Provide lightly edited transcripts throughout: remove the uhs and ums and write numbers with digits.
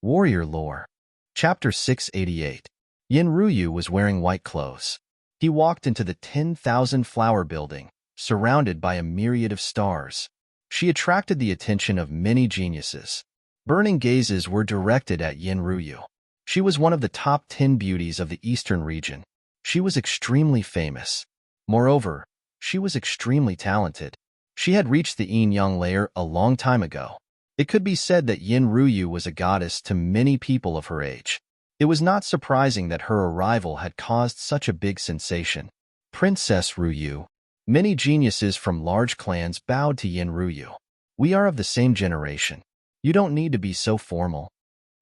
Warrior Lore. Chapter 688. Yin Ruyu was wearing white clothes. He walked into the 10,000 flower building, surrounded by a myriad of stars. She attracted the attention of many geniuses. Burning gazes were directed at Yin Ruyu. She was one of the top 10 beauties of the eastern region. She was extremely famous. Moreover, she was extremely talented. She had reached the yin-yang layer a long time ago. It could be said that Yin Ruyu was a goddess to many people of her age. It was not surprising that her arrival had caused such a big sensation. Princess Ruyu. Many geniuses from large clans bowed to Yin Ruyu. We are of the same generation. You don't need to be so formal.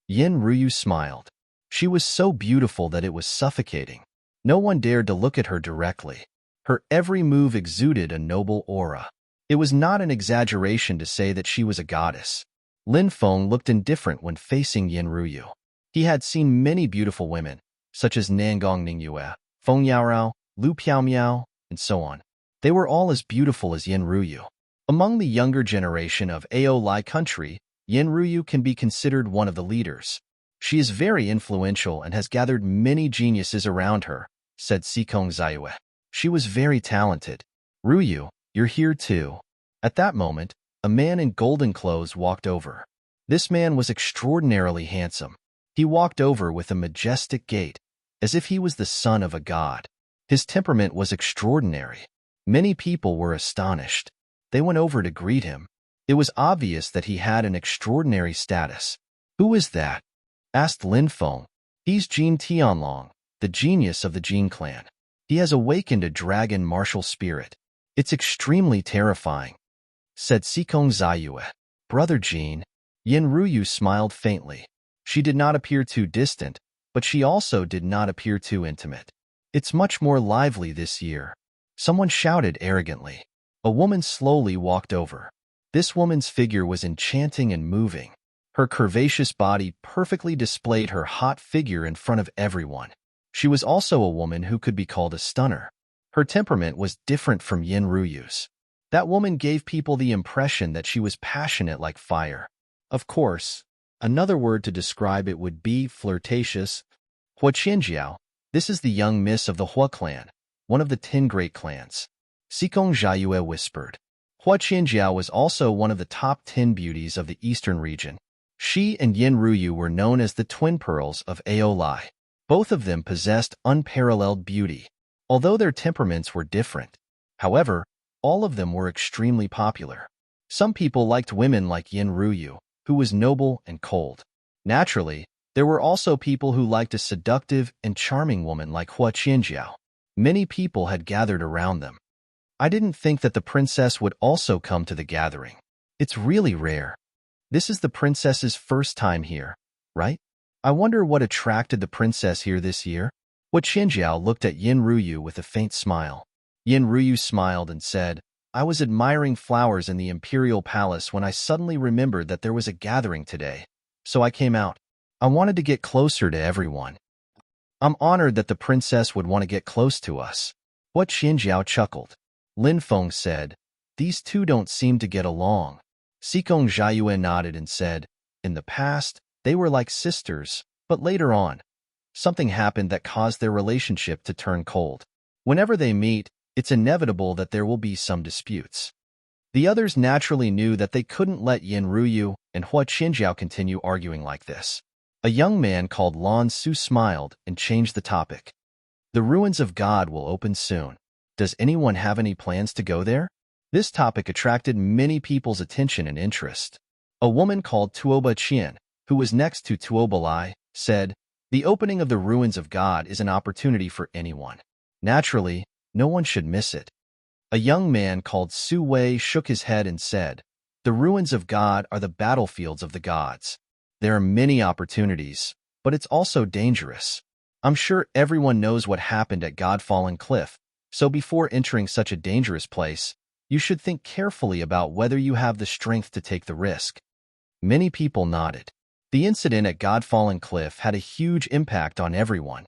Yin Ruyu smiled. She was so beautiful that it was suffocating. No one dared to look at her directly. Her every move exuded a noble aura. It was not an exaggeration to say that she was a goddess. Lin Feng looked indifferent when facing Yin Ruyu. He had seen many beautiful women, such as Nangong Ningyue, Feng Yaorao, Lu Piaomiao, and so on. They were all as beautiful as Yin Ruyu. Among the younger generation of Ao Lai country, Yin Ruyu can be considered one of the leaders. She is very influential and has gathered many geniuses around her, said Sikong Zayue. She was very talented. Ruyu, you're here too. At that moment, a man in golden clothes walked over. This man was extraordinarily handsome. He walked over with a majestic gait, as if he was the son of a god. His temperament was extraordinary. Many people were astonished. They went over to greet him. It was obvious that he had an extraordinary status. Who is that? Asked Lin Feng. He's Jin Tianlong, the genius of the Jin clan. He has awakened a dragon martial spirit. It's extremely terrifying, said Sikong Zayue. Brother Jin. Yin Ruyu smiled faintly. She did not appear too distant, but she also did not appear too intimate. It's much more lively this year. Someone shouted arrogantly. A woman slowly walked over. This woman's figure was enchanting and moving. Her curvaceous body perfectly displayed her hot figure in front of everyone. She was also a woman who could be called a stunner. Her temperament was different from Yin Ruyu's. That woman gave people the impression that she was passionate like fire. Of course, another word to describe it would be flirtatious. Hua Qianjiao, this is the young miss of the Hua clan, one of the 10 great clans. Sikong Zhayue whispered. Hua Qianjiao was also one of the top 10 beauties of the eastern region. She and Yin Ruyu were known as the twin pearls of Ao Lai. Both of them possessed unparalleled beauty, although their temperaments were different. However, all of them were extremely popular. Some people liked women like Yin Ruyu, who was noble and cold. Naturally, there were also people who liked a seductive and charming woman like Hua Qianjiao. Many people had gathered around them. I didn't think that the princess would also come to the gathering. It's really rare. This is the princess's first time here, right? I wonder what attracted the princess here this year. Hua Qianjiao looked at Yin Ruyu with a faint smile. Yin Ruyu smiled and said, I was admiring flowers in the imperial palace when I suddenly remembered that there was a gathering today, so I came out. I wanted to get closer to everyone. I'm honored that the princess would want to get close to us. Hua Qianjiao chuckled. Lin Feng said, these two don't seem to get along. Sikong Zhayue nodded and said, in the past, they were like sisters, but later on, something happened that caused their relationship to turn cold. Whenever they meet, it's inevitable that there will be some disputes. The others naturally knew that they couldn't let Yin Ruyu and Hua Qianjiao continue arguing like this. A young man called Lan Su smiled and changed the topic. The ruins of God will open soon. Does anyone have any plans to go there? This topic attracted many people's attention and interest. A woman called Tuoba Qian, who was next to Tuoba Lai, said, the opening of the ruins of God is an opportunity for anyone. Naturally, no one should miss it. A young man called Su Wei shook his head and said, the ruins of God are the battlefields of the gods. There are many opportunities, but it's also dangerous. I'm sure everyone knows what happened at Godfallen Cliff, so before entering such a dangerous place, you should think carefully about whether you have the strength to take the risk. Many people nodded. The incident at Godfallen Cliff had a huge impact on everyone.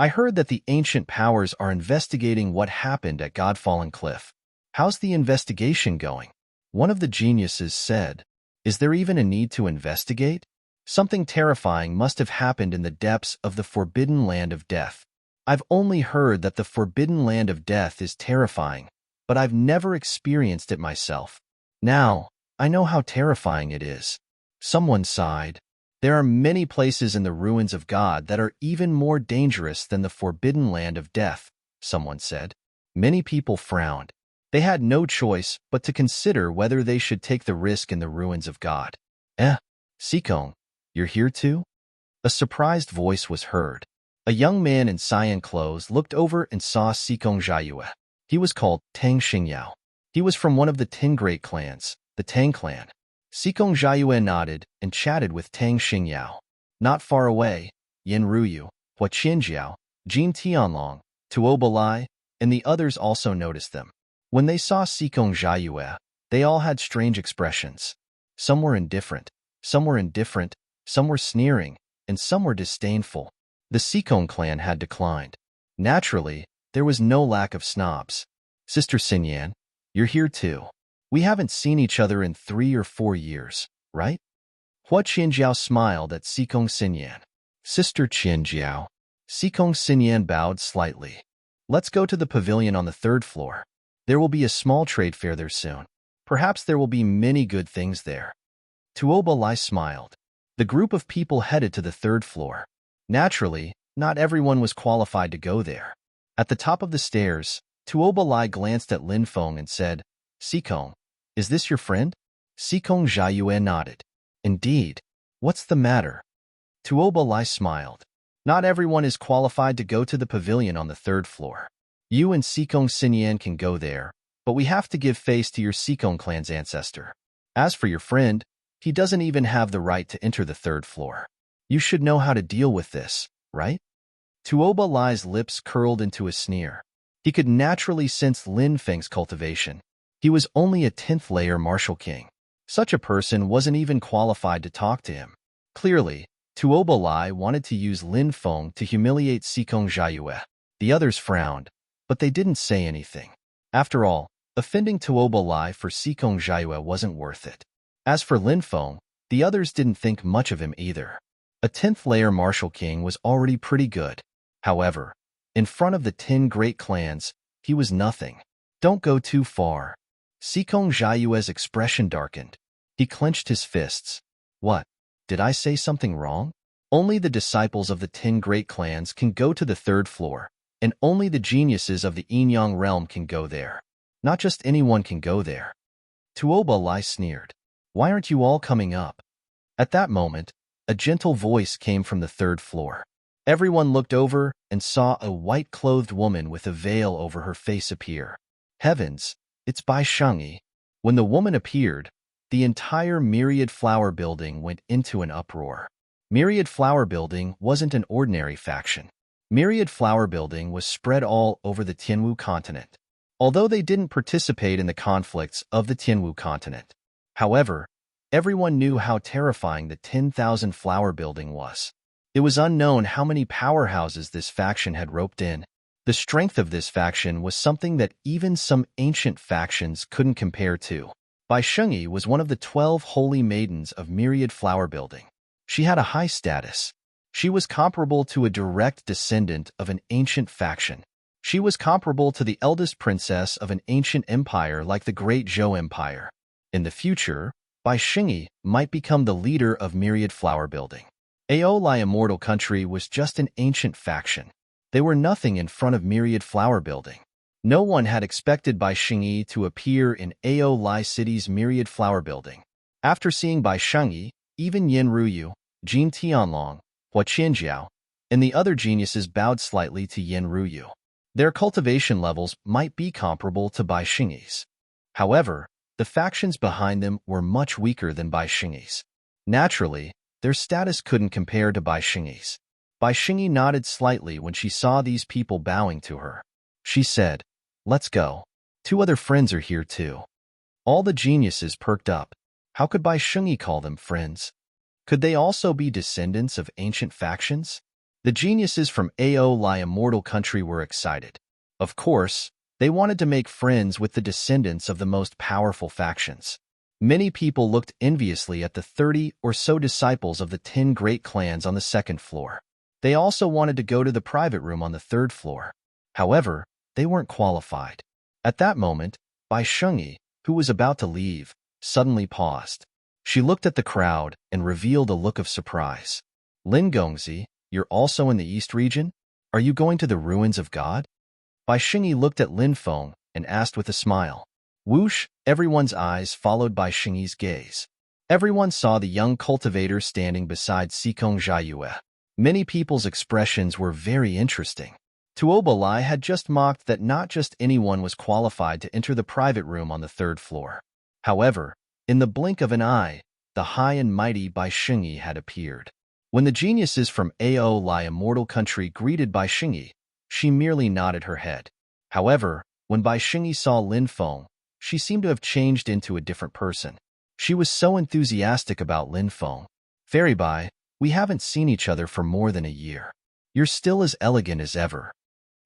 I heard that the ancient powers are investigating what happened at Godfallen Cliff. How's the investigation going? One of the geniuses said. Is there even a need to investigate? Something terrifying must have happened in the depths of the forbidden land of death. I've only heard that the forbidden land of death is terrifying, but I've never experienced it myself. Now, I know how terrifying it is. Someone sighed. There are many places in the ruins of God that are even more dangerous than the forbidden land of death, someone said. Many people frowned. They had no choice but to consider whether they should take the risk in the ruins of God. Sikong, you're here too? A surprised voice was heard. A young man in cyan clothes looked over and saw Sikong Jiayue. He was called Tang Xingyao. He was from one of the 10 great clans, the Tang clan. Sikong Jiayue nodded and chatted with Tang Xingyao. Not far away, Yin Ruyu, Hua Qianjiao, Jin Tianlong, Tuo Balai, and the others also noticed them. When they saw Sikong Jiayue, they all had strange expressions. Some were indifferent, some were sneering, and some were disdainful. The Sikong clan had declined. Naturally, there was no lack of snobs. Sister Xinyan, you're here too. We haven't seen each other in 3 or 4 years, right? Hua Qianjiao smiled at Sikong Xinyan. Sister Qianjiao. Sikong Xinyan bowed slightly. Let's go to the pavilion on the 3rd floor. There will be a small trade fair there soon. Perhaps there will be many good things there. Tuo Balai smiled. The group of people headed to the 3rd floor. Naturally, not everyone was qualified to go there. At the top of the stairs, Tuo Balai glanced at Lin Feng and said, Sikong, is this your friend? Sikong Jiayue nodded. Indeed. What's the matter? Tuo Balai smiled. Not everyone is qualified to go to the pavilion on the 3rd floor. You and Sikong Xinyan can go there, but we have to give face to your Sikong clan's ancestor. As for your friend, he doesn't even have the right to enter the 3rd floor. You should know how to deal with this, right? Tuo Balai's lips curled into a sneer. He could naturally sense Lin Feng's cultivation. He was only a 10th layer martial king. Such a person wasn't even qualified to talk to him. Clearly, Tuo Balai wanted to use Lin Feng to humiliate Sikong Jiayue. The others frowned, but they didn't say anything. After all, offending Tuo Balai for Sikong Jiayue wasn't worth it. As for Lin Feng, the others didn't think much of him either. A 10th layer martial king was already pretty good. However, in front of the 10 great clans, he was nothing. Don't go too far. Sikong Jiayue's expression darkened. He clenched his fists. What? Did I say something wrong? Only the disciples of the 10 great clans can go to the 3rd floor, and only the geniuses of the Yin-Yang realm can go there. Not just anyone can go there. Tuo Balai sneered. Why aren't you all coming up? At that moment, a gentle voice came from the 3rd floor. Everyone looked over and saw a white-clothed woman with a veil over her face appear. Heavens, it's Bai Shengyi. When the woman appeared, the entire Myriad Flower Building went into an uproar. Myriad Flower Building wasn't an ordinary faction. Myriad Flower Building was spread all over the Tianwu continent, although they didn't participate in the conflicts of the Tianwu continent. However, everyone knew how terrifying the 10,000 Flower Building was. It was unknown how many powerhouses this faction had roped in. The strength of this faction was something that even some ancient factions couldn't compare to. Bai Shengyi was one of the 12 holy maidens of Myriad Flower Building. She had a high status. She was comparable to a direct descendant of an ancient faction. She was comparable to the eldest princess of an ancient empire like the Great Zhou Empire. In the future, Bai Shengyi might become the leader of Myriad Flower Building. Aolai Immortal Country was just an ancient faction. They were nothing in front of Myriad Flower Building. No one had expected Bai Shengyi to appear in Aolai City's Myriad Flower Building. After seeing Bai Shengyi, even Yin Ruyu, Jin Tianlong, Hua Qianjiao, and the other geniuses bowed slightly to Yin Ruyu. Their cultivation levels might be comparable to Bai Shengyi's. However, the factions behind them were much weaker than Bai Shengyi's. Naturally, their status couldn't compare to Bai Shengyi's. Bai Shengyi nodded slightly when she saw these people bowing to her. She said, "Let's go. 2 other friends are here too." All the geniuses perked up. How could Bai Shengyi call them friends? Could they also be descendants of ancient factions? The geniuses from Aolai Immortal Country were excited. Of course, they wanted to make friends with the descendants of the most powerful factions. Many people looked enviously at the 30 or so disciples of the 10 great clans on the second floor. They also wanted to go to the private room on the third floor. However, they weren't qualified. At that moment, Bai Shengyi, who was about to leave, suddenly paused. She looked at the crowd and revealed a look of surprise. Lin Gongzi, you're also in the East region? Are you going to the ruins of God? Bai Shengyi looked at Lin Feng and asked with a smile. Whoosh, everyone's eyes followed Bai Shengyi's gaze. Everyone saw the young cultivator standing beside Sikong Jiayue. Many people's expressions were very interesting. Tuoba Lai had just mocked that not just anyone was qualified to enter the private room on the third floor. However, in the blink of an eye, the high and mighty Bai Shengyi had appeared. When the geniuses from Ao Lai Immortal Country greeted Bai Shengyi, she merely nodded her head. However, when Bai Shengyi saw Lin Feng, she seemed to have changed into a different person. She was so enthusiastic about Lin Feng. Fairy Bai, we haven't seen each other for more than a year. You're still as elegant as ever.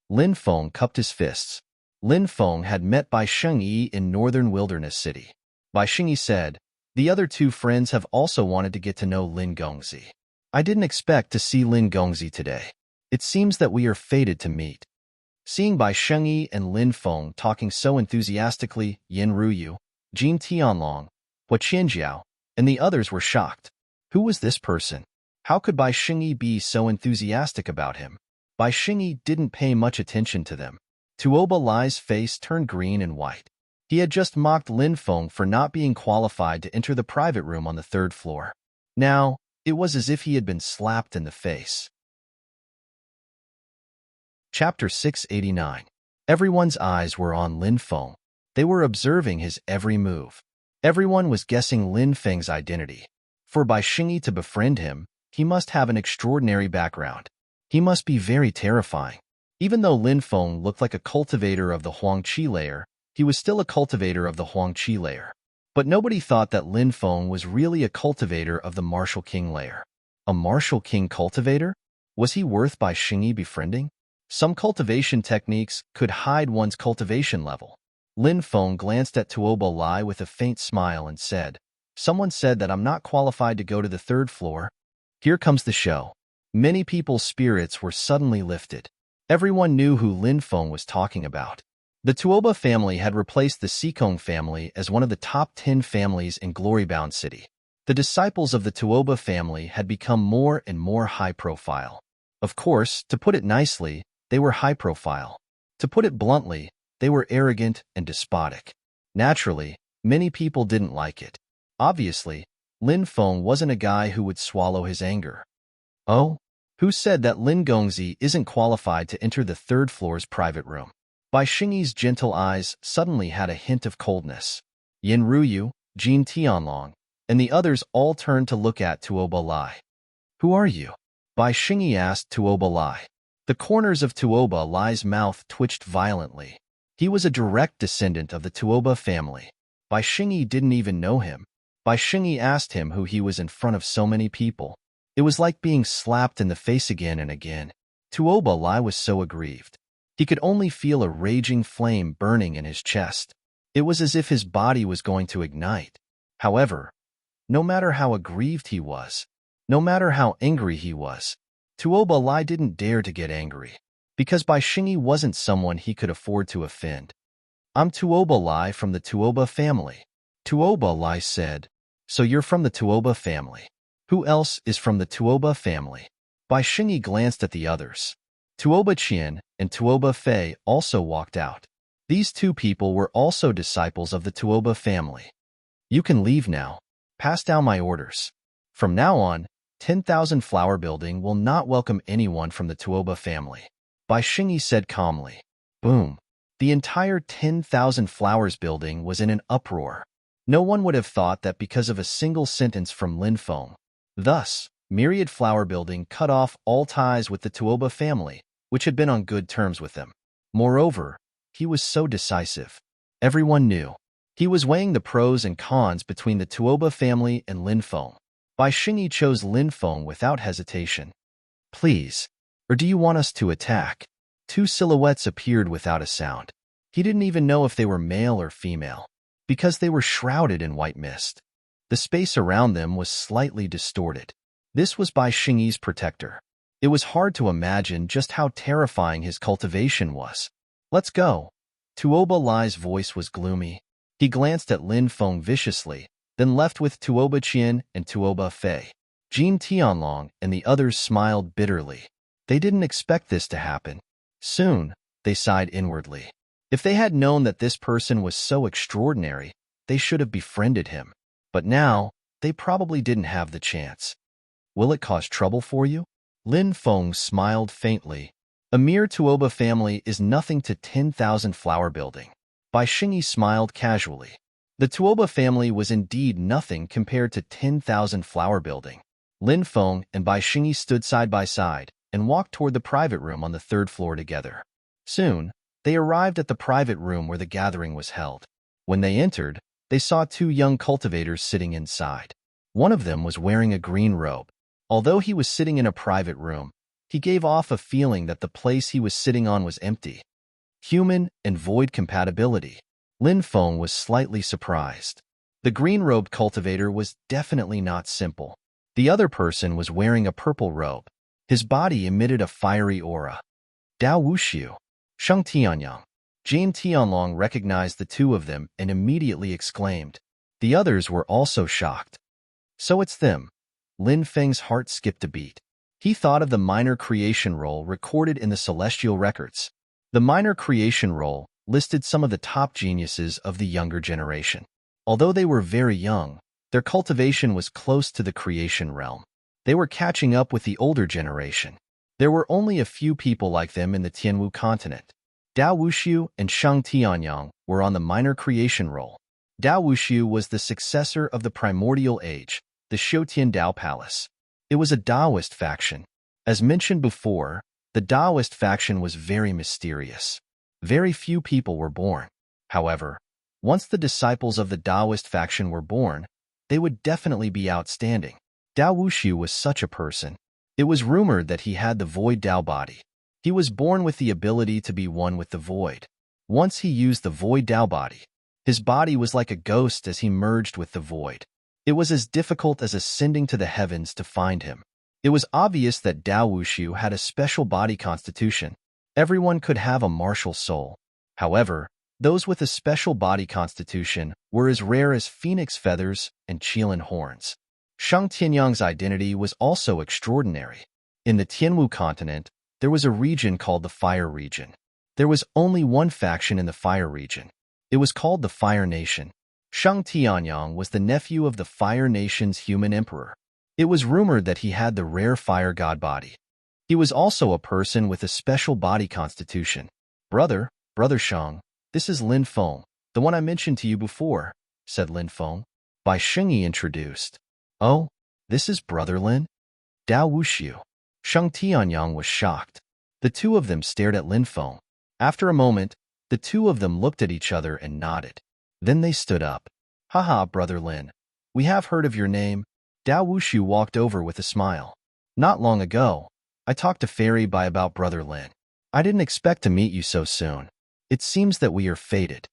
Lin Feng cupped his fists. Lin Feng had met Bai Shengyi in northern Wilderness City. Bai Shengyi said, the other two friends have also wanted to get to know Lin Gongzi. I didn't expect to see Lin Gongzi today. It seems that we are fated to meet. Seeing Bai Shengyi and Lin Feng talking so enthusiastically, Yin Ruyu, Jin Tianlong, Hua Qianjiao, and the others were shocked. Who was this person? How could Bai Shengyi be so enthusiastic about him? Bai Shengyi didn't pay much attention to them. Tuoba Lai's face turned green and white. He had just mocked Lin Feng for not being qualified to enter the private room on the third floor. Now, it was as if he had been slapped in the face. Chapter 689. Everyone's eyes were on Lin Feng. They were observing his every move. Everyone was guessing Lin Feng's identity. For Bai Shengyi to befriend him, he must have an extraordinary background. He must be very terrifying. Even though Lin Feng looked like a cultivator of the Huangqi layer, he was still a cultivator of the Huangqi layer. But nobody thought that Lin Feng was really a cultivator of the Martial King layer. A Martial King cultivator? Was he worth Bai Shengyi befriending? Some cultivation techniques could hide one's cultivation level. Lin Feng glanced at Tuoba Lai with a faint smile and said, someone said that I'm not qualified to go to the third floor. Here comes the show. Many people's spirits were suddenly lifted. Everyone knew who Lin Feng was talking about. The Tuoba family had replaced the Sikong family as one of the top 10 families in Glorybound City. The disciples of the Tuoba family had become more and more high-profile. Of course, to put it nicely, they were high-profile. To put it bluntly, they were arrogant and despotic. Naturally, many people didn't like it. Obviously, Lin Feng wasn't a guy who would swallow his anger. Oh? Who said that Lin Gongzi isn't qualified to enter the third floor's private room? Bai Shengyi's gentle eyes suddenly had a hint of coldness. Yin Ruyu, Jin Tianlong, and the others all turned to look at Tuoba Lai. Who are you? Bai Shengyi asked Tuoba Lai. The corners of Tuoba Lai's mouth twitched violently. He was a direct descendant of the Tuoba family. Bai Shengyi didn't even know him. Bai Shengyi asked him who he was in front of so many people. It was like being slapped in the face again and again. Tuoba Lai was so aggrieved. He could only feel a raging flame burning in his chest. It was as if his body was going to ignite. However, no matter how aggrieved he was, no matter how angry he was, Tuoba Lai didn't dare to get angry, because Bai Shengyi wasn't someone he could afford to offend. I'm Tuoba Lai from the Tuoba family. Tuoba Lai said, so you're from the Tuoba family. Who else is from the Tuoba family? Bai Shengyi glanced at the others. Tuoba Qian and Tuoba Fei also walked out. These two people were also disciples of the Tuoba family. You can leave now. Pass down my orders. From now on, 10,000 Flower Building will not welcome anyone from the Tuoba family. Bai Shengyi said calmly. Boom. The entire 10,000 Flowers Building was in an uproar. No one would have thought that because of a single sentence from Lin Feng. Thus, Myriad Flower Building cut off all ties with the Tuoba family, which had been on good terms with them. Moreover, he was so decisive. Everyone knew. He was weighing the pros and cons between the Tuoba family and Lin Feng. Bai Shengyi chose Lin Feng without hesitation. Please, or do you want us to attack? Two silhouettes appeared without a sound. He didn't even know if they were male or female. because they were shrouded in white mist. The space around them was slightly distorted. This was Bai Xingyi's protector. It was hard to imagine just how terrifying his cultivation was. Let's go. Tuoba Lai's voice was gloomy. He glanced at Lin Feng viciously, then left with Tuoba Qian and Tuoba Fei. Jin Tianlong and the others smiled bitterly. They didn't expect this to happen. Soon, they sighed inwardly. If they had known that this person was so extraordinary, they should have befriended him. But now, they probably didn't have the chance. Will it cause trouble for you? Lin Feng smiled faintly. A mere Tuoba family is nothing to 10,000 flower building. Bai Xingyi smiled casually. The Tuoba family was indeed nothing compared to 10,000 flower building. Lin Feng and Bai Xingyi stood side by side and walked toward the private room on the 3rd floor together. Soon, they arrived at the private room where the gathering was held. When they entered, they saw 2 young cultivators sitting inside. One of them was wearing a green robe. Although he was sitting in a private room, he gave off a feeling that the place he was sitting on was empty. Human and void compatibility. Lin Feng was slightly surprised. The green-robed cultivator was definitely not simple. The other person was wearing a purple robe. His body emitted a fiery aura. Dao Wuxiu, Sheng Tianyang. Jin Tianlong recognized the 2 of them and immediately exclaimed. The others were also shocked. So it's them. Lin Feng's heart skipped a beat. He thought of the minor creation roll recorded in the celestial records. The minor creation roll listed some of the top geniuses of the younger generation. Although they were very young, their cultivation was close to the creation realm. They were catching up with the older generation. There were only a few people like them in the Tianwu continent. Dao Wuxiu and Sheng Tianyang were on the minor creation roll. Dao Wuxiu was the successor of the primordial age, the Xiutian Dao Palace. It was a Taoist faction. As mentioned before, the Taoist faction was very mysterious. Very few people were born. However, once the disciples of the Taoist faction were born, they would definitely be outstanding. Dao Wuxiu was such a person. It was rumored that he had the void Dao body. He was born with the ability to be one with the void. Once he used the void Dao body, his body was like a ghost as he merged with the void. It was as difficult as ascending to the heavens to find him. It was obvious that Dao Wuxiu had a special body constitution. Everyone could have a martial soul. However, those with a special body constitution were as rare as phoenix feathers and qilin horns. Sheng Tianyang's identity was also extraordinary. In the Tianwu continent, there was a region called the Fire Region. There was only one faction in the Fire Region. It was called the Fire Nation. Sheng Tianyang was the nephew of the Fire Nation's human emperor. It was rumored that he had the rare fire god body. He was also a person with a special body constitution. Brother Sheng, this is Lin Feng, the one I mentioned to you before, said Lin Feng. Bai Xingyi introduced. Oh, this is Brother Lin? Dao Wuxiu. Sheng Tianyang was shocked. The 2 of them stared at Lin Feng. After a moment, the 2 of them looked at each other and nodded. Then they stood up. Haha, Brother Lin. We have heard of your name. Dao Wuxiu walked over with a smile. Not long ago, I talked to Fairy Bai about Brother Lin. I didn't expect to meet you so soon. It seems that we are fated.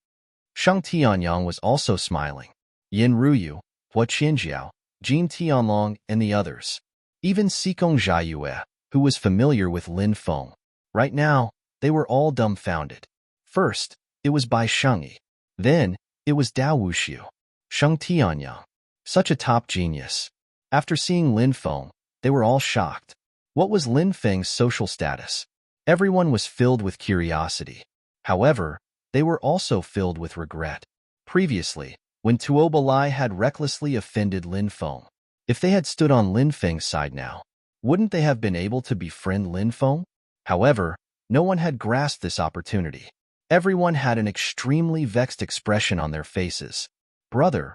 Sheng Tianyang was also smiling. Yin Ruyu, Hua Qianjiao, Jin Tianlong, and the others. Even Sikong Jiayue, who was familiar with Lin Feng. Right now, they were all dumbfounded. First, it was Bai Xingyi. Then, it was Dao Wuxiu. Sheng Tianyang. Such a top genius. After seeing Lin Feng, they were all shocked. What was Lin Feng's social status? Everyone was filled with curiosity. However, they were also filled with regret. Previously, when Tuoba Lai had recklessly offended Lin Feng, if they had stood on Lin Feng's side now, wouldn't they have been able to befriend Lin Feng? However, no one had grasped this opportunity. Everyone had an extremely vexed expression on their faces. Brother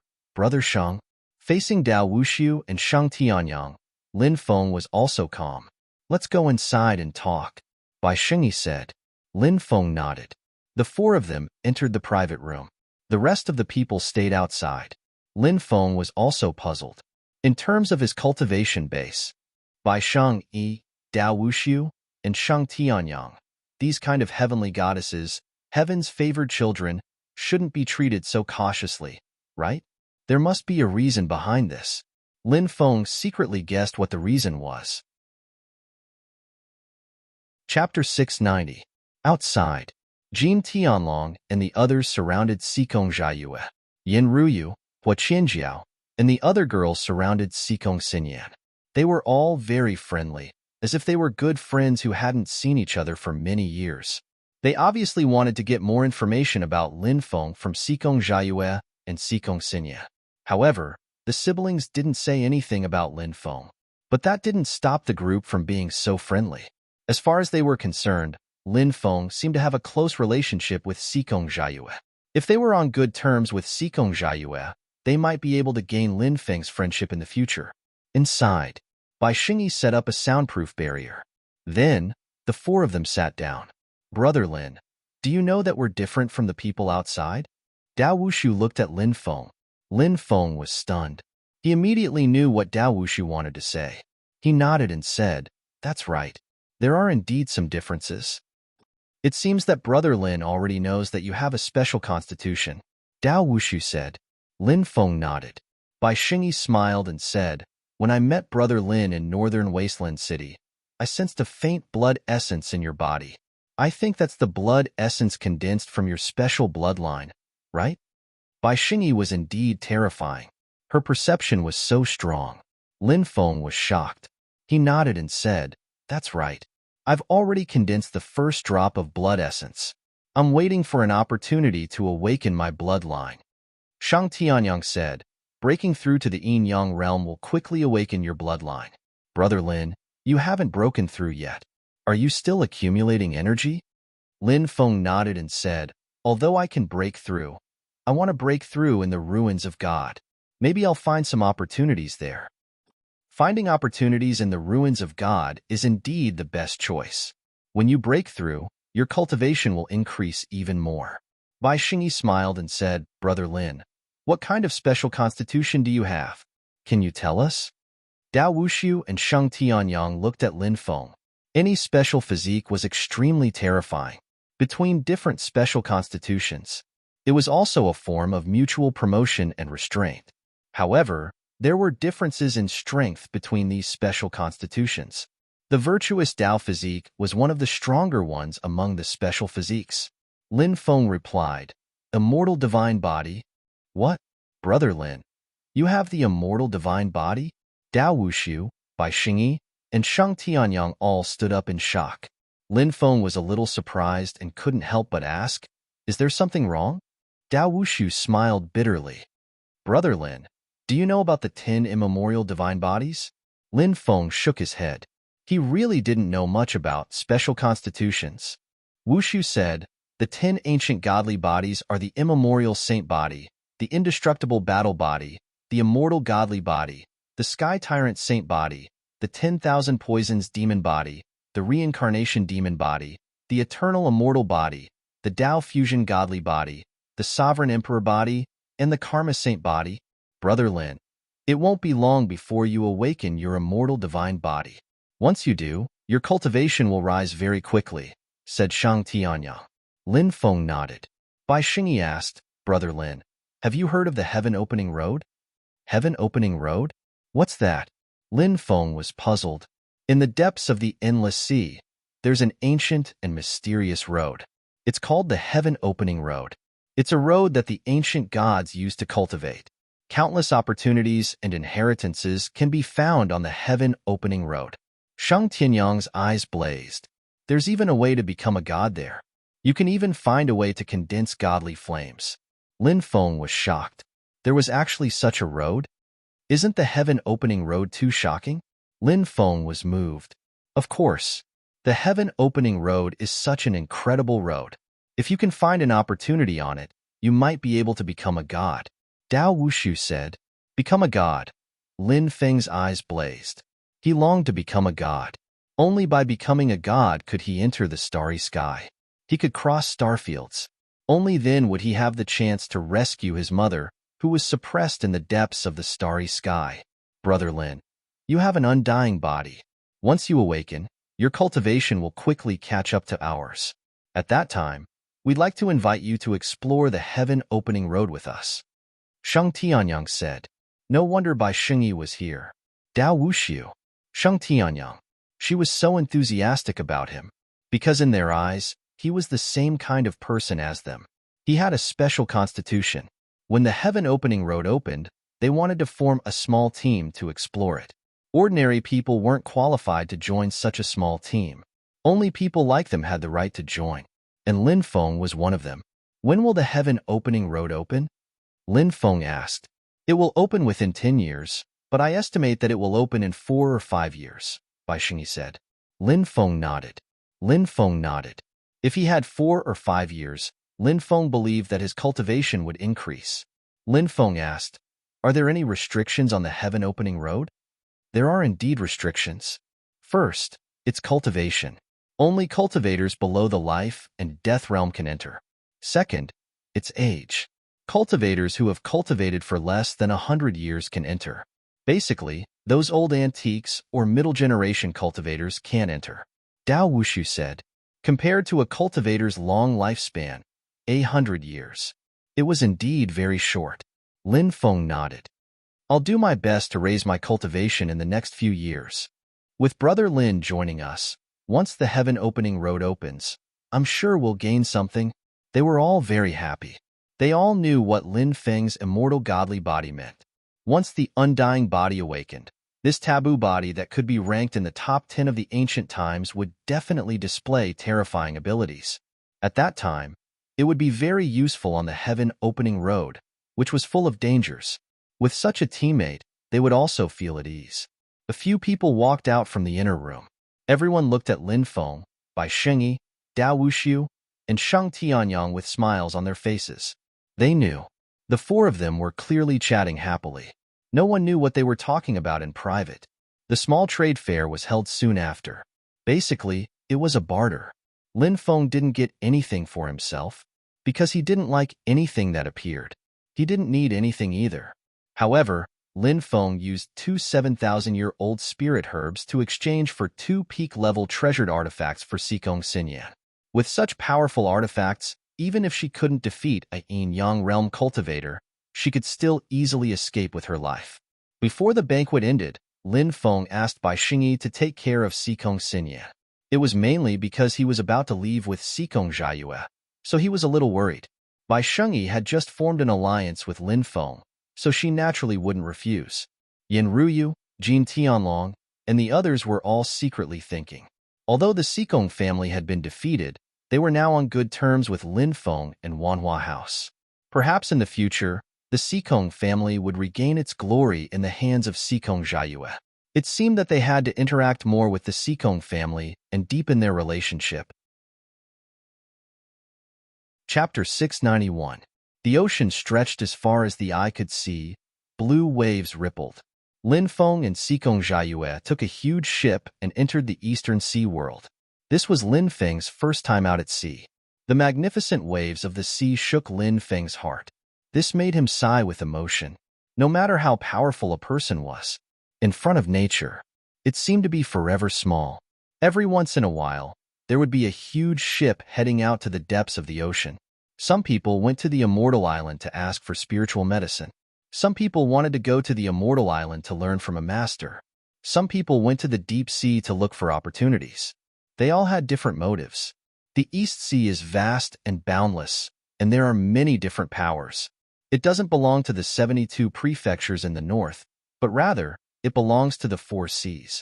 Sheng. Facing Dao Wuxiu and Sheng Tianyang, Lin Feng was also calm. Let's go inside and talk, Bai Xingyi said. Lin Feng nodded. The 4 of them entered the private room. The rest of the people stayed outside. Lin Feng was also puzzled. In terms of his cultivation base, Bai Xingyi, Dao Wuxiu, and Sheng Tianyang, these kind of heavenly goddesses, heaven's favored children, shouldn't be treated so cautiously, right? There must be a reason behind this. Lin Feng secretly guessed what the reason was. Chapter 690. Outside. Jin Tianlong and the others surrounded Sikong Jiayue. Yin Ruyu, Hua Qianjiao, and the other girls surrounded Sikong Xinyan. They were all very friendly, as if they were good friends who hadn't seen each other for many years. They obviously wanted to get more information about Lin Feng from Sikong Jiayue and Sikong Xinyan. However, the siblings didn't say anything about Lin Feng, but that didn't stop the group from being so friendly. As far as they were concerned, Lin Feng seemed to have a close relationship with Sikong Jiayue. If they were on good terms with Sikong Jiayue, they might be able to gain Lin Feng's friendship in the future. Inside, Bai Xingyi set up a soundproof barrier. Then, the four of them sat down. Brother Lin, do you know that we're different from the people outside? Dao Wushu looked at Lin Feng. Lin Feng was stunned. He immediately knew what Dao Wushu wanted to say. He nodded and said, "That's right. There are indeed some differences. It seems that Brother Lin already knows that you have a special constitution," Dao Wushu said. Lin Feng nodded. Bai Xingyi smiled and said, "When I met Brother Lin in northern Wasteland City, I sensed a faint blood essence in your body. I think that's the blood essence condensed from your special bloodline, right?" Bai Xingyi was indeed terrifying. Her perception was so strong. Lin Feng was shocked. He nodded and said, "That's right. I've already condensed the first drop of blood essence. I'm waiting for an opportunity to awaken my bloodline." Shang Tianyang said, "Breaking through to the yin-yang realm will quickly awaken your bloodline. Brother Lin, you haven't broken through yet. Are you still accumulating energy?" Lin Feng nodded and said, "Although I can break through, I want to break through in the ruins of God. Maybe I'll find some opportunities there." Finding opportunities in the ruins of God is indeed the best choice. When you break through, your cultivation will increase even more. Bai Xingyi smiled and said, "Brother Lin, what kind of special constitution do you have? Can you tell us?" Dao Wushu and Shang Tianyang looked at Lin Feng. Any special physique was extremely terrifying. Between different special constitutions, it was also a form of mutual promotion and restraint. However, there were differences in strength between these special constitutions. The virtuous Dao physique was one of the stronger ones among the special physiques. Lin Feng replied, "Immortal divine body? What? Brother Lin, you have the immortal divine body?" Dao Wushu, Bai Xingyi, and Shang Tianyang all stood up in shock. Lin Feng was a little surprised and couldn't help but ask, "Is there something wrong?" Dao Wushu smiled bitterly. "Brother Lin, do you know about the 10 immemorial divine bodies?" Lin Feng shook his head. He really didn't know much about special constitutions. Wushu said, "The 10 ancient godly bodies are the immemorial saint body, the indestructible battle body, the immortal godly body, the sky tyrant saint body, the 10,000 poisons demon body, the reincarnation demon body, the eternal immortal body, the Tao fusion godly body, the sovereign emperor body, and the karma saint body." Brother Lin, it won't be long before you awaken your immortal divine body. Once you do, your cultivation will rise very quickly, said Shang Tianyang. Lin Feng nodded. Bai Xingyi asked, "Brother Lin, have you heard of the Heaven Opening Road?" Heaven Opening Road? What's that? Lin Feng was puzzled. In the depths of the endless sea, there's an ancient and mysterious road. It's called the Heaven Opening Road. It's a road that the ancient gods used to cultivate. Countless opportunities and inheritances can be found on the Heaven Opening Road. Shang Tianyang's eyes blazed. There's even a way to become a god there. You can even find a way to condense godly flames. Lin Feng was shocked. There was actually such a road? Isn't the Heaven Opening Road too shocking? Lin Feng was moved. Of course. The Heaven Opening Road is such an incredible road. If you can find an opportunity on it, you might be able to become a god. Dao Wushu said, "Become a god." Lin Feng's eyes blazed. He longed to become a god. Only by becoming a god could he enter the starry sky. He could cross starfields. Only then would he have the chance to rescue his mother, who was suppressed in the depths of the starry sky. Brother Lin, you have an undying body. Once you awaken, your cultivation will quickly catch up to ours. At that time, We'd like to invite you to explore the heaven-opening road with us. Sheng Tianyang said. No wonder Bai Shengyi was here. Dao Wuxiu. Sheng Tianyang. She was so enthusiastic about him, because in their eyes, he was the same kind of person as them. He had a special constitution. When the heaven-opening road opened, they wanted to form a small team to explore it. Ordinary people weren't qualified to join such a small team. Only people like them had the right to join, and Lin Feng was one of them. When will the heaven-opening road open? Lin Feng asked. It will open within 10 years, but I estimate that it will open in 4 or 5 years, Bai Shengyi said. Lin Feng nodded. Lin Feng nodded. If he had 4 or 5 years, Lin Feng believed that his cultivation would increase. Lin Feng asked, Are there any restrictions on the heaven-opening road? There are indeed restrictions. First, it's cultivation. Only cultivators below the life and death realm can enter. Second, it's age. Cultivators who have cultivated for less than 100 years can enter. Basically, those old antiques or middle-generation cultivators can't enter. Dao Wuxiu said, compared to a cultivator's long lifespan, 100 years. It was indeed very short. Lin Feng nodded. I'll do my best to raise my cultivation in the next few years. With Brother Lin joining us, once the heaven-opening road opens, I'm sure we'll gain something. They were all very happy. They all knew what Lin Feng's immortal godly body meant. Once the undying body awakened, this taboo body that could be ranked in the top 10 of the ancient times would definitely display terrifying abilities. At that time, it would be very useful on the heaven-opening road, which was full of dangers. With such a teammate, they would also feel at ease. A few people walked out from the inner room. Everyone looked at Lin Feng, Bai Shengyi, Dao Wuxiu, and Sheng Tianyang with smiles on their faces. They knew. The 4 of them were clearly chatting happily. No one knew what they were talking about in private. The small trade fair was held soon after. Basically, it was a barter. Lin Feng didn't get anything for himself, because he didn't like anything that appeared. He didn't need anything either. However, Lin Feng used 2 7,000-year-old spirit herbs to exchange for 2 peak-level treasured artifacts for Xikong Xinyan. With such powerful artifacts, even if she couldn't defeat a yin-yang realm cultivator, she could still easily escape with her life. Before the banquet ended, Lin Feng asked Bai Shengyi to take care of Xikong Xinyan. It was mainly because he was about to leave with Xikong Zhaiyue, so he was a little worried. Bai Shengyi had just formed an alliance with Lin Feng, so she naturally wouldn't refuse. Yin Ruyu, Jin Tianlong, and the others were all secretly thinking. Although the Xikong family had been defeated, they were now on good terms with Lin Feng and Wanhua House. Perhaps in the future, the Xikong family would regain its glory in the hands of Xikong Zhaiyue. It seemed that they had to interact more with the Xikong family and deepen their relationship. Chapter 691. The ocean stretched as far as the eye could see. Blue waves rippled. Lin Feng and Xikong Zhaiyue took a huge ship and entered the eastern sea world. This was Lin Feng's first time out at sea. The magnificent waves of the sea shook Lin Feng's heart. This made him sigh with emotion. No matter how powerful a person was, in front of nature, it seemed to be forever small. Every once in a while, there would be a huge ship heading out to the depths of the ocean. Some people went to the Immortal Island to ask for spiritual medicine. Some people wanted to go to the Immortal Island to learn from a master. Some people went to the deep sea to look for opportunities. They all had different motives. The East Sea is vast and boundless, and there are many different powers. It doesn't belong to the 72 prefectures in the north, but rather, it belongs to the 4 seas.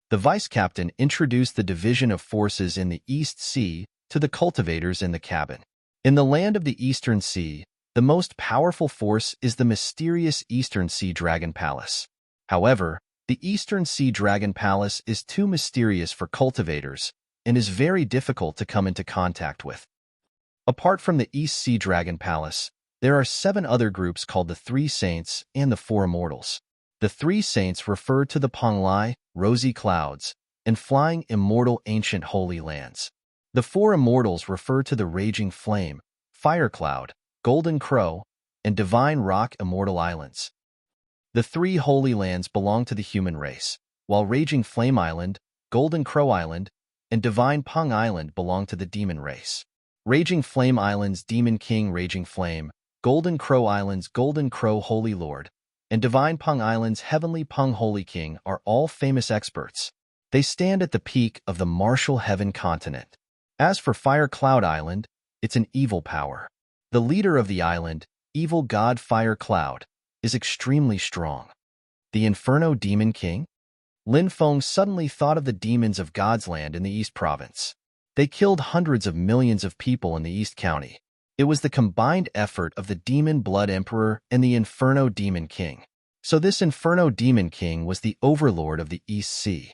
The vice-captain introduced the division of forces in the East Sea to the cultivators in the cabin. In the land of the Eastern Sea, the most powerful force is the mysterious Eastern Sea Dragon Palace. However, the Eastern Sea Dragon Palace is too mysterious for cultivators and is very difficult to come into contact with. Apart from the East Sea Dragon Palace, there are 7 other groups called the 3 Saints and the 4 Immortals. The 3 Saints refer to the Panglai, rosy clouds, and flying immortal ancient holy lands. The 4 Immortals refer to the Raging Flame, Fire Cloud, Golden Crow, and Divine Rock Immortal Islands. The 3 Holy Lands belong to the human race, while Raging Flame Island, Golden Crow Island, and Divine Peng Island belong to the demon race. Raging Flame Islands, Demon King, Raging Flame, Golden Crow Islands, Golden Crow, Holy Lord, and Divine Pung Islands, Heavenly Pung, Holy King are all famous experts. They stand at the peak of the martial heaven continent. As for Fire Cloud Island, it's an evil power. The leader of the island, evil god Fire Cloud, is extremely strong. The Inferno Demon King? Lin Feng suddenly thought of the demons of God's Land in the East Province. They killed hundreds of millions of people in the East County. It was the combined effort of the Demon Blood Emperor and the Inferno Demon King. So this Inferno Demon King was the overlord of the East Sea.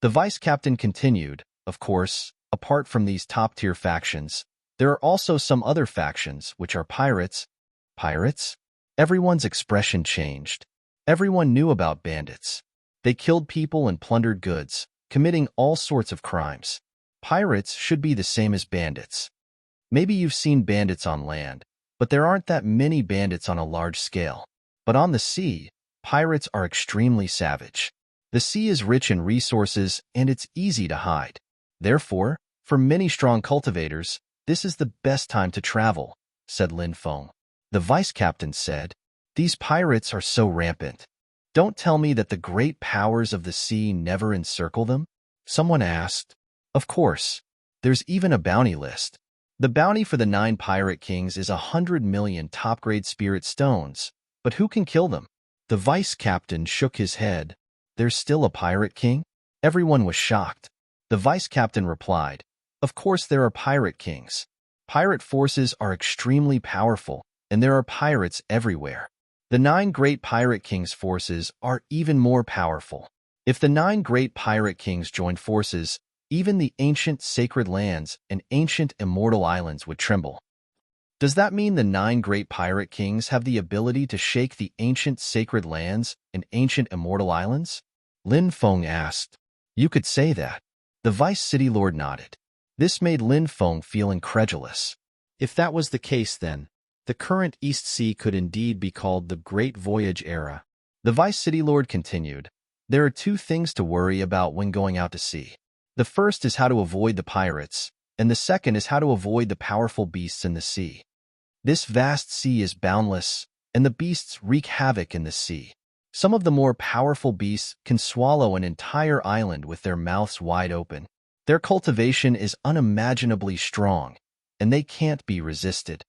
The vice captain continued, of course, apart from these top-tier factions, there are also some other factions, which are pirates. Pirates? Everyone's expression changed. Everyone knew about bandits. They killed people and plundered goods, committing all sorts of crimes. Pirates should be the same as bandits. Maybe you've seen bandits on land, but there aren't that many bandits on a large scale. But on the sea, pirates are extremely savage. The sea is rich in resources and it's easy to hide. Therefore, for many strong cultivators, this is the best time to travel, said Lin Feng. The vice captain said, "These pirates are so rampant. Don't tell me that the great powers of the sea never encircle them?" Someone asked. Of course. There's even a bounty list. The bounty for the 9 pirate kings is 100 million top-grade spirit stones. But who can kill them? The vice captain shook his head. There's still a pirate king? Everyone was shocked. The vice captain replied, of course there are pirate kings. Pirate forces are extremely powerful, and there are pirates everywhere. The 9 great pirate kings' forces are even more powerful. If the 9 great pirate kings joined forces, even the ancient sacred lands and ancient immortal islands would tremble. Does that mean the 9 great pirate kings have the ability to shake the ancient sacred lands and ancient immortal islands? Lin Feng asked. You could say that. The vice city lord nodded. This made Lin Feng feel incredulous. If that was the case then, the current East Sea could indeed be called the Great Voyage Era. The vice city lord continued. There are 2 things to worry about when going out to sea. The first is how to avoid the pirates, and the second is how to avoid the powerful beasts in the sea. This vast sea is boundless, and the beasts wreak havoc in the sea. Some of the more powerful beasts can swallow an entire island with their mouths wide open. Their cultivation is unimaginably strong, and they can't be resisted.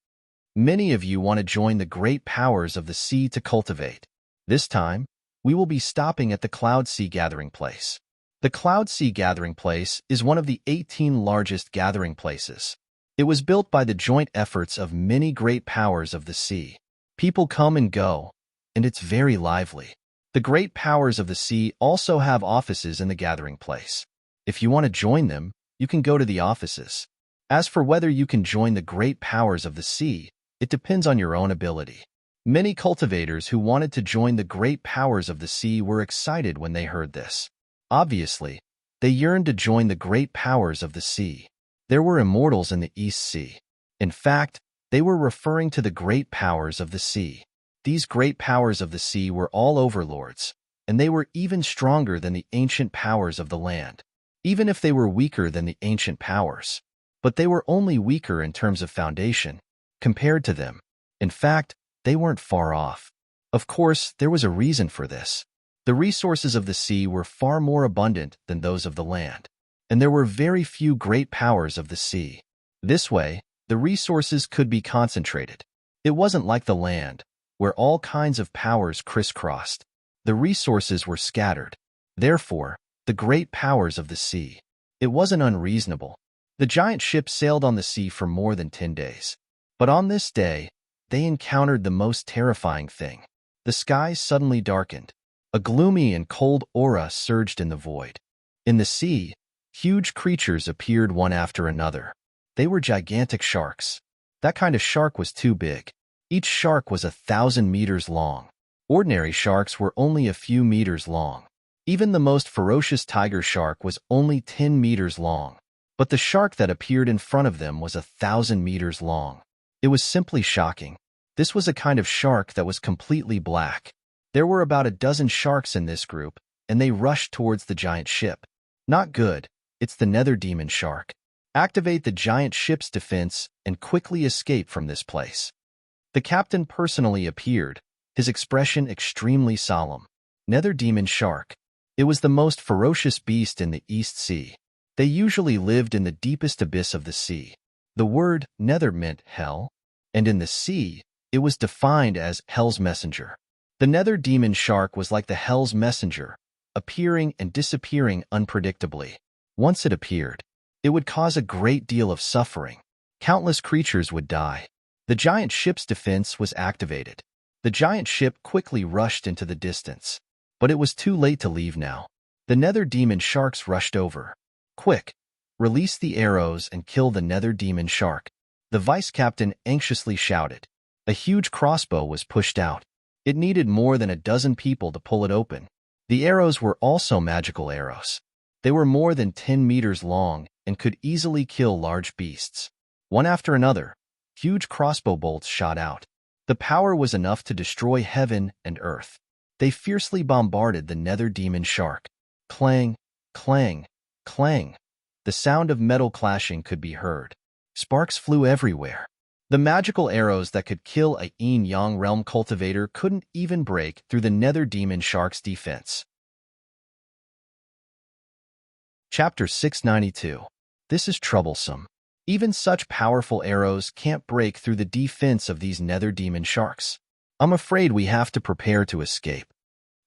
Many of you want to join the great powers of the sea to cultivate. This time, we will be stopping at the Cloud Sea Gathering Place. The Cloud Sea Gathering Place is one of the 18 largest gathering places. It was built by the joint efforts of many great powers of the sea. People come and go, and it's very lively. The great powers of the sea also have offices in the gathering place. If you want to join them, you can go to the offices. As for whether you can join the great powers of the sea, it depends on your own ability. Many cultivators who wanted to join the great powers of the sea were excited when they heard this. Obviously, they yearned to join the great powers of the sea. There were immortals in the East Sea. In fact, they were referring to the great powers of the sea. These great powers of the sea were all overlords, and they were even stronger than the ancient powers of the land, even if they were weaker than the ancient powers. But they were only weaker in terms of foundation, compared to them. In fact, they weren't far off. Of course, there was a reason for this. The resources of the sea were far more abundant than those of the land, and there were very few great powers of the sea. This way, the resources could be concentrated. It wasn't like the land, where all kinds of powers crisscrossed. The resources were scattered. Therefore, the great powers of the sea. It wasn't unreasonable. The giant ship sailed on the sea for more than 10 days. But on this day, they encountered the most terrifying thing. The sky suddenly darkened. A gloomy and cold aura surged in the void. In the sea, huge creatures appeared one after another. They were gigantic sharks. That kind of shark was too big. Each shark was 1,000 meters long. Ordinary sharks were only a few meters long. Even the most ferocious tiger shark was only 10 meters long. But the shark that appeared in front of them was 1,000 meters long. It was simply shocking. This was a kind of shark that was completely black. There were about a dozen sharks in this group, and they rushed towards the giant ship. Not good. It's the nether demon shark. Activate the giant ship's defense and quickly escape from this place. The captain personally appeared, his expression extremely solemn. Nether demon shark. It was the most ferocious beast in the East Sea. They usually lived in the deepest abyss of the sea. The word nether meant hell, and in the sea, it was defined as hell's messenger. The nether demon shark was like the hell's messenger, appearing and disappearing unpredictably. Once it appeared, it would cause a great deal of suffering. Countless creatures would die. The giant ship's defense was activated. The giant ship quickly rushed into the distance. But it was too late to leave now. The nether demon sharks rushed over. Quick! Release the arrows and kill the nether demon shark. The vice captain anxiously shouted. A huge crossbow was pushed out. It needed more than a dozen people to pull it open. The arrows were also magical arrows. They were more than 10 meters long and could easily kill large beasts. One after another, huge crossbow bolts shot out. The power was enough to destroy heaven and earth. They fiercely bombarded the nether demon shark. Clang, clang, clang. The sound of metal clashing could be heard. Sparks flew everywhere. The magical arrows that could kill a yin-yang realm cultivator couldn't even break through the nether demon shark's defense. Chapter 692. This is troublesome. Even such powerful arrows can't break through the defense of these nether demon sharks. I'm afraid we have to prepare to escape.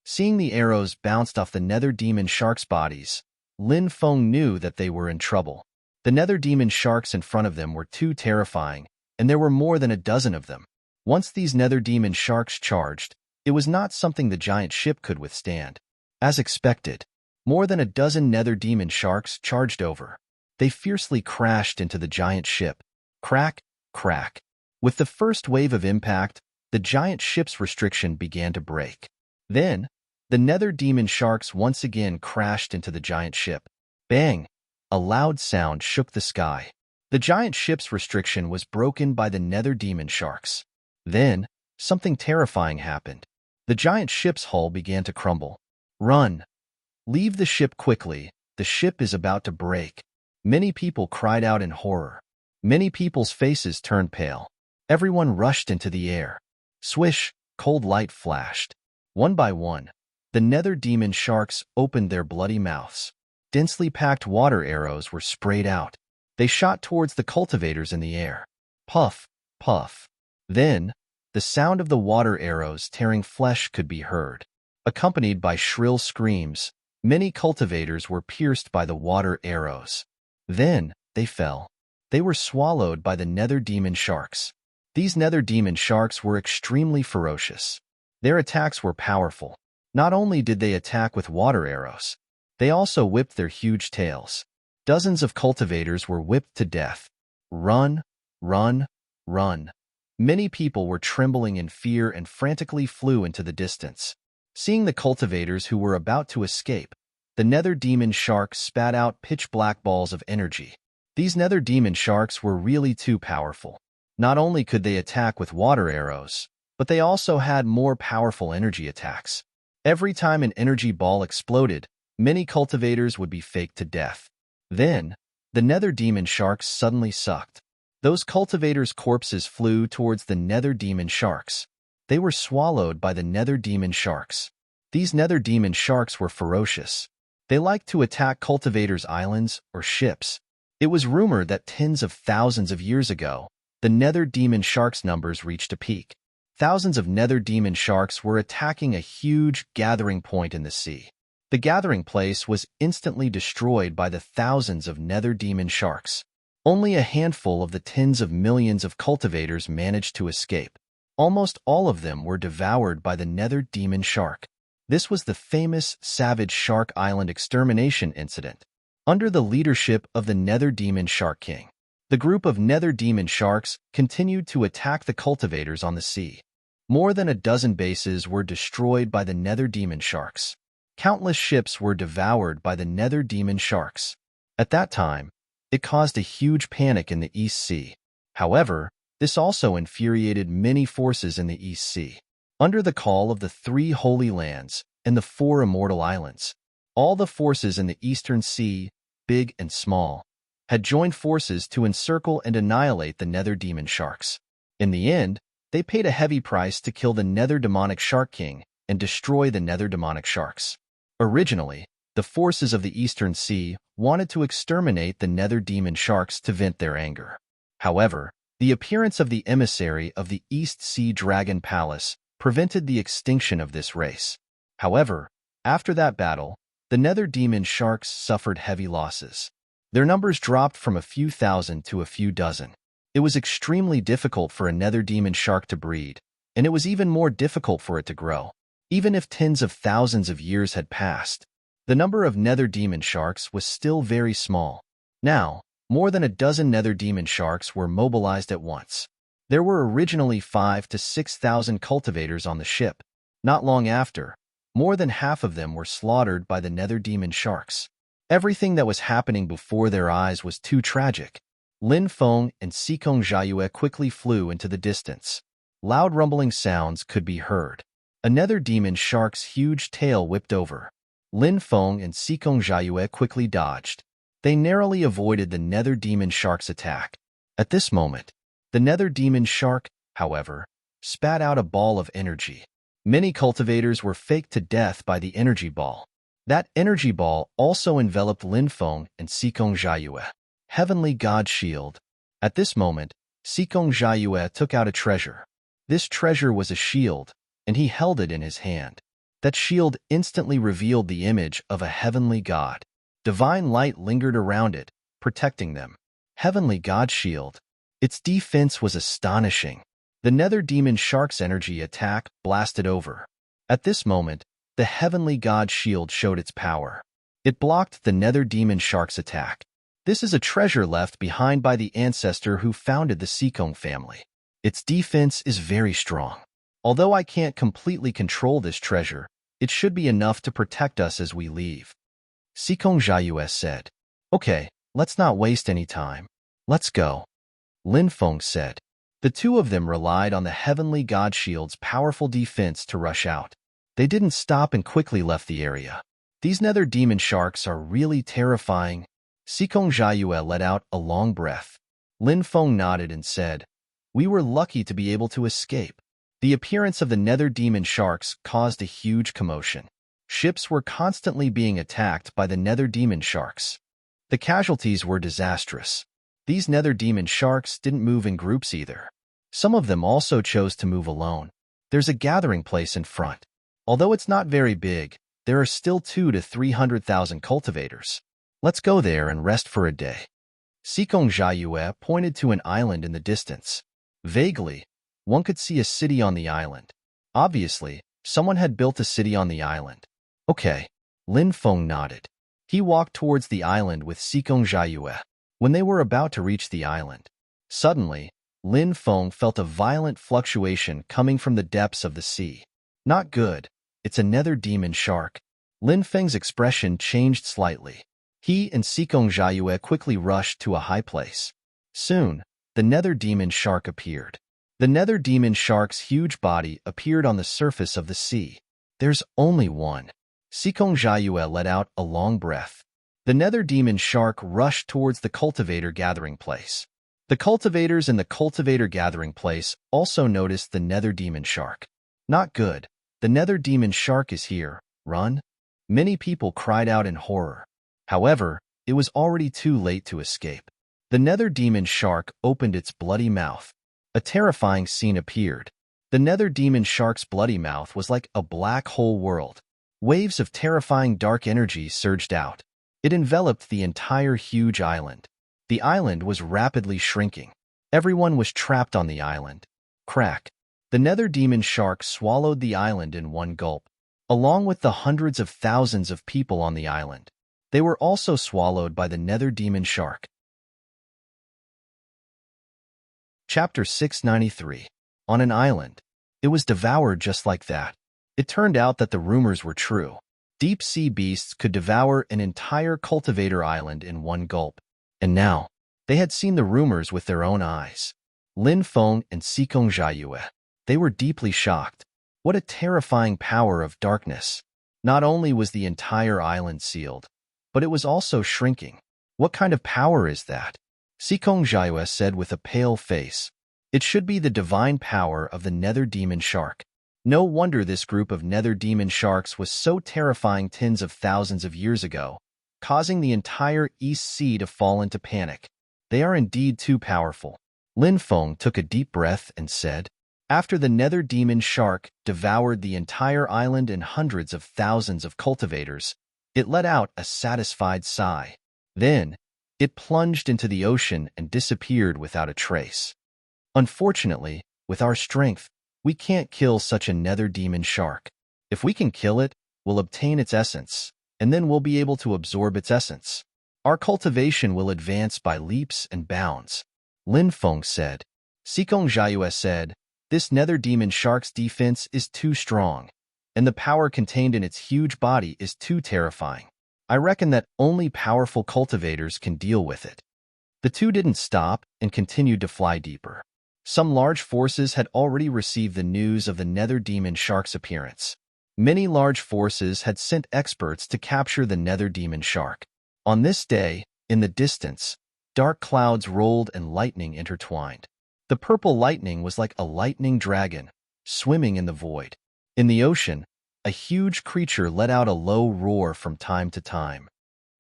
Seeing the arrows bounced off the nether demon sharks' bodies, Lin Feng knew that they were in trouble. The nether demon sharks in front of them were too terrifying, and there were more than a dozen of them. Once these nether demon sharks charged, it was not something the giant ship could withstand. As expected, more than a dozen nether demon sharks charged over. They fiercely crashed into the giant ship. Crack, crack. With the first wave of impact, the giant ship's restriction began to break. Then, the nether demon sharks once again crashed into the giant ship. Bang! A loud sound shook the sky. The giant ship's restriction was broken by the nether demon sharks. Then, something terrifying happened. The giant ship's hull began to crumble. Run! Leave the ship quickly. The ship is about to break. Many people cried out in horror. Many people's faces turned pale. Everyone rushed into the air. Swish! Cold light flashed. One by one, the nether demon sharks opened their bloody mouths. Densely packed water arrows were sprayed out. They shot towards the cultivators in the air. Puff, puff. Then, the sound of the water arrows tearing flesh could be heard. Accompanied by shrill screams, many cultivators were pierced by the water arrows. Then, they fell. They were swallowed by the nether demon sharks. These nether demon sharks were extremely ferocious. Their attacks were powerful. Not only did they attack with water arrows, they also whipped their huge tails. Dozens of cultivators were whipped to death. Run, run, run. Many people were trembling in fear and frantically flew into the distance. Seeing the cultivators who were about to escape, the nether demon sharks spat out pitch-black balls of energy. These nether demon sharks were really too powerful. Not only could they attack with water arrows, but they also had more powerful energy attacks. Every time an energy ball exploded, many cultivators would be faked to death. Then, the nether demon sharks suddenly sucked. Those cultivators' corpses flew towards the nether demon sharks. They were swallowed by the nether demon sharks. These nether demon sharks were ferocious. They liked to attack cultivators' islands or ships. It was rumored that tens of thousands of years ago, the nether demon sharks' numbers reached a peak. Thousands of nether demon sharks were attacking a huge gathering point in the sea. The gathering place was instantly destroyed by the thousands of nether demon sharks. Only a handful of the tens of millions of cultivators managed to escape. Almost all of them were devoured by the nether demon shark. This was the famous Savage Shark Island extermination incident. Under the leadership of the nether demon shark king, the group of nether demon sharks continued to attack the cultivators on the sea. More than a dozen bases were destroyed by the nether demon sharks. Countless ships were devoured by the nether demon sharks. At that time, it caused a huge panic in the East Sea. However, this also infuriated many forces in the East Sea. Under the call of the 3 Holy Lands and the 4 Immortal Islands, all the forces in the Eastern Sea, big and small, had joined forces to encircle and annihilate the nether demon sharks. In the end, they paid a heavy price to kill the nether demonic shark king and destroy the nether demonic sharks. Originally, the forces of the Eastern Sea wanted to exterminate the nether demon sharks to vent their anger. However, the appearance of the emissary of the East Sea Dragon Palace prevented the extinction of this race. However, after that battle, the nether demon sharks suffered heavy losses. Their numbers dropped from a few thousand to a few dozen. It was extremely difficult for a nether demon shark to breed, and it was even more difficult for it to grow. Even if tens of thousands of years had passed, the number of nether demon sharks was still very small. Now, more than a dozen nether demon sharks were mobilized at once. There were originally 5,000 to 6,000 cultivators on the ship. Not long after, more than half of them were slaughtered by the nether demon sharks. Everything that was happening before their eyes was too tragic. Lin Feng and Sikong Jiayue quickly flew into the distance. Loud rumbling sounds could be heard. A nether demon shark's huge tail whipped over. Lin Feng and Sikong Jiayue quickly dodged. They narrowly avoided the nether demon shark's attack. At this moment, the nether demon shark, however, spat out a ball of energy. Many cultivators were faked to death by the energy ball. That energy ball also enveloped Lin Feng and Sikong Jiayue. Heavenly God Shield. At this moment, Sikong Jiayue took out a treasure. This treasure was a shield, and he held it in his hand. That shield instantly revealed the image of a heavenly god. Divine light lingered around it, protecting them. Heavenly God Shield. Its defense was astonishing. The nether demon shark's energy attack blasted over. At this moment, the heavenly God Shield showed its power. It blocked the nether demon shark's attack. This is a treasure left behind by the ancestor who founded the Sikong family. Its defense is very strong. Although I can't completely control this treasure, it should be enough to protect us as we leave. Sikong Jiayue said. Okay, let's not waste any time. Let's go. Lin Feng said. The two of them relied on the heavenly God Shield's powerful defense to rush out. They didn't stop and quickly left the area. These nether demon sharks are really terrifying. Sikong Jiayue let out a long breath. Lin Feng nodded and said, We were lucky to be able to escape. The appearance of the nether demon sharks caused a huge commotion. Ships were constantly being attacked by the nether demon sharks. The casualties were disastrous. These nether demon sharks didn't move in groups either. Some of them also chose to move alone. There's a gathering place in front. Although it's not very big, there are still 200,000 to 300,000 cultivators. Let's go there and rest for a day. Sikong Jiayue pointed to an island in the distance. Vaguely, one could see a city on the island. Obviously, someone had built a city on the island. Okay, Lin Feng nodded. He walked towards the island with Sikong Jiayue. When they were about to reach the island, suddenly, Lin Feng felt a violent fluctuation coming from the depths of the sea. Not good. It's a nether demon shark. Lin Feng's expression changed slightly. He and Sikong Jiayue quickly rushed to a high place. Soon, the nether demon shark appeared. The nether demon shark's huge body appeared on the surface of the sea. There's only one. Sikong Jiayue let out a long breath. The nether demon shark rushed towards the cultivator gathering place. The cultivators in the cultivator gathering place also noticed the nether demon shark. Not good. The nether demon shark is here. Run. Many people cried out in horror. However, it was already too late to escape. The nether demon shark opened its bloody mouth. A terrifying scene appeared. The nether demon shark's bloody mouth was like a black hole world. Waves of terrifying dark energy surged out. It enveloped the entire huge island. The island was rapidly shrinking. Everyone was trapped on the island. Crack. The nether demon shark swallowed the island in one gulp, along with the hundreds of thousands of people on the island. They were also swallowed by the nether demon shark. Chapter 693. On an island. It was devoured just like that. It turned out that the rumors were true. Deep-sea beasts could devour an entire cultivator island in one gulp. And now, they had seen the rumors with their own eyes. Lin Feng and Sikong Jiayue. They were deeply shocked. What a terrifying power of darkness. Not only was the entire island sealed, but it was also shrinking. What kind of power is that? Sikong Jiayue said with a pale face. It should be the divine power of the nether demon shark. No wonder this group of nether demon sharks was so terrifying tens of thousands of years ago, causing the entire East Sea to fall into panic. They are indeed too powerful. Lin Feng took a deep breath and said, after the nether demon shark devoured the entire island and hundreds of thousands of cultivators, it let out a satisfied sigh. Then, it plunged into the ocean and disappeared without a trace. Unfortunately, with our strength, we can't kill such a nether demon shark. If we can kill it, we'll obtain its essence, and then we'll be able to absorb its essence. Our cultivation will advance by leaps and bounds. Lin Feng said. Sikong Jiayue said, this nether demon shark's defense is too strong, and the power contained in its huge body is too terrifying. I reckon that only powerful cultivators can deal with it. The two didn't stop and continued to fly deeper. Some large forces had already received the news of the nether demon shark's appearance. Many large forces had sent experts to capture the nether demon shark. On this day, in the distance, dark clouds rolled and lightning intertwined. The purple lightning was like a lightning dragon, swimming in the void. In the ocean, a huge creature let out a low roar from time to time.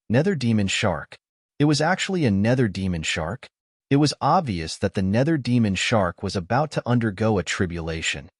Nether demon shark. It was actually a nether demon shark. It was obvious that the nether demon shark was about to undergo a tribulation.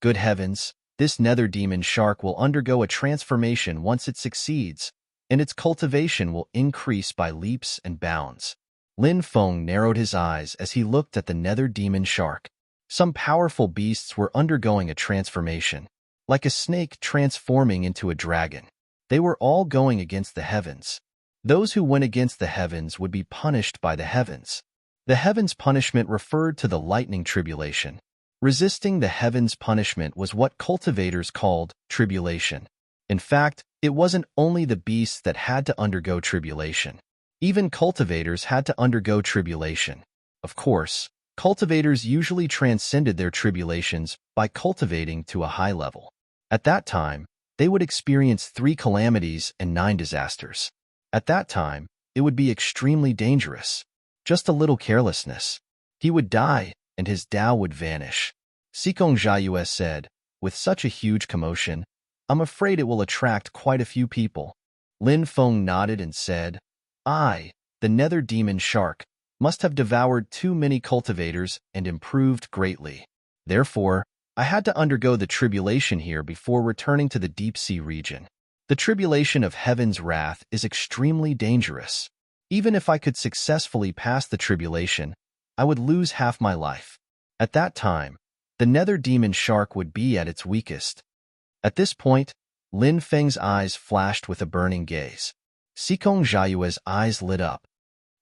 Good heavens, this nether demon shark will undergo a transformation once it succeeds, and its cultivation will increase by leaps and bounds. Lin Feng narrowed his eyes as he looked at the nether demon shark. Some powerful beasts were undergoing a transformation, like a snake transforming into a dragon. They were all going against the heavens. Those who went against the heavens would be punished by the heavens. The heavens' punishment referred to the lightning tribulation. Resisting the heavens' punishment was what cultivators called tribulation. In fact, it wasn't only the beasts that had to undergo tribulation. Even cultivators had to undergo tribulation. Of course, cultivators usually transcended their tribulations by cultivating to a high level. At that time, they would experience 3 calamities and 9 disasters. At that time, it would be extremely dangerous. Just a little carelessness. He would die, and his Tao would vanish. Sikong Jiayue said, with such a huge commotion, I'm afraid it will attract quite a few people. Lin Feng nodded and said, the nether demon shark, must have devoured too many cultivators and improved greatly. Therefore, I had to undergo the tribulation here before returning to the deep sea region. The tribulation of heaven's wrath is extremely dangerous. Even if I could successfully pass the tribulation, I would lose half my life. At that time, the nether demon shark would be at its weakest. At this point, Lin Feng's eyes flashed with a burning gaze. Sikong Jiayue's eyes lit up.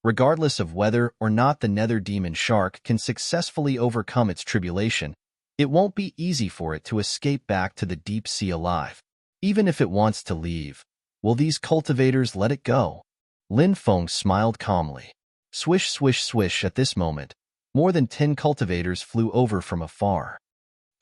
Regardless of whether or not the nether demon shark can successfully overcome its tribulation, it won't be easy for it to escape back to the deep sea alive. Even if it wants to leave, will these cultivators let it go? Lin Feng smiled calmly. Swish, swish, swish. At this moment, more than 10 cultivators flew over from afar.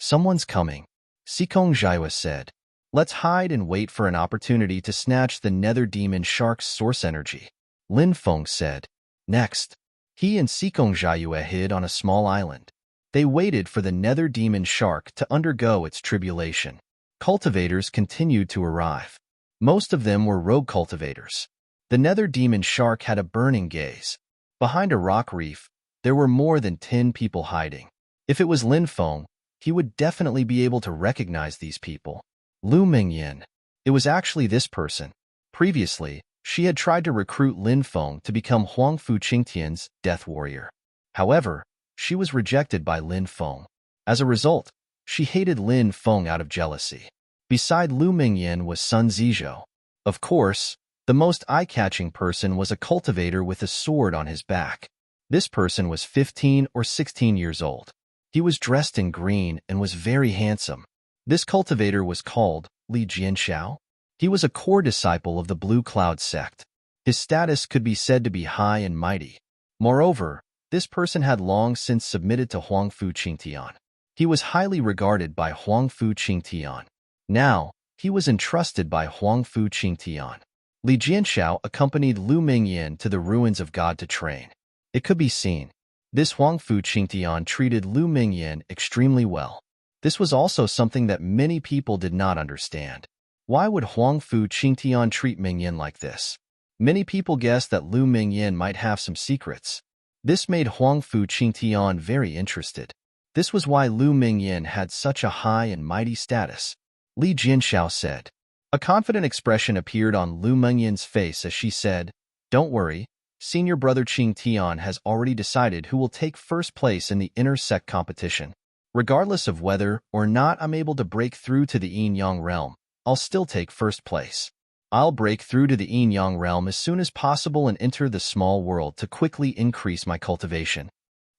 Someone's coming, Sikong Jiayue said. Let's hide and wait for an opportunity to snatch the nether demon shark's source energy. Lin Feng said. Next, he and Sikong Jiayue hid on a small island. They waited for the nether demon shark to undergo its tribulation. Cultivators continued to arrive. Most of them were rogue cultivators. The nether demon shark had a burning gaze. Behind a rock reef, there were more than 10 people hiding. If it was Lin Feng, he would definitely be able to recognize these people. Lu Mingyan. It was actually this person. Previously, she had tried to recruit Lin Feng to become Huangfu Qingtian's death warrior. However, she was rejected by Lin Feng. As a result, she hated Lin Feng out of jealousy. Beside Lu Mingyan was Sun Zizhou. Of course, the most eye-catching person was a cultivator with a sword on his back. This person was 15 or 16 years old. He was dressed in green and was very handsome. This cultivator was called Li Jianxiao. He was a core disciple of the Blue Cloud sect. His status could be said to be high and mighty. Moreover, this person had long since submitted to Huangfu Qingtian. He was highly regarded by Huangfu Qingtian. Now, he was entrusted by Huangfu Qingtian. Li Jianxiao accompanied Lu Mingyan to the ruins of God to train. It could be seen. This Huangfu Qingtian treated Lu Mingyan extremely well. This was also something that many people did not understand. Why would Huangfu Qingtian treat Mingyan like this? Many people guessed that Lu Mingyan might have some secrets. This made Huangfu Qingtian very interested. This was why Lu Mingyan had such a high and mighty status. Li Jianxiao said. A confident expression appeared on Lu Mingyan's face as she said, "Don't worry, senior brother Qingtian has already decided who will take first place in the inter-sect competition. Regardless of whether or not I'm able to break through to the yin-yang realm, I'll still take first place. I'll break through to the yin-yang realm as soon as possible and enter the small world to quickly increase my cultivation.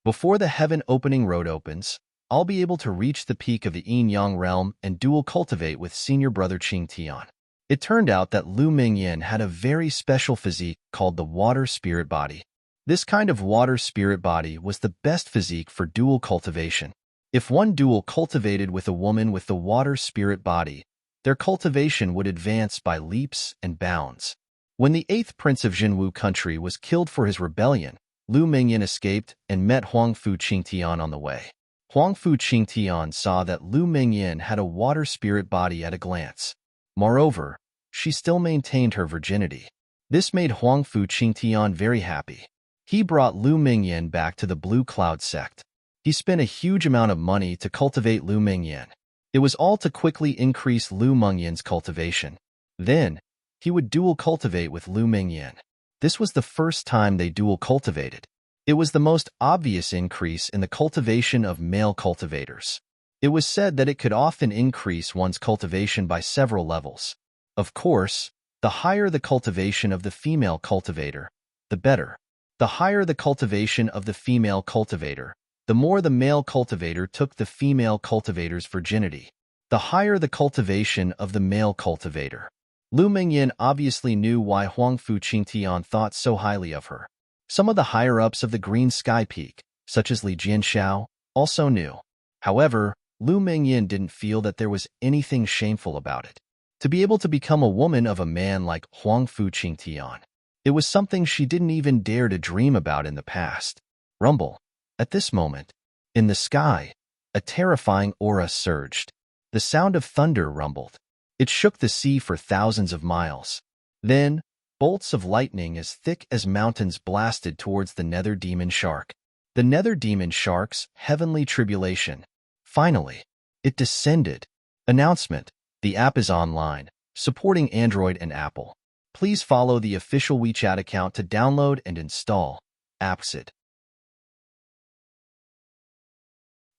Before the heaven-opening road opens, I'll be able to reach the peak of the yin-yang realm and dual cultivate with senior brother Qingtian." It turned out that Lu Mingyan had a very special physique called the water spirit body. This kind of water spirit body was the best physique for dual cultivation. If one dual cultivated with a woman with the water spirit body, their cultivation would advance by leaps and bounds. When the 8th prince of Jinwu country was killed for his rebellion, Lu Mingyan escaped and met Huangfu Qingtian on the way. Huangfu Qingtian saw that Lu Mingyan had a water spirit body at a glance. Moreover, she still maintained her virginity. This made Huangfu Qingtian very happy. He brought Lu Mingyan back to the Blue Cloud sect. He spent a huge amount of money to cultivate Lu Mingyan. It was all to quickly increase Lu Mingyan's cultivation. Then, he would dual cultivate with Lu Mingyan. This was the first time they dual cultivated. It was the most obvious increase in the cultivation of male cultivators. It was said that it could often increase one's cultivation by several levels. Of course, the higher the cultivation of the female cultivator, the better. The higher the cultivation of the female cultivator, the more the male cultivator took the female cultivator's virginity. The higher the cultivation of the male cultivator. Lu Mingyan obviously knew why Huangfu Qingtian thought so highly of her. Some of the higher-ups of the Green Sky Peak, such as Li Jianxiao, also knew. However, Lu Mingyan didn't feel that there was anything shameful about it. To be able to become a woman of a man like Huangfu Qingtian, it was something she didn't even dare to dream about in the past. Rumble. At this moment, in the sky, a terrifying aura surged. The sound of thunder rumbled. It shook the sea for thousands of miles. Then, bolts of lightning as thick as mountains blasted towards the nether demon shark. The nether demon shark's heavenly tribulation. Finally, it descended. Announcement. The app is online, supporting Android and Apple. Please follow the official WeChat account to download and install. Appsit.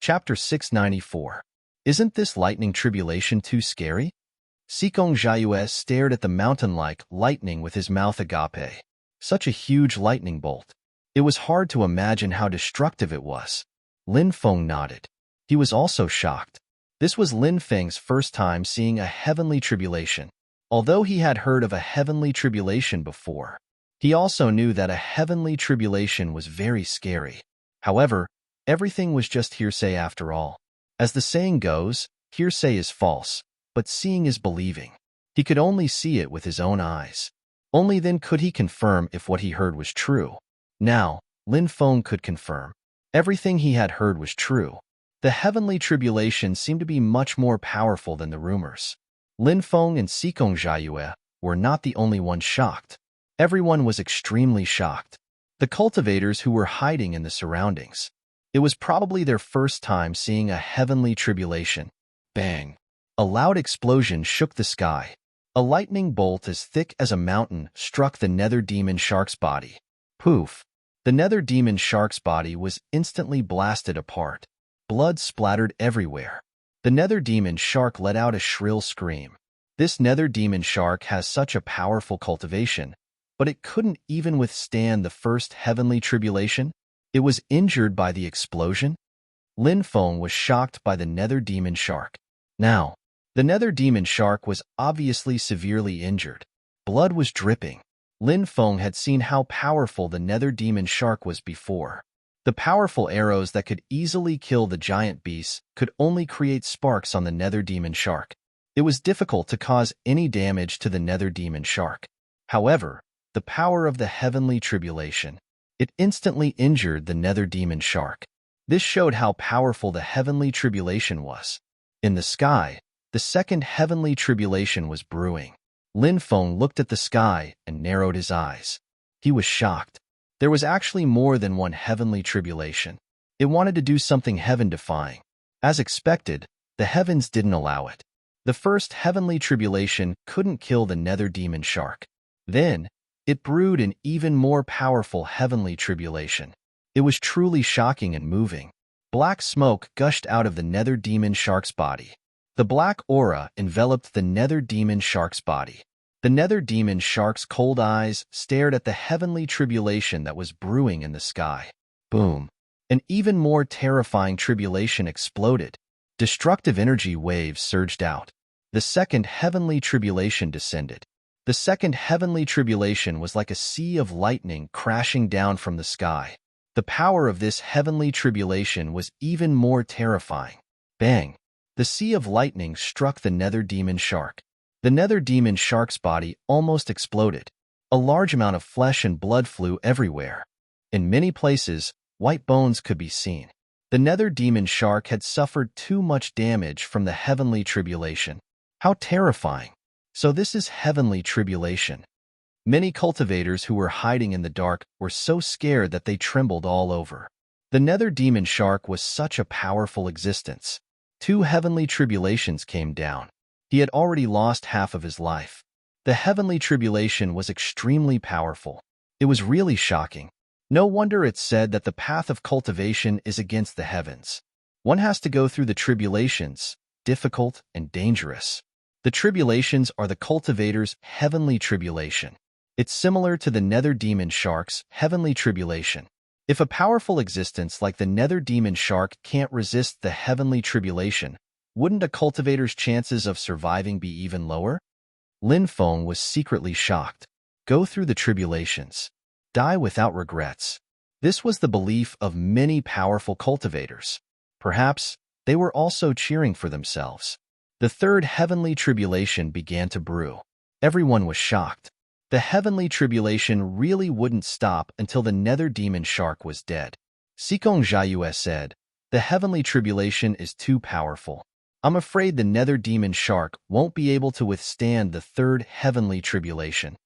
Chapter 694. Isn't this lightning tribulation too scary? Sikong Jiayue stared at the mountain-like lightning with his mouth agape. Such a huge lightning bolt. It was hard to imagine how destructive it was. Lin Feng nodded. He was also shocked. This was Lin Feng's first time seeing a heavenly tribulation. Although he had heard of a heavenly tribulation before, he also knew that a heavenly tribulation was very scary. However, everything was just hearsay after all. As the saying goes, hearsay is false, but seeing is believing. He could only see it with his own eyes. Only then could he confirm if what he heard was true. Now, Lin Feng could confirm. Everything he had heard was true. The heavenly tribulation seemed to be much more powerful than the rumors. Lin Feng and Sikong Jiayue were not the only ones shocked. Everyone was extremely shocked. The cultivators who were hiding in the surroundings. It was probably their first time seeing a heavenly tribulation. Bang! A loud explosion shook the sky. A lightning bolt as thick as a mountain struck the nether demon shark's body. Poof! The nether demon shark's body was instantly blasted apart. Blood splattered everywhere. The nether demon shark let out a shrill scream. This nether demon shark has such a powerful cultivation, but it couldn't even withstand the first heavenly tribulation. It was injured by the explosion. Lin Feng was shocked by the nether demon shark. Now, the nether demon shark was obviously severely injured. Blood was dripping. Lin Feng had seen how powerful the nether demon shark was before. The powerful arrows that could easily kill the giant beasts could only create sparks on the nether demon shark. It was difficult to cause any damage to the nether demon shark. However, the power of the heavenly tribulation. It instantly injured the nether demon shark. This showed how powerful the heavenly tribulation was. In the sky, the second heavenly tribulation was brewing. Lin Feng looked at the sky and narrowed his eyes. He was shocked. There was actually more than one heavenly tribulation. It wanted to do something heaven-defying. As expected, the heavens didn't allow it. The first heavenly tribulation couldn't kill the nether demon shark. Then, it brewed an even more powerful heavenly tribulation. It was truly shocking and moving. Black smoke gushed out of the nether demon shark's body. The black aura enveloped the nether demon shark's body. The nether demon shark's cold eyes stared at the heavenly tribulation that was brewing in the sky. Boom! An even more terrifying tribulation exploded. Destructive energy waves surged out. The second heavenly tribulation descended. The second heavenly tribulation was like a sea of lightning crashing down from the sky. The power of this heavenly tribulation was even more terrifying. Bang! The sea of lightning struck the nether demon shark. The nether demon shark's body almost exploded. A large amount of flesh and blood flew everywhere. In many places, white bones could be seen. The nether demon shark had suffered too much damage from the heavenly tribulation. How terrifying! So this is heavenly tribulation. Many cultivators who were hiding in the dark were so scared that they trembled all over. The nether demon shark was such a powerful existence. 2 heavenly tribulations came down. He had already lost half of his life. The heavenly tribulation was extremely powerful. It was really shocking. No wonder it's said that the path of cultivation is against the heavens. One has to go through the tribulations, difficult and dangerous. The tribulations are the cultivator's heavenly tribulation. It's similar to the nether demon shark's heavenly tribulation. If a powerful existence like the nether demon shark can't resist the heavenly tribulation, wouldn't a cultivator's chances of surviving be even lower? Lin Feng was secretly shocked. Go through the tribulations. Die without regrets. This was the belief of many powerful cultivators. Perhaps they were also cheering for themselves. The third heavenly tribulation began to brew. Everyone was shocked. The heavenly tribulation really wouldn't stop until the nether demon shark was dead. Sikong Jiayue said, "The heavenly tribulation is too powerful. I'm afraid the nether demon shark won't be able to withstand the third heavenly tribulation."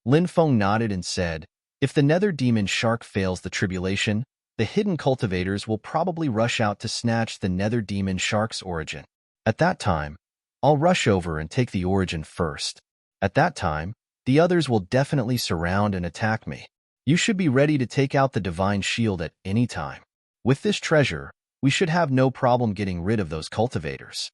Lin Feng nodded and said, "If the nether demon shark fails the tribulation, the hidden cultivators will probably rush out to snatch the nether demon shark's origin. At that time, I'll rush over and take the origin first. At that time, the others will definitely surround and attack me. You should be ready to take out the divine shield at any time. With this treasure, we should have no problem getting rid of those cultivators."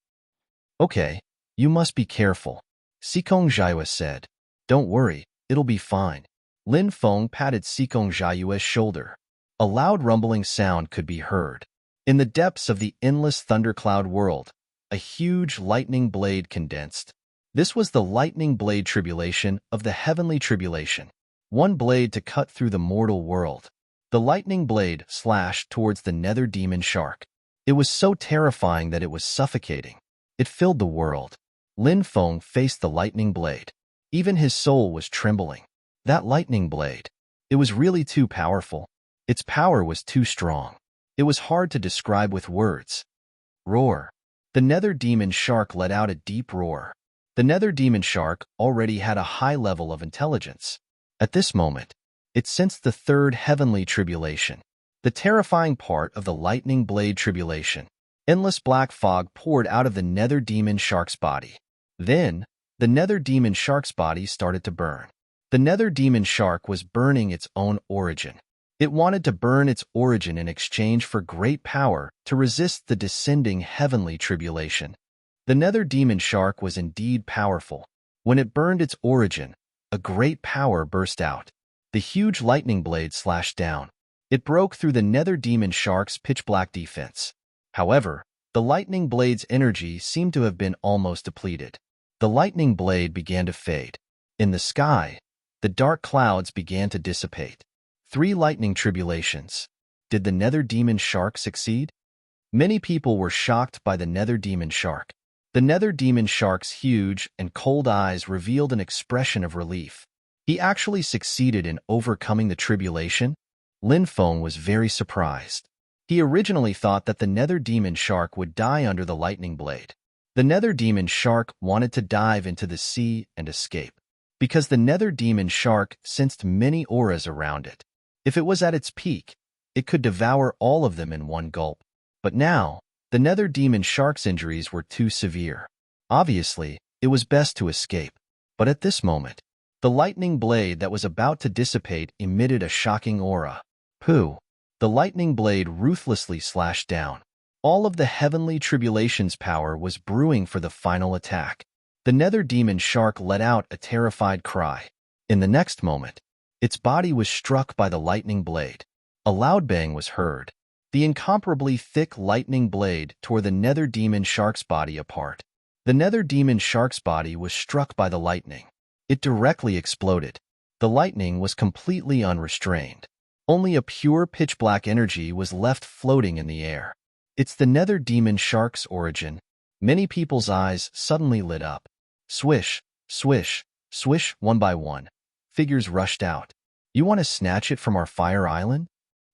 "Okay, you must be careful," Sikong Jiayue said. "Don't worry, it'll be fine." Lin Feng patted Sikong Jiayue's shoulder. A loud rumbling sound could be heard. In the depths of the endless thundercloud world, a huge lightning blade condensed. This was the lightning blade tribulation of the heavenly tribulation. One blade to cut through the mortal world. The lightning blade slashed towards the nether demon shark. It was so terrifying that it was suffocating. It filled the world. Lin Feng faced the lightning blade. Even his soul was trembling. That lightning blade. It was really too powerful. Its power was too strong. It was hard to describe with words. Roar. The nether demon shark let out a deep roar. The nether demon shark already had a high level of intelligence. At this moment, it sensed the third heavenly tribulation, the terrifying part of the lightning blade tribulation. Endless black fog poured out of the nether demon shark's body. Then, the nether demon shark's body started to burn. The nether demon shark was burning its own origin. It wanted to burn its origin in exchange for great power to resist the descending heavenly tribulation. The nether demon shark was indeed powerful. When it burned its origin, a great power burst out. The huge lightning blade slashed down. It broke through the nether demon shark's pitch-black defense. However, the lightning blade's energy seemed to have been almost depleted. The lightning blade began to fade. In the sky, the dark clouds began to dissipate. 3 lightning tribulations. Did the nether demon shark succeed? Many people were shocked by the nether demon shark. The nether demon shark's huge and cold eyes revealed an expression of relief. He actually succeeded in overcoming the tribulation? Lin Feng was very surprised. He originally thought that the Nether Demon Shark would die under the lightning blade. The Nether Demon Shark wanted to dive into the sea and escape, because the Nether Demon Shark sensed many auras around it. If it was at its peak, it could devour all of them in one gulp. But now, the Nether Demon Shark's injuries were too severe. Obviously, it was best to escape. But at this moment, the lightning blade that was about to dissipate emitted a shocking aura. Pooh! The lightning blade ruthlessly slashed down. All of the heavenly tribulation's power was brewing for the final attack. The Nether Demon Shark let out a terrified cry. In the next moment, its body was struck by the lightning blade. A loud bang was heard. The incomparably thick lightning blade tore the Nether Demon Shark's body apart. The Nether Demon Shark's body was struck by the lightning. It directly exploded. The lightning was completely unrestrained. Only a pure pitch-black energy was left floating in the air. It's the Nether Demon Shark's origin. Many people's eyes suddenly lit up. Swish, swish, swish, one by one. Figures rushed out. You want to snatch it from our fire island?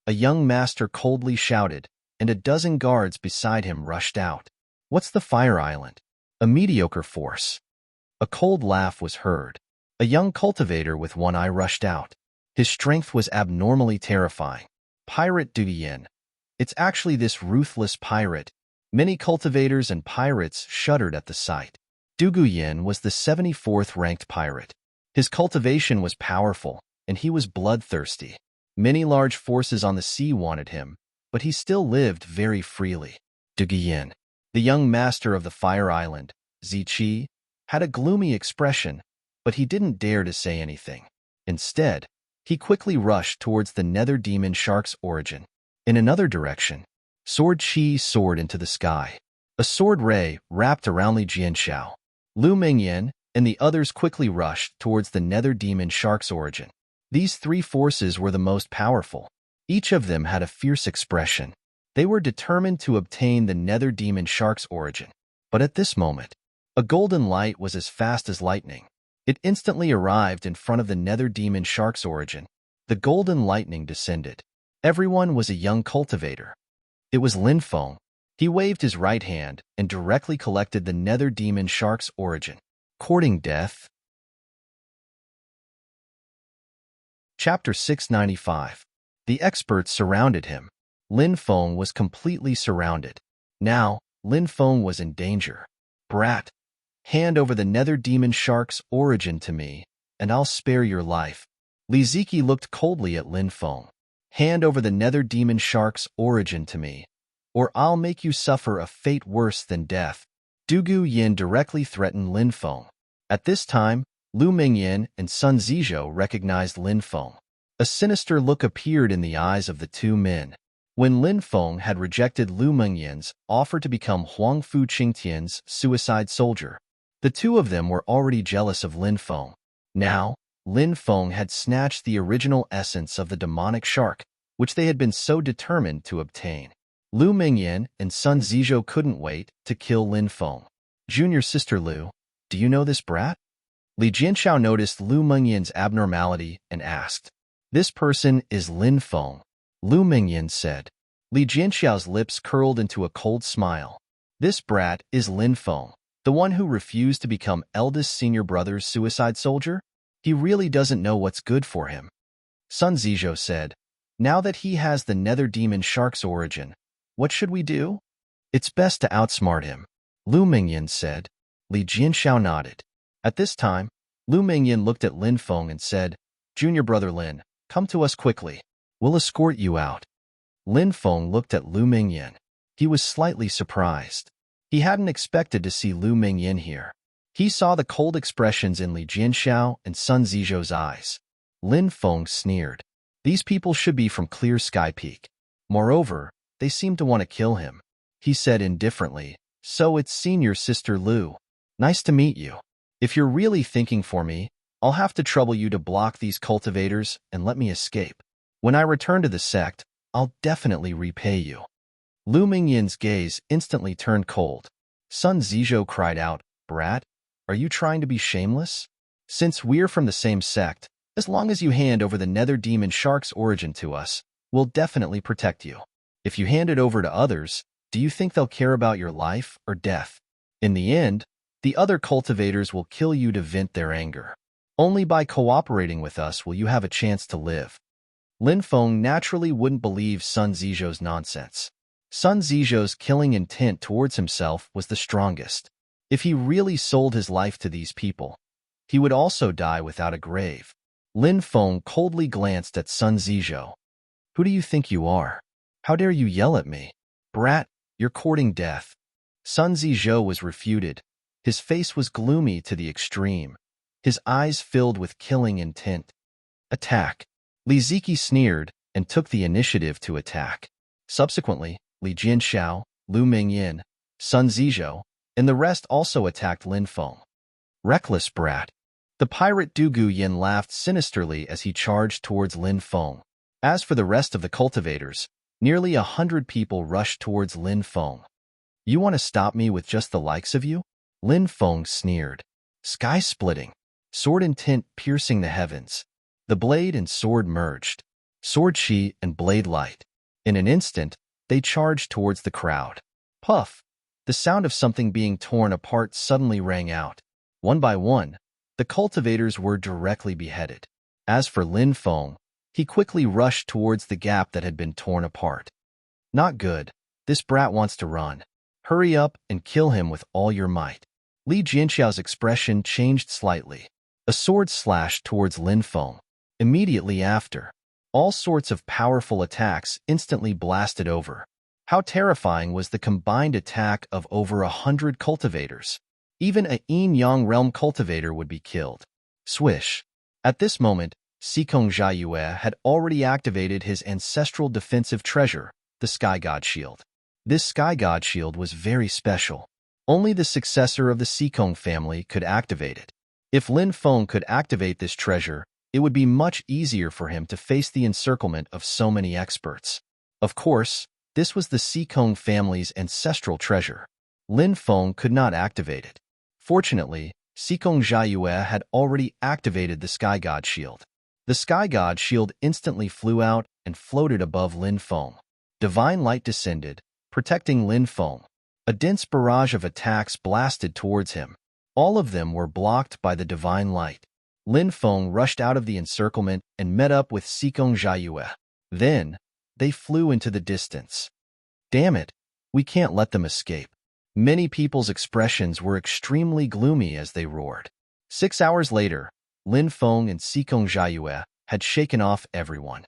A young master coldly shouted, and a dozen guards beside him rushed out. What's the fire island? A mediocre force. A cold laugh was heard. A young cultivator with one eye rushed out. His strength was abnormally terrifying. Pirate Duyin. It's actually this ruthless pirate. Many cultivators and pirates shuddered at the sight. Duguyin was the 74th ranked pirate. His cultivation was powerful, and he was bloodthirsty. Many large forces on the sea wanted him, but he still lived very freely. Duguyin, the young master of the Fire Island, Ziqi, had a gloomy expression, but he didn't dare to say anything. Instead, he quickly rushed towards the Nether Demon Shark's origin. In another direction, Sword Qi soared into the sky. A sword ray wrapped around Li Jianxiao. Lu Mingyan and the others quickly rushed towards the Nether Demon Shark's origin. These three forces were the most powerful. Each of them had a fierce expression. They were determined to obtain the Nether Demon Shark's origin. But at this moment, a golden light was as fast as lightning. It instantly arrived in front of the Nether Demon Shark's origin. The golden lightning descended. Everyone was a young cultivator. It was Lin Feng. He waved his right hand and directly collected the Nether Demon Shark's origin. Courting death. Chapter 695. The experts surrounded him. Lin Feng was completely surrounded. Now, Lin Feng was in danger. Brat, hand over the Nether Demon Shark's origin to me, and I'll spare your life. Li Ziki looked coldly at Lin Feng. Hand over the Nether Demon Shark's origin to me, or I'll make you suffer a fate worse than death. Dugu Yin directly threatened Lin Feng. At this time, Lu Mingyan and Sun Zizhou recognized Lin Feng. A sinister look appeared in the eyes of the two men. When Lin Feng had rejected Lu Mingyan's offer to become Huang Fu Qingtian's suicide soldier, the two of them were already jealous of Lin Feng. Now, Lin Feng had snatched the original essence of the demonic shark, which they had been so determined to obtain. Lu Mingyan and Sun Zizhou couldn't wait to kill Lin Feng. Junior sister Lu, do you know this brat? Li Jianxiao noticed Lu Mingyan's abnormality and asked. This person is Lin Feng, Lu Mingyan said. Li Jianxiao's lips curled into a cold smile. This brat is Lin Feng, the one who refused to become eldest senior brother's suicide soldier? He really doesn't know what's good for him. Sun Zizhou said, now that he has the Nether Demon Shark's origin, what should we do? It's best to outsmart him, Lu Mingyan said. Li Jianxiao nodded. At this time, Lu Mingyan looked at Lin Feng and said, Junior brother Lin, come to us quickly. We'll escort you out. Lin Feng looked at Lu Mingyan. He was slightly surprised. He hadn't expected to see Lu Mingyan here. He saw the cold expressions in Li Jianxiao and Sun Zizhou's eyes. Lin Feng sneered. These people should be from Clear Sky Peak. Moreover, they seem to want to kill him. He said indifferently, so it's senior sister Lu. Nice to meet you. If you're really thinking for me, I'll have to trouble you to block these cultivators and let me escape. When I return to the sect, I'll definitely repay you. Lu Mingyan's gaze instantly turned cold. Sun Zizhou cried out, Brat, are you trying to be shameless? Since we're from the same sect, As long as you hand over the nether demon shark's origin to us, we'll definitely protect you. If you hand it over to others, do you think they'll care about your life or death? In the end, the other cultivators will kill you to vent their anger. Only by cooperating with us will you have a chance to live. Lin Feng naturally wouldn't believe Sun Zizhou's nonsense. Sun Zizhou's killing intent towards himself was the strongest. If he really sold his life to these people, he would also die without a grave. Lin Feng coldly glanced at Sun Zizhou. Who do you think you are? How dare you yell at me? Brat, you're courting death. Sun Zizhou was refuted. His face was gloomy to the extreme, his eyes filled with killing intent. Attack. Li Ziki sneered and took the initiative to attack. Subsequently, Li Jinxiao, Lu Mingyin, Sun Zizhou, and the rest also attacked Lin Feng. Reckless brat. The pirate Du Guyan laughed sinisterly as he charged towards Lin Feng. As for the rest of the cultivators, nearly 100 people rushed towards Lin Feng. You want to stop me with just the likes of you? Lin Feng sneered. Sky splitting. Sword intent piercing the heavens. The blade and sword merged. Sword chi and blade light. In an instant, they charged towards the crowd. Puff! The sound of something being torn apart suddenly rang out. One by one, the cultivators were directly beheaded. As for Lin Feng, he quickly rushed towards the gap that had been torn apart. Not good. This brat wants to run. Hurry up and kill him with all your might. Li Jinxiao's expression changed slightly. A sword slashed towards Lin Feng. Immediately after, all sorts of powerful attacks instantly blasted over. How terrifying was the combined attack of over 100 cultivators. Even a yin-yang realm cultivator would be killed. Swish. At this moment, Xikong Jiayue had already activated his ancestral defensive treasure, the Sky God Shield. This Sky God Shield was very special. Only the successor of the Xikong family could activate it. If Lin Feng could activate this treasure, it would be much easier for him to face the encirclement of so many experts. Of course, this was the Xikong family's ancestral treasure. Lin Feng could not activate it. Fortunately, Xikong Jiayue had already activated the Sky God Shield. The Sky God Shield instantly flew out and floated above Lin Feng. Divine light descended, protecting Lin Feng. A dense barrage of attacks blasted towards him. All of them were blocked by the divine light. Lin Feng rushed out of the encirclement and met up with Xikong Jiayue. Then, they flew into the distance. Damn it, we can't let them escape. Many people's expressions were extremely gloomy as they roared. 6 hours later, Lin Feng and Xikong Jiayue had shaken off everyone.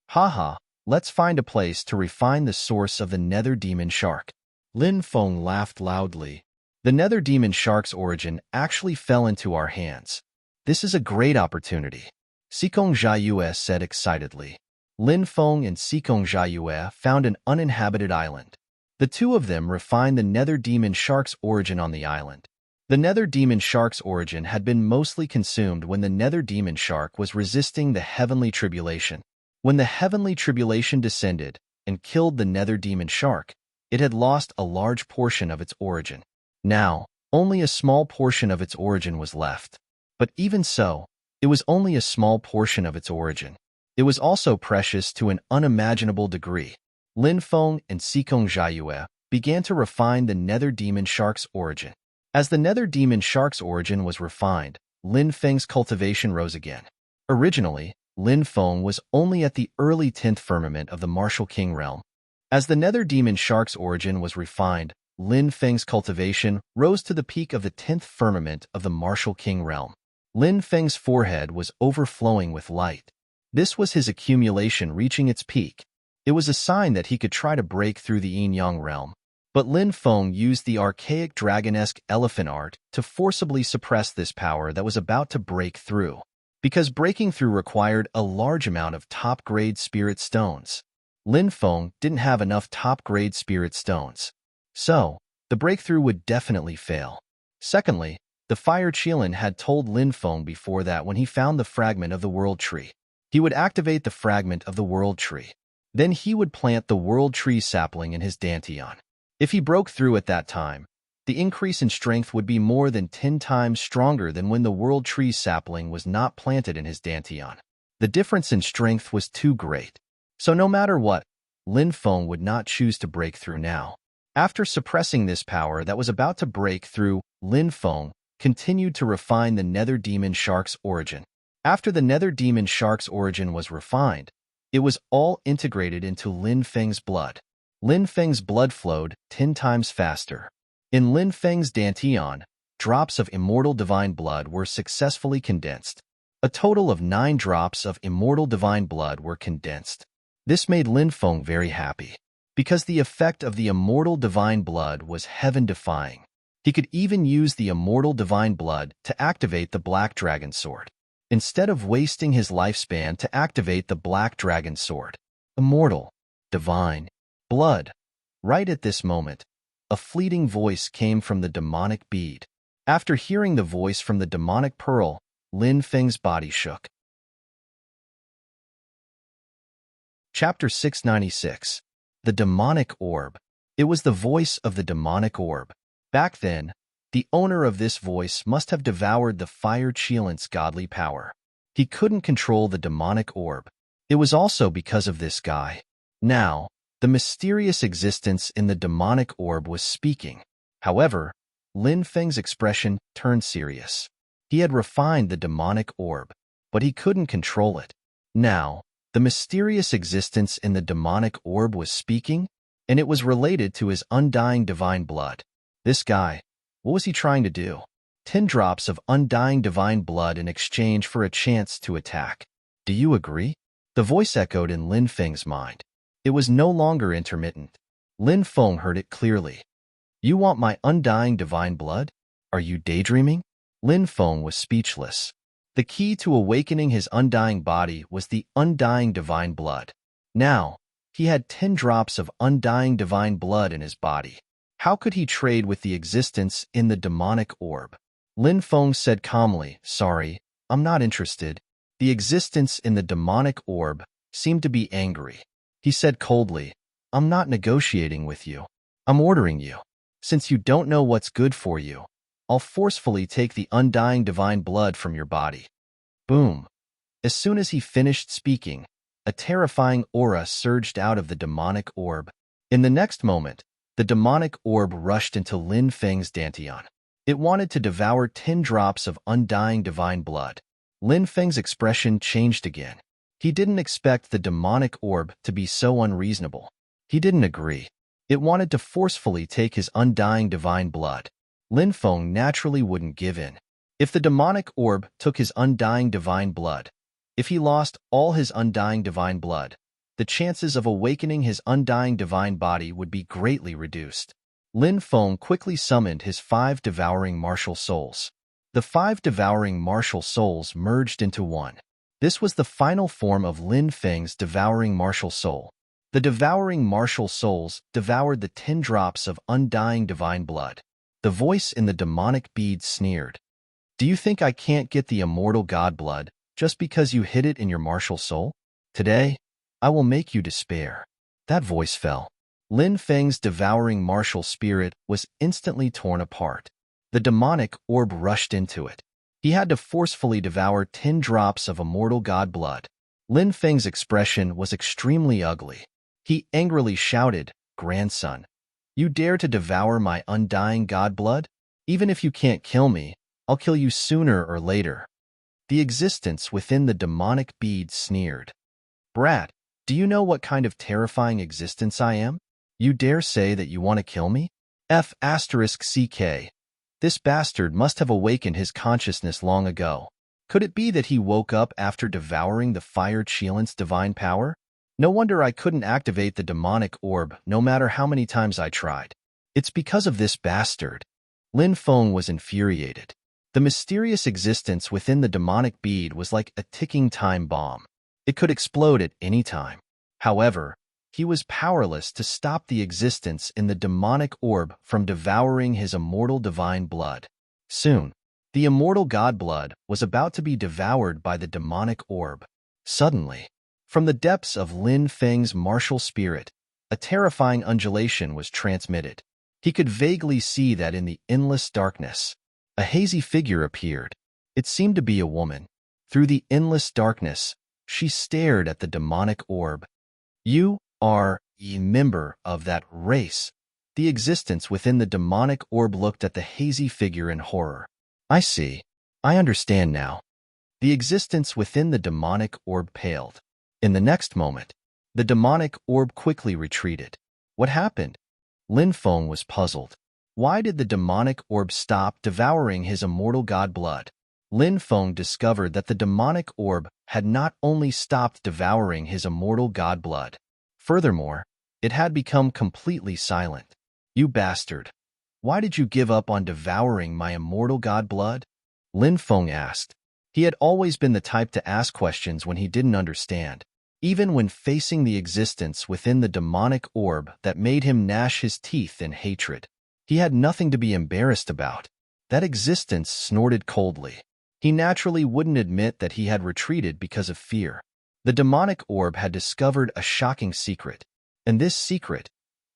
Haha, let's find a place to refine the source of the nether demon shark. Lin Feng laughed loudly. The nether demon shark's origin actually fell into our hands. This is a great opportunity, Xikong Jiayue said excitedly. Lin Feng and Xikong Jiayue found an uninhabited island. The two of them refined the nether demon shark's origin on the island. The nether demon shark's origin had been mostly consumed when the nether demon shark was resisting the heavenly tribulation. When the heavenly tribulation descended and killed the nether demon shark, it had lost a large portion of its origin. Now, only a small portion of its origin was left. But even so, it was only a small portion of its origin. It was also precious to an unimaginable degree. Lin Feng and Xikong Jiayue began to refine the nether demon shark's origin. As the nether demon shark's origin was refined, Lin Feng's cultivation rose again. Originally, Lin Feng was only at the early 10th firmament of the Martial King realm. As the nether demon shark's origin was refined, Lin Feng's cultivation rose to the peak of the 10th firmament of the Martial King realm. Lin Feng's forehead was overflowing with light. This was his accumulation reaching its peak. It was a sign that he could try to break through the yin-yang realm. But Lin Feng used the archaic dragon-esque elephant art to forcibly suppress this power that was about to break through. Because breaking through required a large amount of top-grade spirit stones. Lin Feng didn't have enough top-grade spirit stones. So, the breakthrough would definitely fail. Secondly, the Fire Qilin had told Lin Feng before that when he found the fragment of the World Tree. He would activate the fragment of the World Tree. Then he would plant the World Tree sapling in his dantian. If he broke through at that time, The increase in strength would be more than 10 times stronger than when the world tree sapling was not planted in his dantian. The difference in strength was too great. So no matter what, Lin Feng would not choose to break through now. After suppressing this power that was about to break through, Lin Feng continued to refine the Nether Demon Shark's origin. After the Nether Demon Shark's origin was refined, it was all integrated into Lin Feng's blood. Lin Feng's blood flowed 10 times faster. In Lin Feng's dantian, drops of immortal divine blood were successfully condensed. A total of 9 drops of immortal divine blood were condensed. This made Lin Feng very happy, because the effect of the immortal divine blood was heaven-defying. He could even use the immortal divine blood to activate the Black Dragon Sword, instead of wasting his lifespan to activate the Black Dragon Sword. Immortal, divine, blood. Right at this moment, a fleeting voice came from the demonic bead. After hearing the voice from the demonic pearl, Lin Feng's body shook. Chapter 696. The Demonic Orb. It was the voice of the demonic orb. Back then, the owner of this voice must have devoured the fire Cheelant's godly power. He couldn't control the demonic orb. It was also because of this guy. Now, the mysterious existence in the demonic orb was speaking. However, Lin Feng's expression turned serious. He had refined the demonic orb, but he couldn't control it. Now, the mysterious existence in the demonic orb was speaking, and it was related to his undying divine blood. This guy, what was he trying to do? 10 drops of undying divine blood in exchange for a chance to attack. Do you agree? The voice echoed in Lin Feng's mind. It was no longer intermittent. Lin Feng heard it clearly. You want my undying divine blood? Are you daydreaming? Lin Feng was speechless. The key to awakening his undying body was the undying divine blood. Now, he had 10 drops of undying divine blood in his body. How could he trade with the existence in the demonic orb? Lin Feng said calmly, "Sorry, I'm not interested." The existence in the demonic orb seemed to be angry. He said coldly, "I'm not negotiating with you. I'm ordering you. Since you don't know what's good for you, I'll forcefully take the undying divine blood from your body." Boom. As soon as he finished speaking, a terrifying aura surged out of the demonic orb. In the next moment, the demonic orb rushed into Lin Feng's dantian. It wanted to devour 10 drops of undying divine blood. Lin Feng's expression changed again. He didn't expect the demonic orb to be so unreasonable. He didn't agree. It wanted to forcefully take his undying divine blood. Lin Feng naturally wouldn't give in. If the demonic orb took his undying divine blood, if he lost all his undying divine blood, the chances of awakening his undying divine body would be greatly reduced. Lin Feng quickly summoned his 5 devouring martial souls. The 5 devouring martial souls merged into one. This was the final form of Lin Feng's devouring martial soul. The devouring martial souls devoured the 10 drops of undying divine blood. The voice in the demonic bead sneered. "Do you think I can't get the immortal god blood just because you hid it in your martial soul? Today, I will make you despair." That voice fell. Lin Feng's devouring martial spirit was instantly torn apart. The demonic orb rushed into it. He had to forcefully devour 10 drops of immortal god blood. Lin Feng's expression was extremely ugly. He angrily shouted, "Grandson, you dare to devour my undying god blood? Even if you can't kill me, I'll kill you sooner or later." The existence within the demonic bead sneered. "Brat, do you know what kind of terrifying existence I am? You dare say that you want to kill me? F***CK. This bastard must have awakened his consciousness long ago. Could it be that he woke up after devouring the fire Cheelant's divine power? No wonder I couldn't activate the demonic orb no matter how many times I tried. It's because of this bastard." Lin Feng was infuriated. The mysterious existence within the demonic bead was like a ticking time bomb. It could explode at any time. However, he was powerless to stop the existence in the demonic orb from devouring his immortal divine blood. Soon, the immortal god blood was about to be devoured by the demonic orb. Suddenly, from the depths of Lin Feng's martial spirit, a terrifying undulation was transmitted. He could vaguely see that in the endless darkness, a hazy figure appeared. It seemed to be a woman. Through the endless darkness, she stared at the demonic orb. You are a member of that race. The existence within the demonic orb looked at the hazy figure in horror. I see. I understand now. The existence within the demonic orb paled. In the next moment, the demonic orb quickly retreated. What happened? Lin Feng was puzzled. Why did the demonic orb stop devouring his immortal god blood? Lin Feng discovered that the demonic orb had not only stopped devouring his immortal god blood. Furthermore, it had become completely silent. You bastard! Why did you give up on devouring my immortal god blood? Lin Feng asked. He had always been the type to ask questions when he didn't understand, even when facing the existence within the demonic orb that made him gnash his teeth in hatred. He had nothing to be embarrassed about. That existence snorted coldly. He naturally wouldn't admit that he had retreated because of fear. The demonic orb had discovered a shocking secret. And this secret,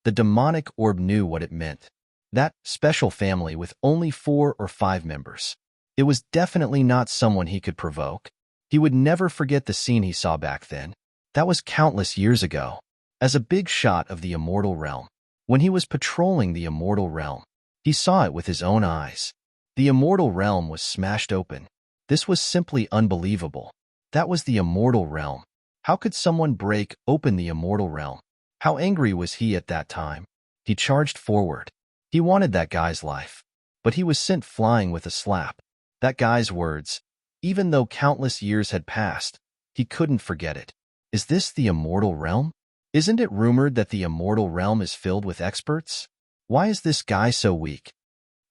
the demonic orb knew what it meant. That special family with only 4 or 5 members. It was definitely not someone he could provoke. He would never forget the scene he saw back then. That was countless years ago. As a big shot of the immortal realm. When he was patrolling the immortal realm, he saw it with his own eyes. The immortal realm was smashed open. This was simply unbelievable. That was the immortal realm. How could someone break open the immortal realm? How angry was he at that time? He charged forward. He wanted that guy's life. But he was sent flying with a slap. That guy's words, even though countless years had passed, he couldn't forget it. Is this the immortal realm? Isn't it rumored that the immortal realm is filled with experts? Why is this guy so weak?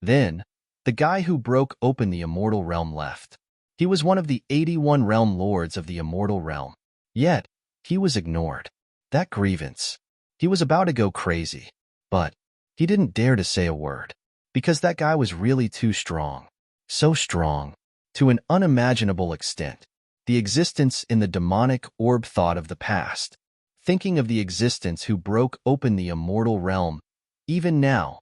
Then, the guy who broke open the immortal realm left. He was one of the 81 realm lords of the immortal realm. Yet, he was ignored. That grievance. He was about to go crazy. But, he didn't dare to say a word. Because that guy was really too strong. So strong. To an unimaginable extent. The existence in the demonic orb thought of the past. Thinking of the existence who broke open the immortal realm. Even now,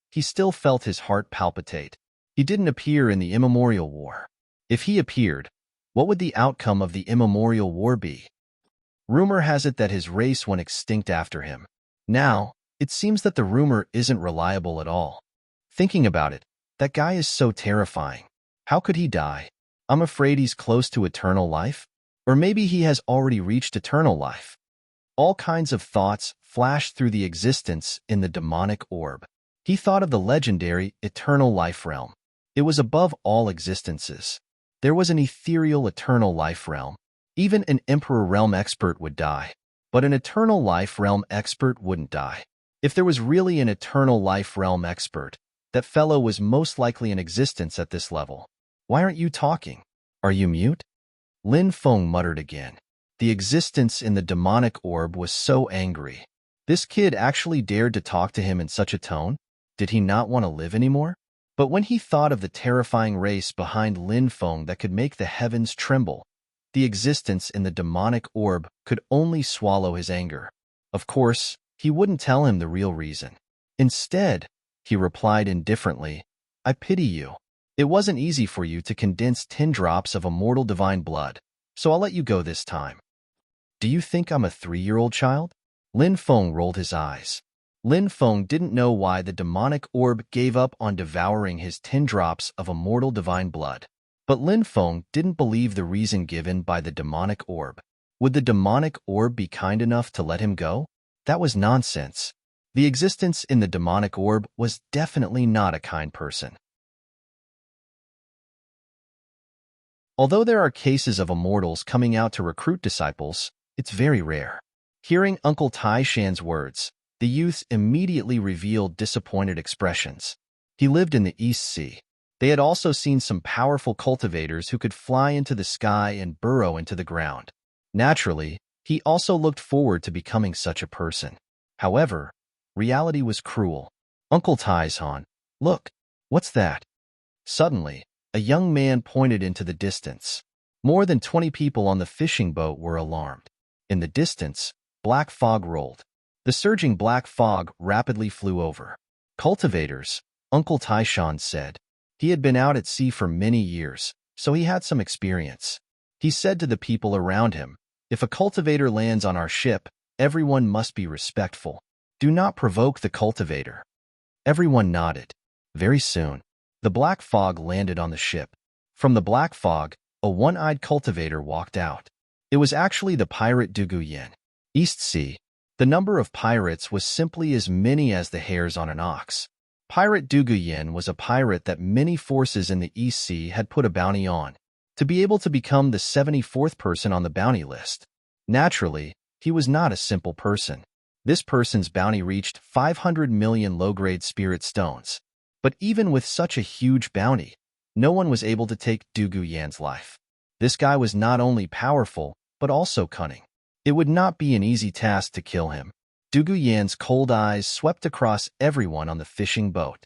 he still felt his heart palpitate. He didn't appear in the immemorial war. If he appeared, what would the outcome of the immemorial war be? Rumor has it that his race went extinct after him. Now, it seems that the rumor isn't reliable at all. Thinking about it, that guy is so terrifying. How could he die? I'm afraid he's close to eternal life. Or maybe he has already reached eternal life. All kinds of thoughts flashed through the existence in the demonic orb. He thought of the legendary eternal life realm. It was above all existences. There was an ethereal eternal life realm. Even an emperor realm expert would die. But an eternal life realm expert wouldn't die. If there was really an eternal life realm expert, that fellow was most likely in existence at this level. Why aren't you talking? Are you mute? Lin Feng muttered again. The existence in the demonic orb was so angry. This kid actually dared to talk to him in such a tone? Did he not want to live anymore? But when he thought of the terrifying race behind Lin Feng that could make the heavens tremble, the existence in the demonic orb could only swallow his anger. Of course, he wouldn't tell him the real reason. Instead, he replied indifferently, I pity you. It wasn't easy for you to condense 10 drops of immortal divine blood, so I'll let you go this time. Do you think I'm a 3-year-old child? Lin Feng rolled his eyes. Lin Feng didn't know why the demonic orb gave up on devouring his 10 drops of immortal divine blood. But Lin Feng didn't believe the reason given by the demonic orb. Would the demonic orb be kind enough to let him go? That was nonsense. The existence in the demonic orb was definitely not a kind person. Although there are cases of immortals coming out to recruit disciples, it's very rare. Hearing Uncle Tai Shan's words, the youths immediately revealed disappointed expressions. He lived in the East Sea. They had also seen some powerful cultivators who could fly into the sky and burrow into the ground. Naturally, he also looked forward to becoming such a person. However, reality was cruel. Uncle Tai-san, look, what's that? Suddenly, a young man pointed into the distance. More than 20 people on the fishing boat were alarmed. In the distance, black fog rolled. The surging black fog rapidly flew over. Cultivators, Uncle Taishan said. He had been out at sea for many years, so he had some experience. He said to the people around him, "If a cultivator lands on our ship, everyone must be respectful. Do not provoke the cultivator." Everyone nodded. Very soon, the black fog landed on the ship. From the black fog, a one-eyed cultivator walked out. It was actually the pirate Duguyen. East Sea. The number of pirates was simply as many as the hairs on an ox. Pirate Duguyen was a pirate that many forces in the East Sea had put a bounty on, to be able to become the 74th person on the bounty list. Naturally, he was not a simple person. This person's bounty reached 500 million low-grade spirit stones. But even with such a huge bounty, no one was able to take Duguyen's life. This guy was not only powerful, but also cunning. It would not be an easy task to kill him. Duguyen's cold eyes swept across everyone on the fishing boat.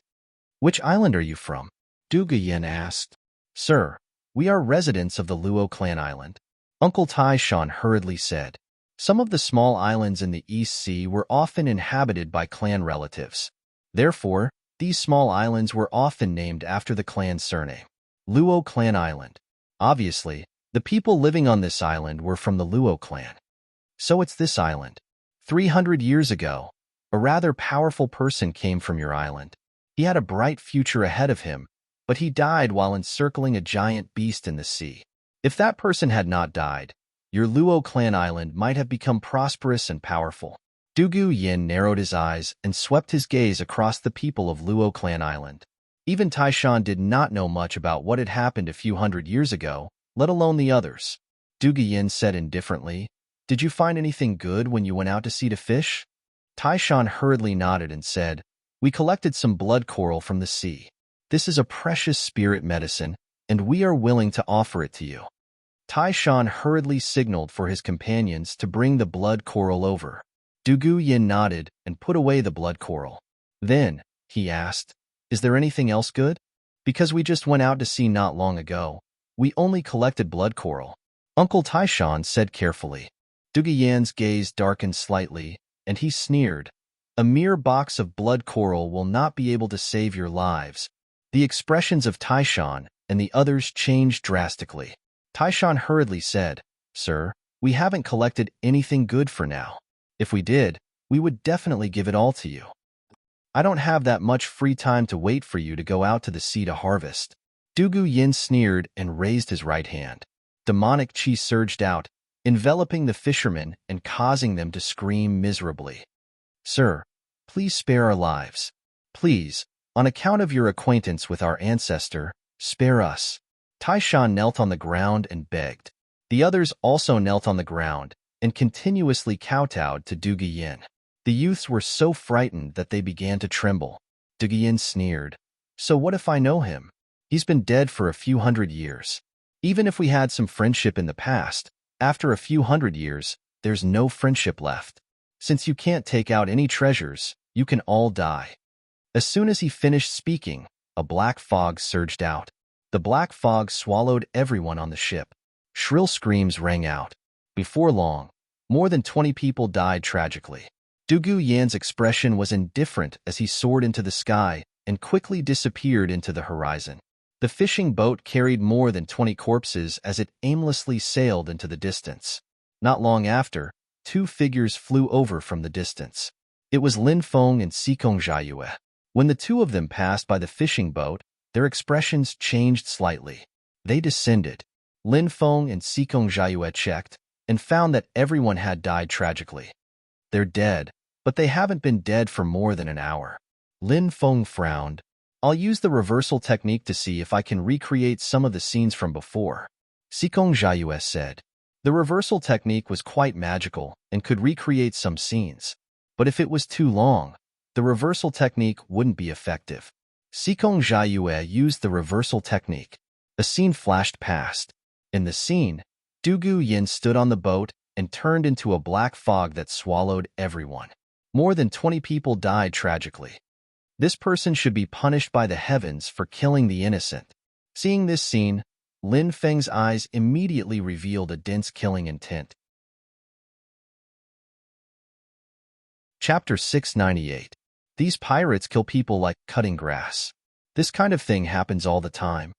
"Which island are you from?" Duguyen asked. "Sir, we are residents of the Luo clan island," Uncle Taishan hurriedly said. Some of the small islands in the East Sea were often inhabited by clan relatives. Therefore, these small islands were often named after the clan's surname. Luo Clan Island. Obviously, the people living on this island were from the Luo clan. "So it's this island. 300 years ago, a rather powerful person came from your island. He had a bright future ahead of him, but he died while encircling a giant beast in the sea. If that person had not died, your Luo clan island might have become prosperous and powerful." Duguyen narrowed his eyes and swept his gaze across the people of Luo clan island. Even Taishan did not know much about what had happened a few hundred years ago, let alone the others. Duguyen said indifferently, "Did you find anything good when you went out to sea to fish?" Taishan hurriedly nodded and said, "We collected some blood coral from the sea. This is a precious spirit medicine, and we are willing to offer it to you." Taishan hurriedly signaled for his companions to bring the blood coral over. Duguyen nodded and put away the blood coral. Then, he asked, "Is there anything else good? Because we just went out to sea not long ago. We only collected blood coral." Uncle Taishan said carefully. Duguyen's gaze darkened slightly, and he sneered, "A mere box of blood coral will not be able to save your lives." The expressions of Taishan and the others changed drastically. Taishan hurriedly said, "Sir, we haven't collected anything good for now. If we did, we would definitely give it all to you. I don't have that much free time to wait for you to go out to the sea to harvest." Duguyen sneered and raised his right hand. Demonic chi surged out, enveloping the fishermen and causing them to scream miserably. "Sir, please spare our lives. Please, on account of your acquaintance with our ancestor, spare us." Taishan knelt on the ground and begged. The others also knelt on the ground and continuously kowtowed to Duguyen. The youths were so frightened that they began to tremble. Duguyen sneered, "So what if I know him? He's been dead for a few hundred years. Even if we had some friendship in the past, after a few hundred years, there's no friendship left. Since you can't take out any treasures, you can all die." As soon as he finished speaking, a black fog surged out. The black fog swallowed everyone on the ship. Shrill screams rang out. Before long, more than 20 people died tragically. Duguyen's expression was indifferent as he soared into the sky and quickly disappeared into the horizon. The fishing boat carried more than 20 corpses as it aimlessly sailed into the distance. Not long after, two figures flew over from the distance. It was Lin Feng and Sikong Jiayue. When the two of them passed by the fishing boat, their expressions changed slightly. They descended. Lin Feng and Sikong Jiayue checked and found that everyone had died tragically. "They're dead, but they haven't been dead for more than an hour." Lin Feng frowned. "I'll use the reversal technique to see if I can recreate some of the scenes from before," Sikong Jiayue said. The reversal technique was quite magical and could recreate some scenes. But if it was too long, the reversal technique wouldn't be effective. Sikong Jiayue used the reversal technique. A scene flashed past. In the scene, Duguyen stood on the boat and turned into a black fog that swallowed everyone. More than 20 people died tragically. This person should be punished by the heavens for killing the innocent. Seeing this scene, Lin Feng's eyes immediately revealed a dense killing intent. Chapter 698. These pirates kill people like cutting grass. This kind of thing happens all the time.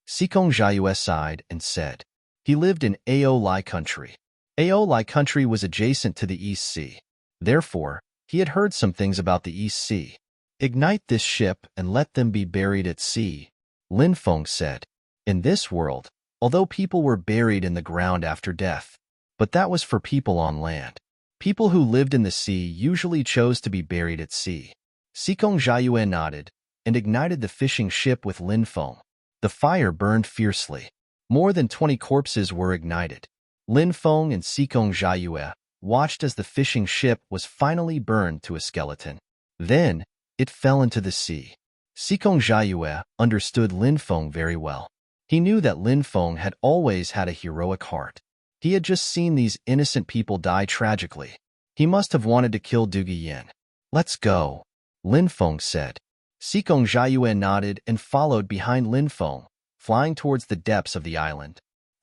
Sikong Jiayue sighed and said, he lived in Ao Lai country. Ao Lai country was adjacent to the East Sea. Therefore, he had heard some things about the East Sea. Ignite this ship and let them be buried at sea, Lin Feng said. In this world, although people were buried in the ground after death, but that was for people on land. People who lived in the sea usually chose to be buried at sea. Sikong Jiayue nodded and ignited the fishing ship with Lin Feng. The fire burned fiercely. More than 20 corpses were ignited. Lin Feng and Sikong Jiayue watched as the fishing ship was finally burned to a skeleton. Then, it fell into the sea. Sikong Jiayue understood Lin Feng very well. He knew that Lin Feng had always had a heroic heart. He had just seen these innocent people die tragically. He must have wanted to kill Duguyen. Let's go, Lin Feng said. Sikong Jiayue nodded and followed behind Lin Feng, flying towards the depths of the island.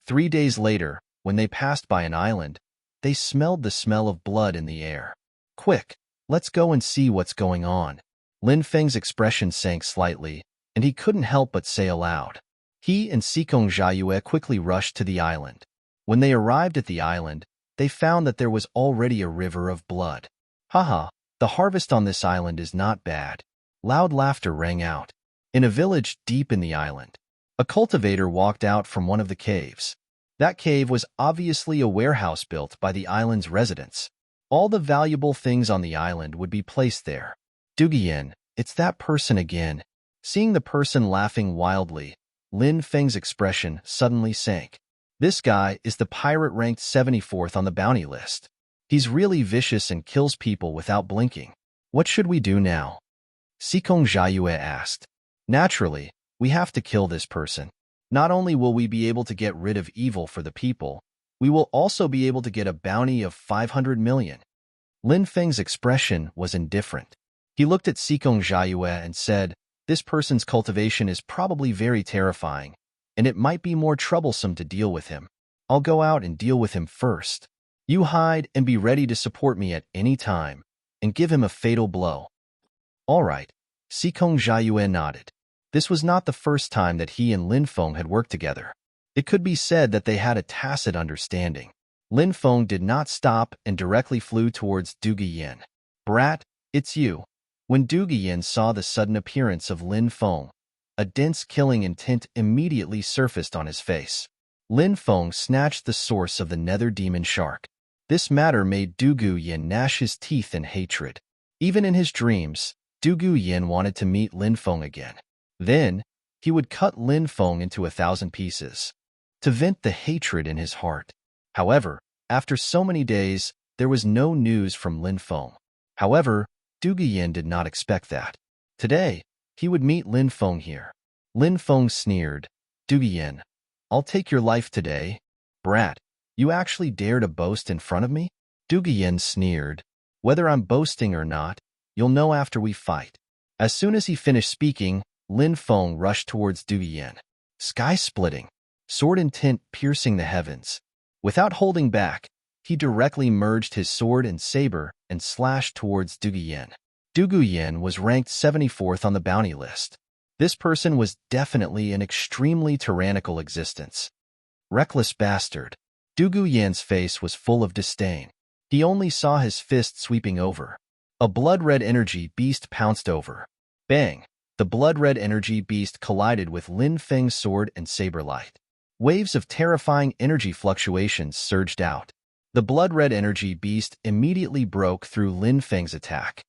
3 days later, when they passed by an island, they smelled the smell of blood in the air. Quick, let's go and see what's going on. Lin Feng's expression sank slightly, and he couldn't help but say aloud. He and Sikong Jiayue quickly rushed to the island. When they arrived at the island, they found that there was already a river of blood. Haha, the harvest on this island is not bad. Loud laughter rang out. In a village deep in the island, a cultivator walked out from one of the caves. That cave was obviously a warehouse built by the island's residents. All the valuable things on the island would be placed there. Duguyen, it's that person again. Seeing the person laughing wildly, Lin Feng's expression suddenly sank. This guy is the pirate ranked 74th on the bounty list. He's really vicious and kills people without blinking. What should we do now? Sikong Jiayue asked. Naturally, we have to kill this person. Not only will we be able to get rid of evil for the people, we will also be able to get a bounty of 500 million. Lin Feng's expression was indifferent. He looked at Sikong Jiayue and said, this person's cultivation is probably very terrifying, and it might be more troublesome to deal with him. I'll go out and deal with him first. You hide and be ready to support me at any time, and give him a fatal blow. All right, Sikong Jiayue nodded. This was not the first time that he and Lin Feng had worked together. It could be said that they had a tacit understanding. Lin Feng did not stop and directly flew towards Duguyen. Brat, it's you. When Duguyen saw the sudden appearance of Lin Feng, a dense killing intent immediately surfaced on his face. Lin Feng snatched the source of the nether demon shark. This matter made Duguyen gnash his teeth in hatred. Even in his dreams, Duguyen wanted to meet Lin Feng again. Then, he would cut Lin Feng into 1,000 pieces, to vent the hatred in his heart. However, after so many days, there was no news from Lin Feng. However, Duguyen did not expect that. Today, he would meet Lin Feng here. Lin Feng sneered. Duguyen, I'll take your life today. Brat, you actually dare to boast in front of me? Duguyen sneered. Whether I'm boasting or not, you'll know after we fight. As soon as he finished speaking, Lin Feng rushed towards Duguyen. Sky-splitting, sword intent piercing the heavens. Without holding back, he directly merged his sword and saber and slashed towards Duguyen. Duguyen was ranked 74th on the bounty list. This person was definitely an extremely tyrannical existence. Reckless bastard. Duguyen's face was full of disdain. He only saw his fist sweeping over. A blood-red energy beast pounced over. Bang! The blood-red energy beast collided with Lin Feng's sword and saber light. Waves of terrifying energy fluctuations surged out. The blood-red energy beast immediately broke through Lin Feng's attack.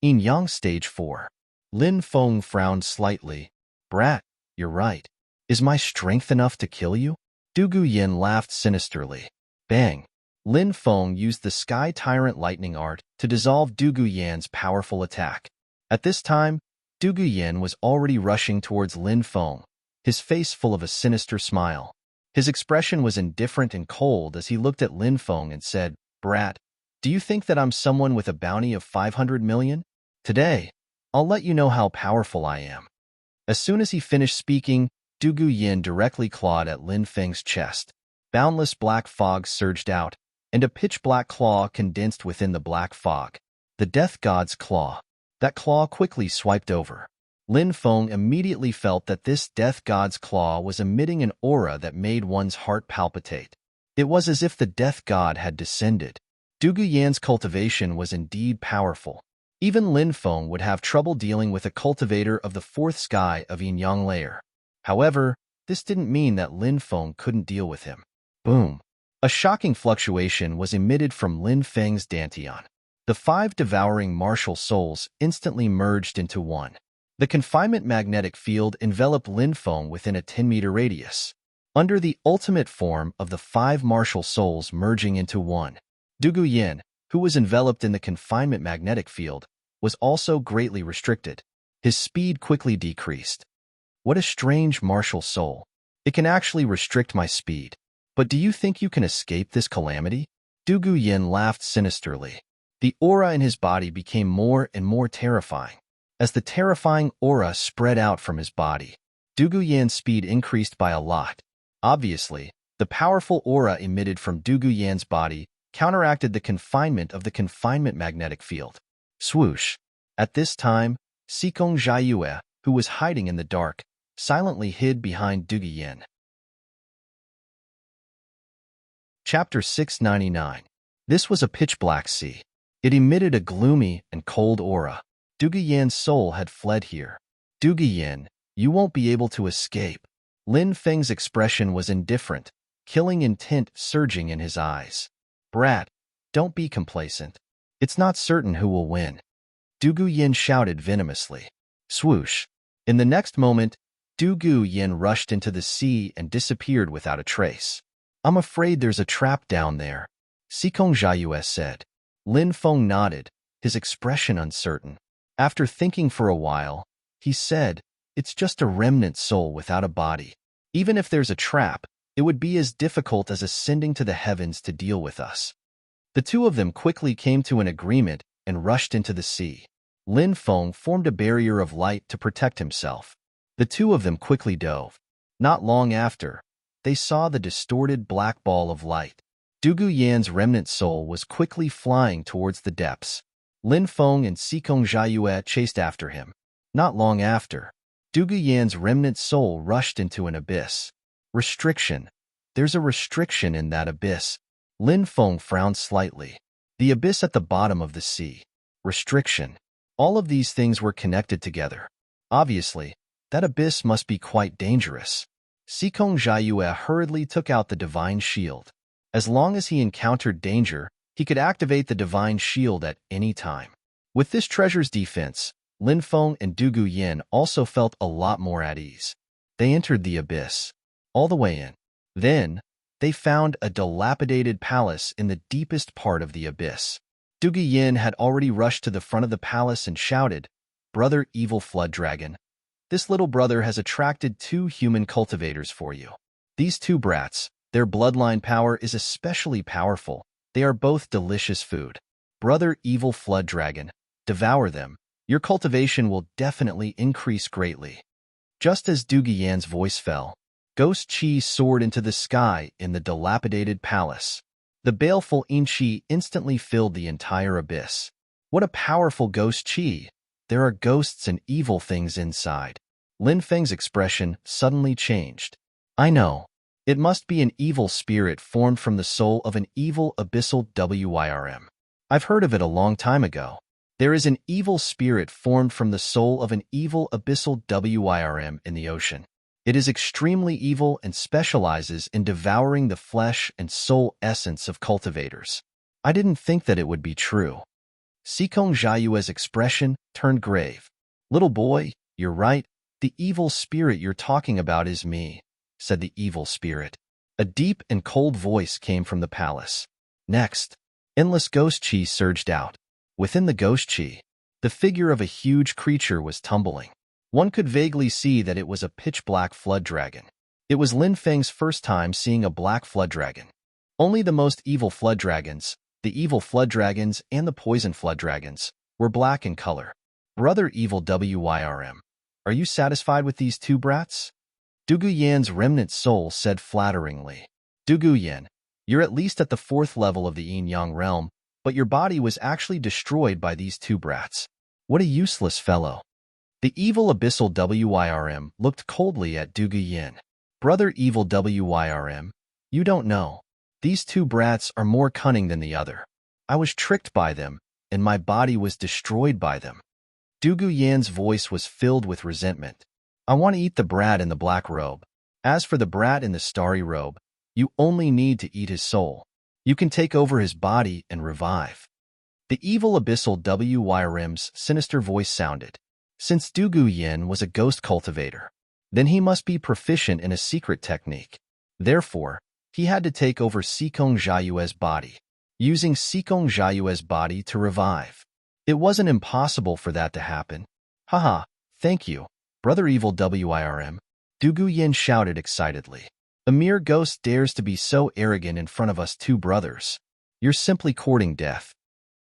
Yin Yang Stage 4. Lin Feng frowned slightly. Brat, you're right. Is my strength enough to kill you? Duguyen laughed sinisterly. Bang! Lin Feng used the Sky Tyrant Lightning Art to dissolve Duguyen's powerful attack. At this time, Duguyen was already rushing towards Lin Feng, his face full of a sinister smile. His expression was indifferent and cold as he looked at Lin Feng and said, Brat, do you think that I'm someone with a bounty of 500 million? Today, I'll let you know how powerful I am. As soon as he finished speaking, Duguyen directly clawed at Lin Feng's chest. Boundless black fog surged out, and a pitch-black claw condensed within the black fog. The Death God's Claw. That claw quickly swiped over. Lin Feng immediately felt that this death god's claw was emitting an aura that made one's heart palpitate. It was as if the death god had descended. Dugu Yan's cultivation was indeed powerful. Even Lin Feng would have trouble dealing with a cultivator of the fourth sky of Yin Yang layer. However, this didn't mean that Lin Feng couldn't deal with him. Boom! A shocking fluctuation was emitted from Lin Feng's dantian. The 5 devouring martial souls instantly merged into one. The confinement magnetic field enveloped Lin Feng within a 10-meter radius. Under the ultimate form of the 5 martial souls merging into one, Dugu Yin, who was enveloped in the confinement magnetic field, was also greatly restricted. His speed quickly decreased. What a strange martial soul. It can actually restrict my speed. But do you think you can escape this calamity? Dugu Yin laughed sinisterly. The aura in his body became more and more terrifying. As the terrifying aura spread out from his body, Dugu Yan's speed increased by a lot. Obviously, the powerful aura emitted from Dugu Yan's body counteracted the confinement of the confinement magnetic field. Swoosh! At this time, Sikong Jiayue, who was hiding in the dark, silently hid behind Dugu Yin. Chapter 699. This was a pitch-black sea. It emitted a gloomy and cold aura. Dugu Yan's soul had fled here. Dugu Yin, you won't be able to escape. Lin Feng's expression was indifferent, killing intent surging in his eyes. Brat, don't be complacent. It's not certain who will win. Dugu Yin shouted venomously. Swoosh! In the next moment, Dugu Yin rushed into the sea and disappeared without a trace. I'm afraid there's a trap down there, Sikong Jiayue said. Lin Feng nodded, his expression uncertain. After thinking for a while, he said, it's just a remnant soul without a body. Even if there's a trap, it would be as difficult as ascending to the heavens to deal with us. The two of them quickly came to an agreement and rushed into the sea. Lin Feng formed a barrier of light to protect himself. The two of them quickly dove. Not long after, they saw the distorted black ball of light. Dugu Yan's remnant soul was quickly flying towards the depths. Lin Feng and Sikong Jiayue chased after him. Not long after, Dugu Yan's remnant soul rushed into an abyss. Restriction. There's a restriction in that abyss. Lin Feng frowned slightly. The abyss at the bottom of the sea. Restriction. All of these things were connected together. Obviously, that abyss must be quite dangerous. Sikong Jiayue hurriedly took out the divine shield. As long as he encountered danger, he could activate the divine shield at any time. With this treasure's defense, Lin Feng and Dugu Yin also felt a lot more at ease. They entered the abyss, all the way in. Then, they found a dilapidated palace in the deepest part of the abyss. Dugu Yin had already rushed to the front of the palace and shouted, Brother Evil Flood Dragon, this little brother has attracted 2 human cultivators for you. These 2 brats, their bloodline power is especially powerful. They are both delicious food. Brother Evil Flood Dragon, devour them. Your cultivation will definitely increase greatly. Just as Dugu Yan's voice fell, Ghost Qi soared into the sky in the dilapidated palace. The baleful Yin Qi instantly filled the entire abyss. What a powerful Ghost Qi! There are ghosts and evil things inside. Lin Feng's expression suddenly changed. I know. It must be an evil spirit formed from the soul of an evil abyssal Wyrm. I've heard of it a long time ago. There is an evil spirit formed from the soul of an evil abyssal Wyrm in the ocean. It is extremely evil and specializes in devouring the flesh and soul essence of cultivators. I didn't think that it would be true. Sikong Jiayue's expression turned grave. Little boy, you're right. The evil spirit you're talking about is me, said the evil spirit. A deep and cold voice came from the palace. Next, endless ghost qi surged out. Within the ghost qi, the figure of a huge creature was tumbling. One could vaguely see that it was a pitch-black flood dragon. It was Lin Feng's first time seeing a black flood dragon. Only the most evil flood dragons, the evil flood dragons and the poison flood dragons, were black in color. Brother Evil Wyrm, are you satisfied with these 2 brats? Dugu Yan's remnant soul said flatteringly. Dugu Yan, you're at least at the 4th level of the Yin Yang realm, but your body was actually destroyed by these 2 brats. What a useless fellow. The evil abyssal Wyrm looked coldly at Dugu Yin. Brother evil Wyrm, you don't know. These two brats are more cunning than the other. I was tricked by them, and my body was destroyed by them. Dugu Yan's voice was filled with resentment. I want to eat the brat in the black robe. As for the brat in the starry robe, you only need to eat his soul. You can take over his body and revive. The evil abyssal Wyrm's sinister voice sounded. Since Dugu Yin was a ghost cultivator, then he must be proficient in a secret technique. Therefore, he had to take over Sikong Jiayue's body, using Sikong Jiayue's body to revive. It wasn't impossible for that to happen. Haha, thank you, Brother Evil Wyrm. Dugu Yin shouted excitedly. A mere ghost dares to be so arrogant in front of us two brothers. You're simply courting death.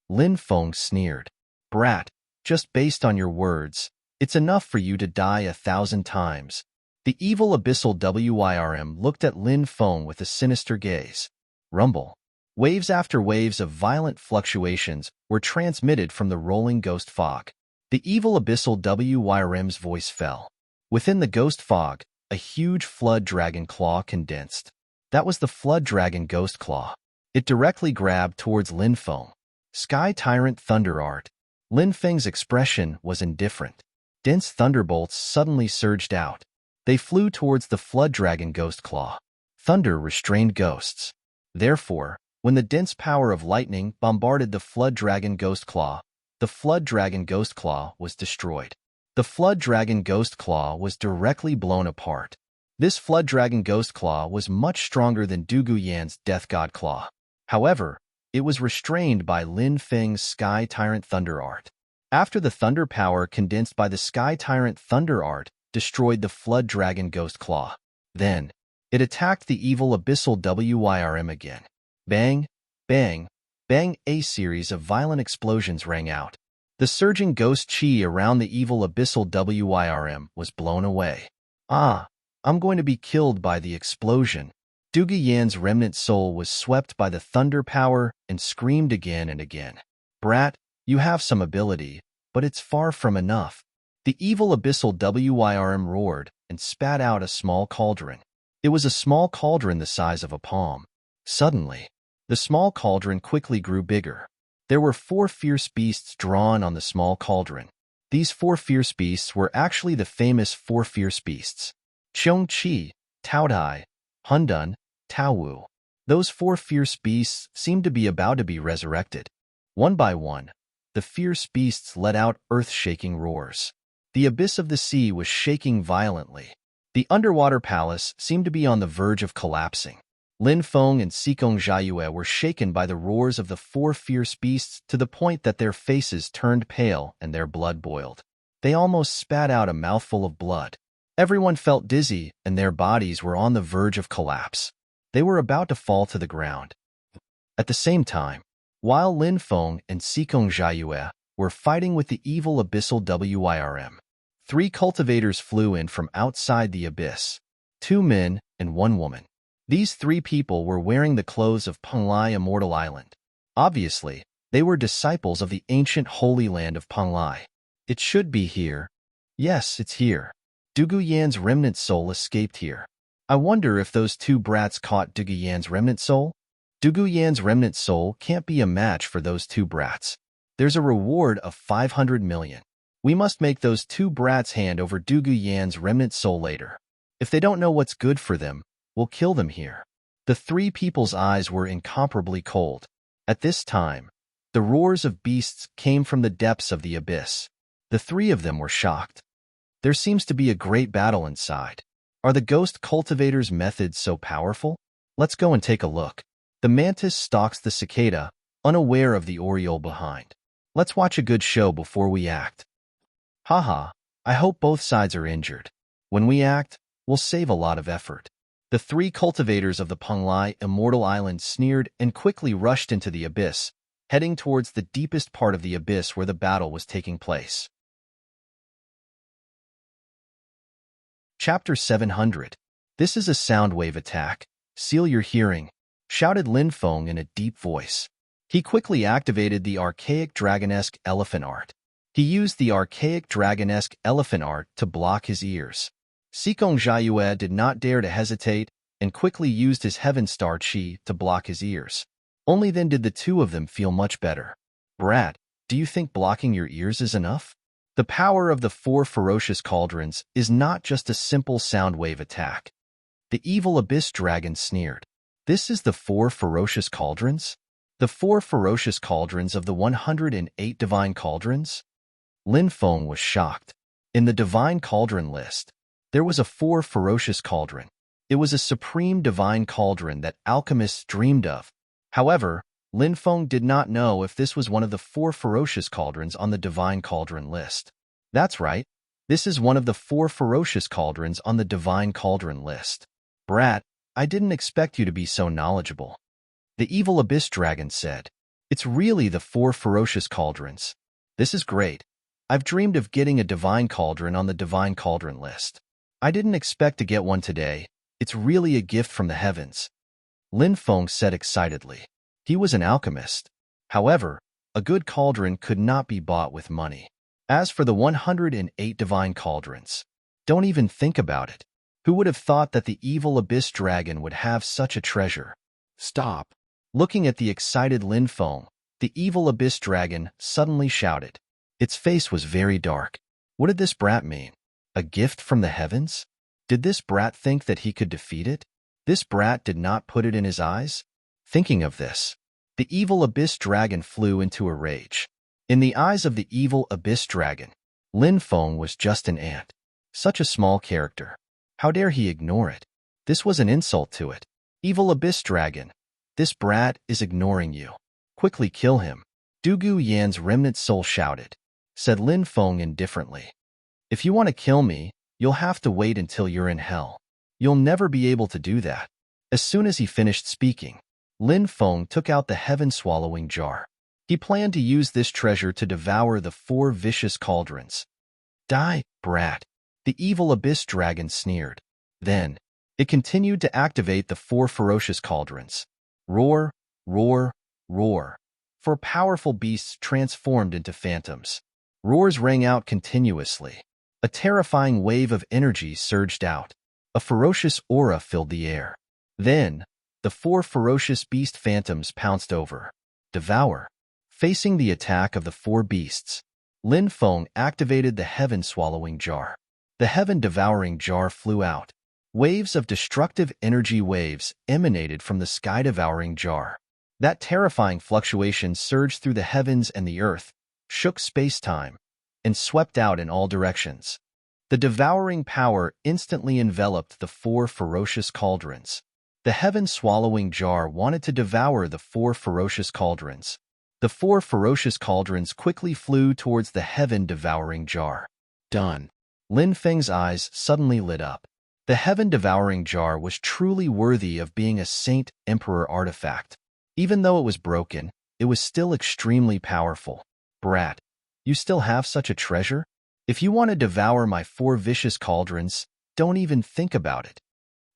Lin Feng sneered. Brat, just based on your words, it's enough for you to die 1,000 times. The evil abyssal Wyrm looked at Lin Feng with a sinister gaze. Rumble. Waves after waves of violent fluctuations were transmitted from the rolling ghost fog. The evil abyssal Wyrm's voice fell. Within the ghost fog, a huge flood dragon claw condensed. That was the flood dragon ghost claw. It directly grabbed towards Lin Feng. Sky Tyrant Thunder Art. Lin Feng's expression was indifferent. Dense thunderbolts suddenly surged out. They flew towards the flood dragon ghost claw. Thunder restrained ghosts. Therefore, when the dense power of lightning bombarded the flood dragon ghost claw, the flood dragon ghost claw was destroyed. The flood dragon ghost claw was directly blown apart. This flood dragon ghost claw was much stronger than Dugu Yan's death god claw. However, it was restrained by Lin Feng's Sky Tyrant Thunder Art. After the thunder power condensed by the Sky Tyrant Thunder Art destroyed the flood dragon ghost claw, then it attacked the evil abyssal Wyrm again. Bang, bang, bang, a series of violent explosions rang out. The surging ghost chi around the evil abyssal Wyrm was blown away. Ah, I'm going to be killed by the explosion. Dugu Yan's remnant soul was swept by the thunder power and screamed again and again. Brat, you have some ability, but it's far from enough. The evil abyssal Wyrm roared and spat out a small cauldron. It was a small cauldron the size of a palm. Suddenly, the small cauldron quickly grew bigger. There were 4 fierce beasts drawn on the small cauldron. These 4 fierce beasts were actually the famous 4 fierce beasts. Cheong Chi, Tao Dai, Hundun, Tao Wu. Those 4 fierce beasts seemed to be about to be resurrected. One by one, the fierce beasts let out earth-shaking roars. The abyss of the sea was shaking violently. The underwater palace seemed to be on the verge of collapsing. Lin Feng and Sikong Jiayue were shaken by the roars of the 4 fierce beasts to the point that their faces turned pale and their blood boiled. They almost spat out a mouthful of blood. Everyone felt dizzy and their bodies were on the verge of collapse. They were about to fall to the ground. At the same time, while Lin Feng and Sikong Jiayue were fighting with the evil abyssal Wyrm, 3 cultivators flew in from outside the abyss. 2 men and 1 woman. These 3 people were wearing the clothes of Penglai Immortal Island. Obviously, they were disciples of the ancient holy land of Penglai. It should be here. Yes, it's here. Dugu Yan's remnant soul escaped here. I wonder if those 2 brats caught Dugu Yan's remnant soul? Dugu Yan's remnant soul can't be a match for those 2 brats. There's a reward of 500 million. We must make those 2 brats hand over Dugu Yan's remnant soul later. If they don't know what's good for them, we'll kill them here. The 3 people's eyes were incomparably cold. At this time, the roars of beasts came from the depths of the abyss. The 3 of them were shocked. There seems to be a great battle inside. Are the ghost cultivators' methods so powerful? Let's go and take a look. The mantis stalks the cicada, unaware of the oriole behind. Let's watch a good show before we act. Haha, I hope both sides are injured. When we act, we'll save a lot of effort. The 3 cultivators of the Penglai Immortal Island sneered and quickly rushed into the abyss, heading towards the deepest part of the abyss where the battle was taking place. Chapter 700. This is a sound wave attack. Seal your hearing, shouted Lin Feng in a deep voice. He quickly activated the archaic dragonesque elephant art. He used the archaic dragon-esque elephant art to block his ears. Sikong Jiayue did not dare to hesitate and quickly used his Heaven Star Chi to block his ears. Only then did the two of them feel much better. Brat, do you think blocking your ears is enough? The power of the 4 ferocious cauldrons is not just a simple sound wave attack. The evil abyss dragon sneered. This is the 4 ferocious cauldrons? The 4 ferocious cauldrons of the 108 divine cauldrons? Lin Feng was shocked. In the divine cauldron list, there was a 4 ferocious cauldron. It was a supreme divine cauldron that alchemists dreamed of. However, Lin Feng did not know if this was one of the 4 ferocious cauldrons on the divine cauldron list. That's right. This is one of the 4 ferocious cauldrons on the divine cauldron list. Brat, I didn't expect you to be so knowledgeable. The evil abyss dragon said. It's really the 4 ferocious cauldrons. This is great. I've dreamed of getting a divine cauldron on the divine cauldron list. I didn't expect to get one today. It's really a gift from the heavens. Lin Feng said excitedly. He was an alchemist. However, a good cauldron could not be bought with money. As for the 108 divine cauldrons, don't even think about it. Who would have thought that the evil abyss dragon would have such a treasure? Stop. Looking at the excited Lin Feng, the evil abyss dragon suddenly shouted. Its face was very dark. What did this brat mean? A gift from the heavens? Did this brat think that he could defeat it? This brat did not put it in his eyes? Thinking of this, the evil abyss dragon flew into a rage. In the eyes of the evil abyss dragon, Lin Feng was just an ant. Such a small character. How dare he ignore it? This was an insult to it. Evil abyss dragon, this brat is ignoring you. Quickly kill him. Dugu Yan's remnant soul shouted. Said Lin Feng indifferently. If you want to kill me, you'll have to wait until you're in hell. You'll never be able to do that. As soon as he finished speaking, Lin Feng took out the heaven-swallowing jar. He planned to use this treasure to devour the 4 vicious cauldrons. Die, brat. The evil abyss dragon sneered. Then, it continued to activate the 4 ferocious cauldrons. Roar, roar, roar. 4 powerful beasts transformed into phantoms. Roars rang out continuously. A terrifying wave of energy surged out. A ferocious aura filled the air. Then, the 4 ferocious beast phantoms pounced over. Devour. Facing the attack of the 4 beasts, Lin Feng activated the heaven-swallowing jar. The heaven-devouring jar flew out. Waves of destructive energy waves emanated from the sky-devouring jar. That terrifying fluctuation surged through the heavens and the earth, shook space-time, and swept out in all directions. The devouring power instantly enveloped the 4 ferocious cauldrons. The heaven-swallowing jar wanted to devour the 4 ferocious cauldrons. The 4 ferocious cauldrons quickly flew towards the heaven-devouring jar. Done. Lin Feng's eyes suddenly lit up. The heaven-devouring jar was truly worthy of being a saint-emperor artifact. Even though it was broken, it was still extremely powerful. Brat, you still have such a treasure? If you want to devour my 4 vicious cauldrons, don't even think about it.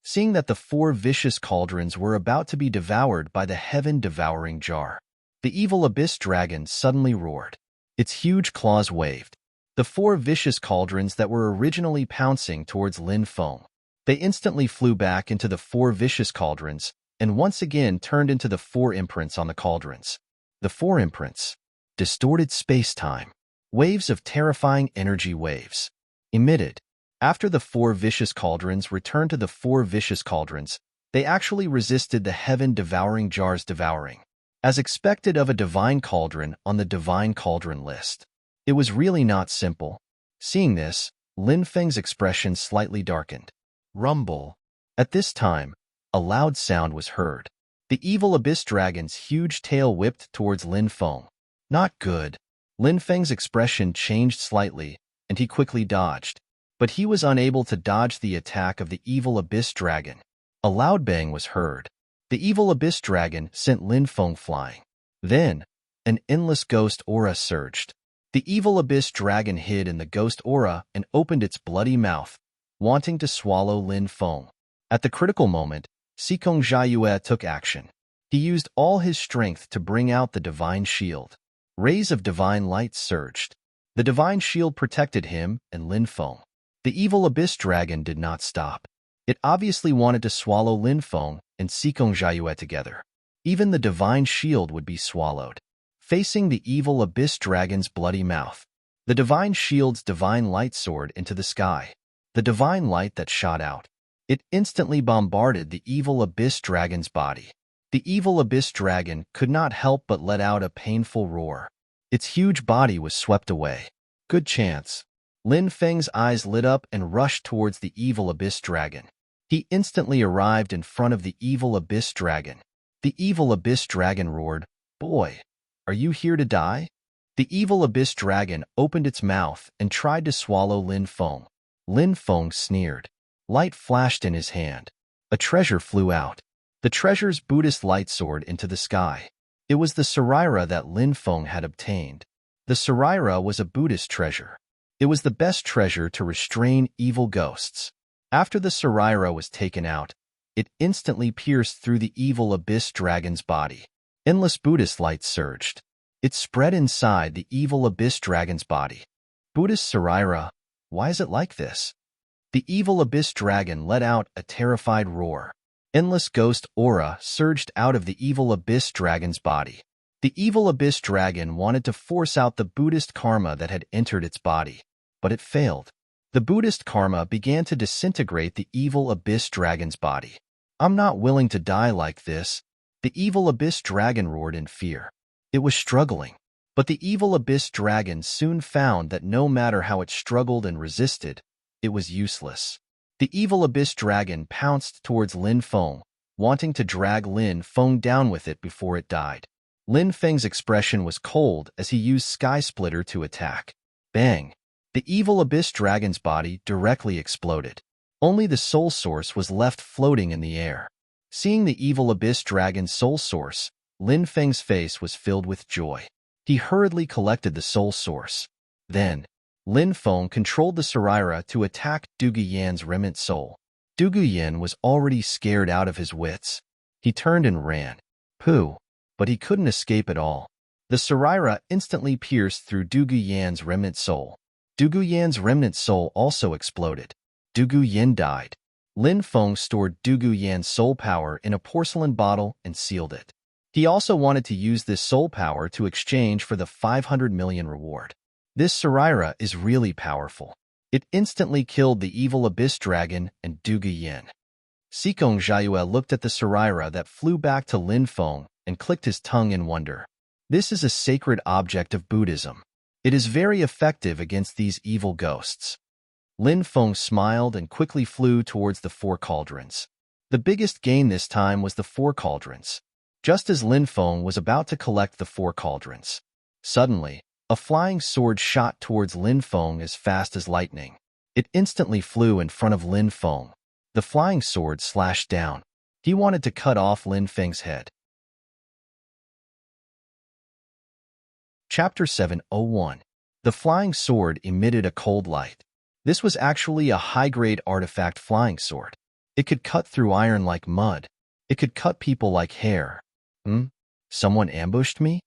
Seeing that the 4 vicious cauldrons were about to be devoured by the heaven-devouring jar, the evil abyss dragon suddenly roared. Its huge claws waved. The 4 vicious cauldrons that were originally pouncing towards Lin Feng. They instantly flew back into the 4 vicious cauldrons and once again turned into the 4 imprints on the cauldrons. The 4 imprints. Distorted space-time. Waves of terrifying energy waves. Emitted. After the 4 vicious cauldrons returned to the 4 vicious cauldrons, they actually resisted the heaven-devouring jar's devouring. As expected of a divine cauldron on the divine cauldron list. It was really not simple. Seeing this, Lin Feng's expression slightly darkened. Rumble. At this time, a loud sound was heard. The evil abyss dragon's huge tail whipped towards Lin Feng. Not good. Lin Feng's expression changed slightly, and he quickly dodged. But he was unable to dodge the attack of the evil abyss dragon. A loud bang was heard. The evil abyss dragon sent Lin Feng flying. Then, an endless ghost aura surged. The evil abyss dragon hid in the ghost aura and opened its bloody mouth, wanting to swallow Lin Feng. At the critical moment, Sikong Jiayue took action. He used all his strength to bring out the divine shield. Rays of divine light surged. The divine shield protected him and Lin Feng. The evil abyss dragon did not stop. It obviously wanted to swallow Lin Feng and Sikong Jiayue together. Even the divine shield would be swallowed. Facing the evil abyss dragon's bloody mouth, the divine shield's divine light soared into the sky. The divine light that shot out. It instantly bombarded the evil abyss dragon's body. The evil abyss dragon could not help but let out a painful roar. Its huge body was swept away. Good chance. Lin Feng's eyes lit up and rushed towards the evil abyss dragon. He instantly arrived in front of the evil abyss dragon. The evil abyss dragon roared, "Boy, are you here to die?" The evil abyss dragon opened its mouth and tried to swallow Lin Feng. Lin Feng sneered. Light flashed in his hand. A treasure flew out. The treasure's Buddhist light soared into the sky. It was the Sarira that Lin Feng had obtained. The Sarira was a Buddhist treasure. It was the best treasure to restrain evil ghosts. After the Sarira was taken out, it instantly pierced through the evil abyss dragon's body. Endless Buddhist light surged. It spread inside the evil abyss dragon's body. Buddhist Sarira, why is it like this? The evil abyss dragon let out a terrified roar. Endless ghost aura surged out of the evil abyss dragon's body. The evil abyss dragon wanted to force out the Buddhist karma that had entered its body, but it failed. The Buddhist karma began to disintegrate the evil abyss dragon's body. "I'm not willing to die like this," the evil abyss dragon roared in fear. It was struggling, but the evil abyss dragon soon found that no matter how it struggled and resisted, it was useless. The evil abyss dragon pounced towards Lin Feng, wanting to drag Lin Feng down with it before it died. Lin Feng's expression was cold as he used Sky Splitter to attack. Bang! The evil abyss dragon's body directly exploded. Only the soul source was left floating in the air. Seeing the evil abyss dragon's soul source, Lin Feng's face was filled with joy. He hurriedly collected the soul source. Then, Lin Feng controlled the Sarira to attack Du Guyan's remnant soul. Du Guyan was already scared out of his wits. He turned and ran. Pooh! But he couldn't escape at all. The Sarira instantly pierced through Du Guyan's remnant soul. Du Guyan's remnant soul also exploded. Du Guyan died. Lin Feng stored Du Guyan's soul power in a porcelain bottle and sealed it. He also wanted to use this soul power to exchange for the 500 million reward. This Sarira is really powerful. It instantly killed the evil abyss dragon and Du Guyan. Sikong Jiayue looked at the Sarira that flew back to Lin Feng and clicked his tongue in wonder. This is a sacred object of Buddhism. It is very effective against these evil ghosts. Lin Feng smiled and quickly flew towards the 4 cauldrons. The biggest gain this time was the 4 cauldrons. Just as Lin Feng was about to collect the 4 cauldrons, suddenly, a flying sword shot towards Lin Feng as fast as lightning. It instantly flew in front of Lin Feng. The flying sword slashed down. He wanted to cut off Lin Feng's head. Chapter 701. The flying sword emitted a cold light. This was actually a high-grade artifact flying sword. It could cut through iron like mud. It could cut people like hair. Someone ambushed me?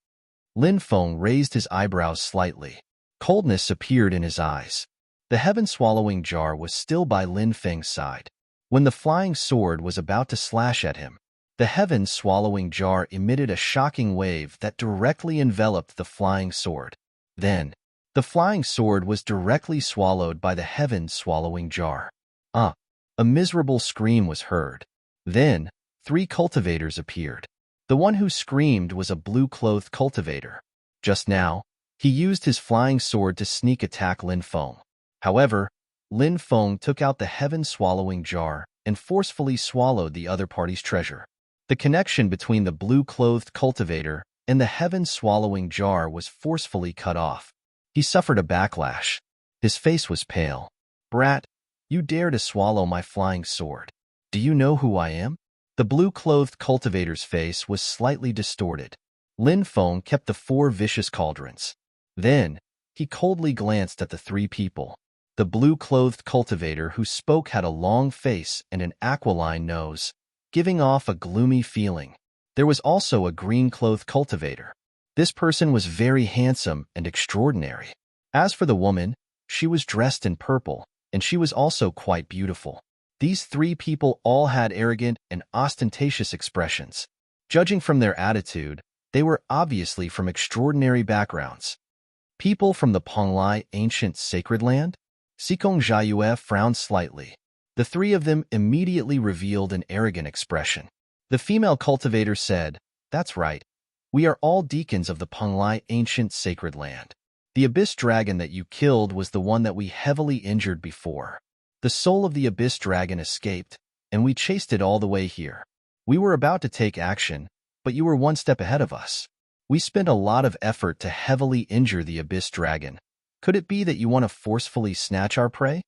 Lin Feng raised his eyebrows slightly. Coldness appeared in his eyes. The heaven-swallowing jar was still by Lin Feng's side. When the flying sword was about to slash at him, the heaven-swallowing jar emitted a shocking wave that directly enveloped the flying sword. Then, the flying sword was directly swallowed by the heaven-swallowing jar. A miserable scream was heard. Then, 3 cultivators appeared. The one who screamed was a blue-clothed cultivator. Just now, he used his flying sword to sneak attack Lin Feng. However, Lin Feng took out the heaven-swallowing jar and forcefully swallowed the other party's treasure. The connection between the blue-clothed cultivator and the heaven-swallowing jar was forcefully cut off. He suffered a backlash. His face was pale. "Brat, you dare to swallow my flying sword. Do you know who I am?" The blue-clothed cultivator's face was slightly distorted. Lin Feng kept the 4 vicious cauldrons. Then, he coldly glanced at the 3 people. The blue-clothed cultivator who spoke had a long face and an aquiline nose, giving off a gloomy feeling. There was also a green-clothed cultivator. This person was very handsome and extraordinary. As for the woman, she was dressed in purple, and she was also quite beautiful. These three people all had arrogant and ostentatious expressions. Judging from their attitude, they were obviously from extraordinary backgrounds. People from the Penglai ancient sacred land? Sikong Jiayue frowned slightly. The three of them immediately revealed an arrogant expression. The female cultivator said, "That's right. We are all deacons of the Penglai ancient sacred land. The abyss dragon that you killed was the one that we heavily injured before. The soul of the abyss dragon escaped, and we chased it all the way here. We were about to take action, but you were one step ahead of us. We spent a lot of effort to heavily injure the abyss dragon. Could it be that you want to forcefully snatch our prey?"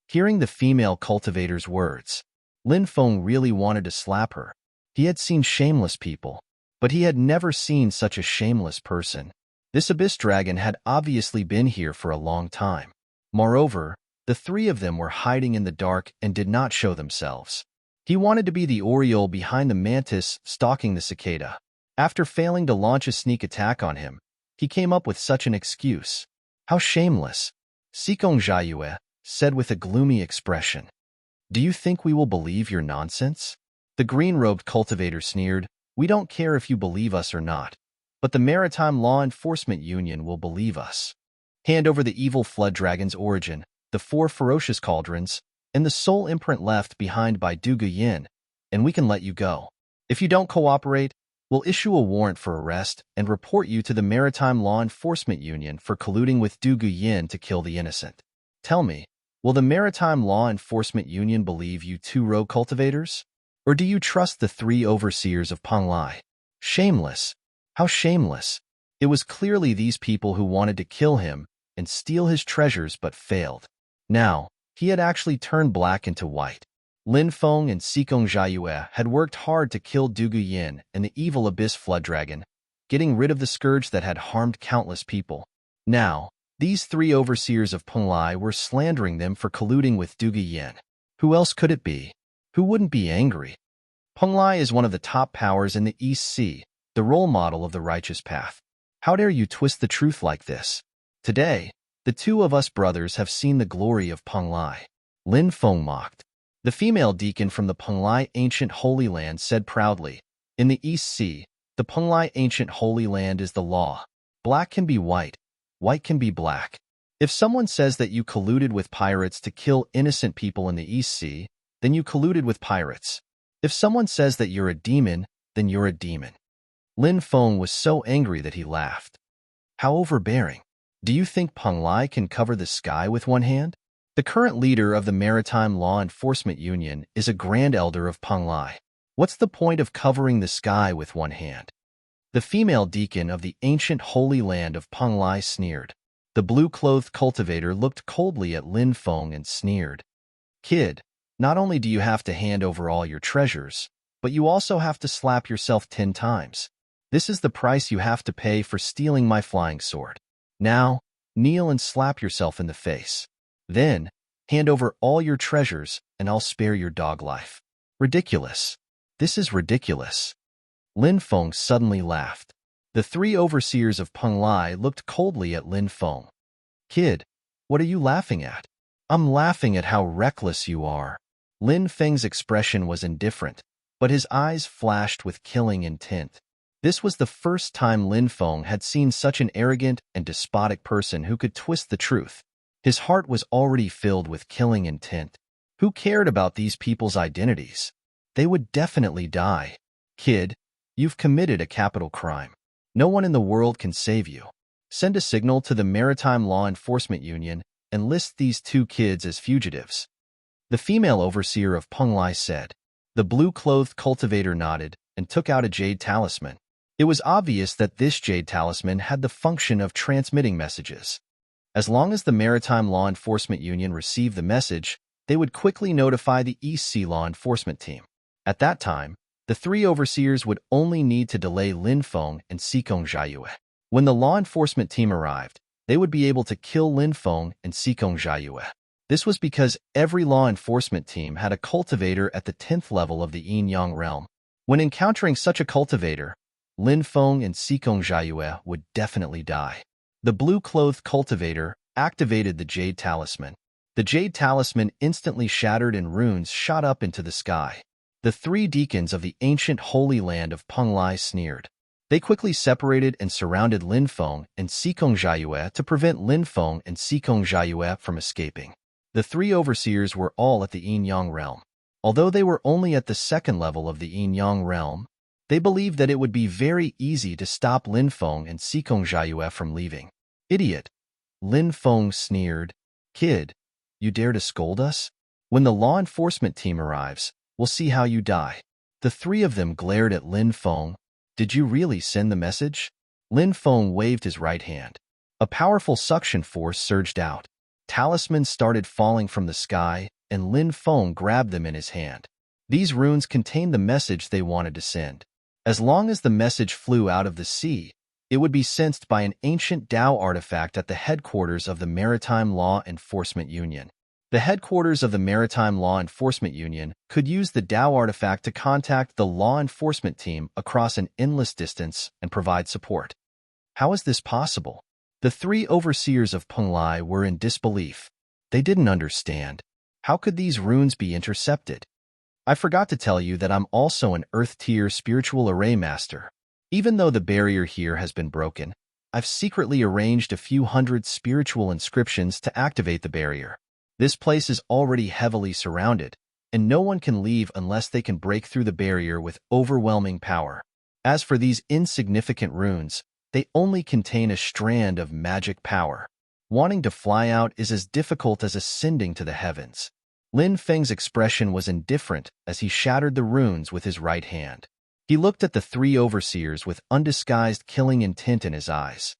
Hearing the female cultivator's words, Lin Feng really wanted to slap her. He had seen shameless people, but he had never seen such a shameless person. This abyss dragon had obviously been here for a long time. Moreover, the three of them were hiding in the dark and did not show themselves. He wanted to be the oriole behind the mantis stalking the cicada. After failing to launch a sneak attack on him, he came up with such an excuse. How shameless! Sikong Jiayue said with a gloomy expression. "Do you think we will believe your nonsense?" The green-robed cultivator sneered. "We don't care if you believe us or not, but the Maritime Law Enforcement Union will believe us. Hand over the evil flood dragon's origin, the 4 ferocious cauldrons, and the sole imprint left behind by Du Guyin, and we can let you go. If you don't cooperate, we'll issue a warrant for arrest and report you to the Maritime Law Enforcement Union for colluding with Du Guyin to kill the innocent. Tell me, will the Maritime Law Enforcement Union believe you 2 rogue cultivators? Or do you trust the 3 overseers of Penglai? Shameless! How shameless! It was clearly these people who wanted to kill him and steal his treasures but failed. Now, he had actually turned black into white. Lin Feng and Sikong Jiayue had worked hard to kill Du Guyin and the evil abyss flood dragon, getting rid of the scourge that had harmed countless people. Now, these 3 overseers of Penglai were slandering them for colluding with Du Guyin. Who else could it be? Who wouldn't be angry? Penglai is one of the top powers in the East Sea, the role model of the righteous path. How dare you twist the truth like this? Today, the 2 of us brothers have seen the glory of Penglai. Lin Feng mocked. The female deacon from the Penglai ancient Holy Land said proudly, "In the East Sea, the Penglai ancient Holy Land is the law. Black can be white can be black. If someone says that you colluded with pirates to kill innocent people in the East Sea, then you colluded with pirates. If someone says that you're a demon, then you're a demon." Lin Feng was so angry that he laughed. How overbearing. Do you think Penglai can cover the sky with one hand? The current leader of the Maritime Law Enforcement Union is a Grand Elder of Penglai. What's the point of covering the sky with one hand? The female deacon of the ancient holy land of Penglai sneered. The blue-clothed cultivator looked coldly at Lin Feng and sneered. "Kid, not only do you have to hand over all your treasures, but you also have to slap yourself 10 times. This is the price you have to pay for stealing my flying sword. Now, kneel and slap yourself in the face. Then, hand over all your treasures and I'll spare your dog life." Ridiculous. This is ridiculous. Lin Feng suddenly laughed. The 3 overseers of Penglai looked coldly at Lin Feng. "Kid, what are you laughing at?" "I'm laughing at how reckless you are." Lin Feng's expression was indifferent, but his eyes flashed with killing intent. This was the first time Lin Feng had seen such an arrogant and despotic person who could twist the truth. His heart was already filled with killing intent. Who cared about these people's identities? They would definitely die. "Kid, you've committed a capital crime. No one in the world can save you. Send a signal to the Maritime Law Enforcement Union and list these 2 kids as fugitives." The female overseer of Penglai said. The blue-clothed cultivator nodded and took out a jade talisman. It was obvious that this jade talisman had the function of transmitting messages. As long as the Maritime Law Enforcement Union received the message, they would quickly notify the East Sea Law Enforcement Team. At that time, the 3 overseers would only need to delay Lin Feng and Sikong Jiayue. When the law enforcement team arrived, they would be able to kill Lin Feng and Sikong Jiayue. This was because every law enforcement team had a cultivator at the 10th level of the Yin-Yang realm. When encountering such a cultivator, Lin Feng and Sikong Jiayue would definitely die. The blue-clothed cultivator activated the Jade Talisman. The Jade Talisman instantly shattered and runes shot up into the sky. The three deacons of the ancient holy land of Penglai sneered. They quickly separated and surrounded Lin Feng and Xikong Jiayue to prevent Lin Feng and Xikong Jiayue from escaping. The three overseers were all at the Yin-Yang realm. Although they were only at the second level of the Yin-Yang realm, they believed that it would be very easy to stop Lin Feng and Xikong Jiayue from leaving. Idiot! Lin Feng sneered. Kid, you dare to scold us? When the law enforcement team arrives, we'll see how you die. The three of them glared at Lin Feng. Did you really send the message? Lin Feng waved his right hand. A powerful suction force surged out. Talismans started falling from the sky, and Lin Feng grabbed them in his hand. These runes contained the message they wanted to send. As long as the message flew out of the sea, it would be sensed by an ancient Dao artifact at the headquarters of the Maritime Law Enforcement Union. The headquarters of the Maritime Law Enforcement Union could use the Dao artifact to contact the law enforcement team across an endless distance and provide support. How is this possible? The three overseers of Penglai were in disbelief. They didn't understand. How could these runes be intercepted? I forgot to tell you that I'm also an Earth-tier spiritual array master. Even though the barrier here has been broken, I've secretly arranged a few hundred spiritual inscriptions to activate the barrier. This place is already heavily surrounded, and no one can leave unless they can break through the barrier with overwhelming power. As for these insignificant runes, they only contain a strand of magic power. Wanting to fly out is as difficult as ascending to the heavens. Lin Feng's expression was indifferent as he shattered the runes with his right hand. He looked at the three overseers with undisguised killing intent in his eyes.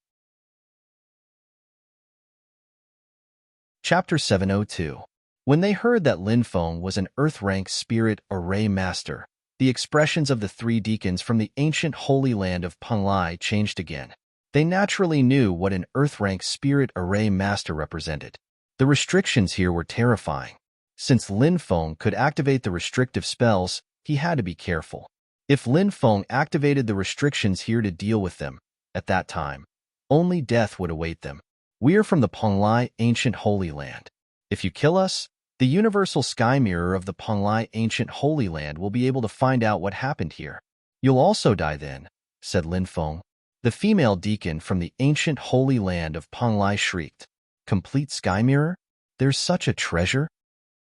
Chapter 702. When they heard that Lin Feng was an Earth-rank spirit array master, the expressions of the three deacons from the ancient holy land of Penglai changed again. They naturally knew what an Earth-rank spirit array master represented. The restrictions here were terrifying. Since Lin Feng could activate the restrictive spells, he had to be careful. If Lin Feng activated the restrictions here to deal with them, at that time, only death would await them. We're from the Penglai ancient holy land. If you kill us, the universal sky mirror of the Penglai ancient holy land will be able to find out what happened here. You'll also die then, said Lin Feng. The female deacon from the ancient holy land of Penglai shrieked. Complete sky mirror? There's such a treasure?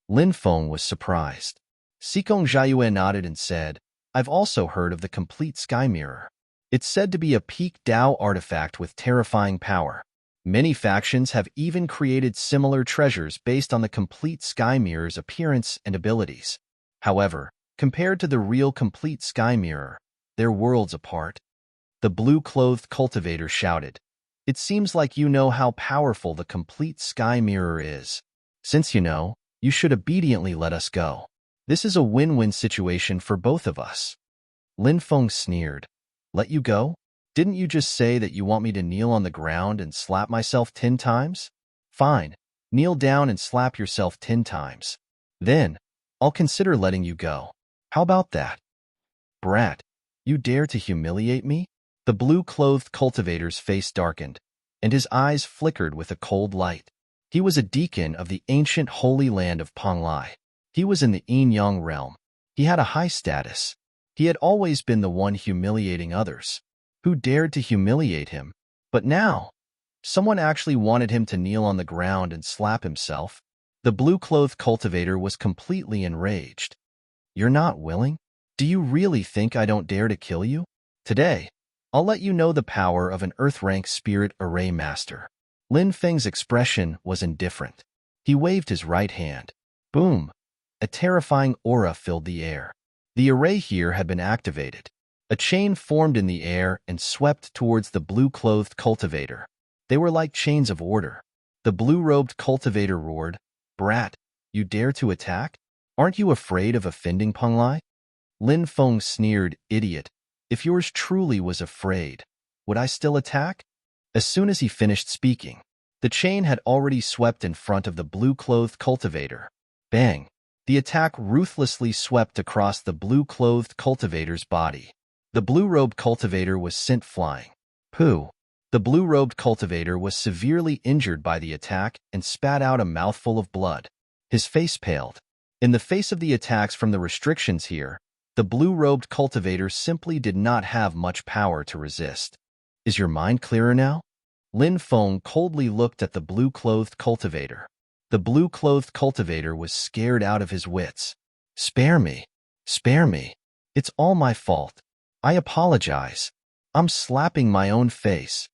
Lin Feng was surprised. Xikong Jiayue nodded and said, I've also heard of the complete sky mirror. It's said to be a peak Dao artifact with terrifying power. Many factions have even created similar treasures based on the complete sky mirror's appearance and abilities. However, compared to the real complete sky mirror, they're worlds apart. The blue-clothed cultivator shouted, It seems like you know how powerful the complete sky mirror is. Since you know, you should obediently let us go. This is a win-win situation for both of us. Lin Feng sneered. Let you go? Didn't you just say that you want me to kneel on the ground and slap myself 10 times? Fine, kneel down and slap yourself 10 times. Then, I'll consider letting you go. How about that? Brat, you dare to humiliate me? The blue-clothed cultivator's face darkened, and his eyes flickered with a cold light. He was a deacon of the ancient holy land of Penglai. He was in the Yin-Yang realm. He had a high status. He had always been the one humiliating others. Who dared to humiliate him? But now, someone actually wanted him to kneel on the ground and slap himself. The blue-clothed cultivator was completely enraged. You're not willing? Do you really think I don't dare to kill you? Today, I'll let you know the power of an Earth-rank spirit array master. Lin Feng's expression was indifferent. He waved his right hand. Boom! A terrifying aura filled the air. The array here had been activated. A chain formed in the air and swept towards the blue-clothed cultivator. They were like chains of order. The blue-robed cultivator roared, Brat, you dare to attack? Aren't you afraid of offending Penglai? Lin Feng sneered, Idiot. If yours truly was afraid, would I still attack? As soon as he finished speaking, the chain had already swept in front of the blue-clothed cultivator. Bang! The attack ruthlessly swept across the blue-clothed cultivator's body. The blue-robed cultivator was sent flying. Pooh! The blue-robed cultivator was severely injured by the attack and spat out a mouthful of blood. His face paled. In the face of the attacks from the restrictions here, the blue-robed cultivator simply did not have much power to resist. Is your mind clearer now? Lin Feng coldly looked at the blue-clothed cultivator. The blue-clothed cultivator was scared out of his wits. Spare me. Spare me. It's all my fault. I apologize. I'm slapping my own face.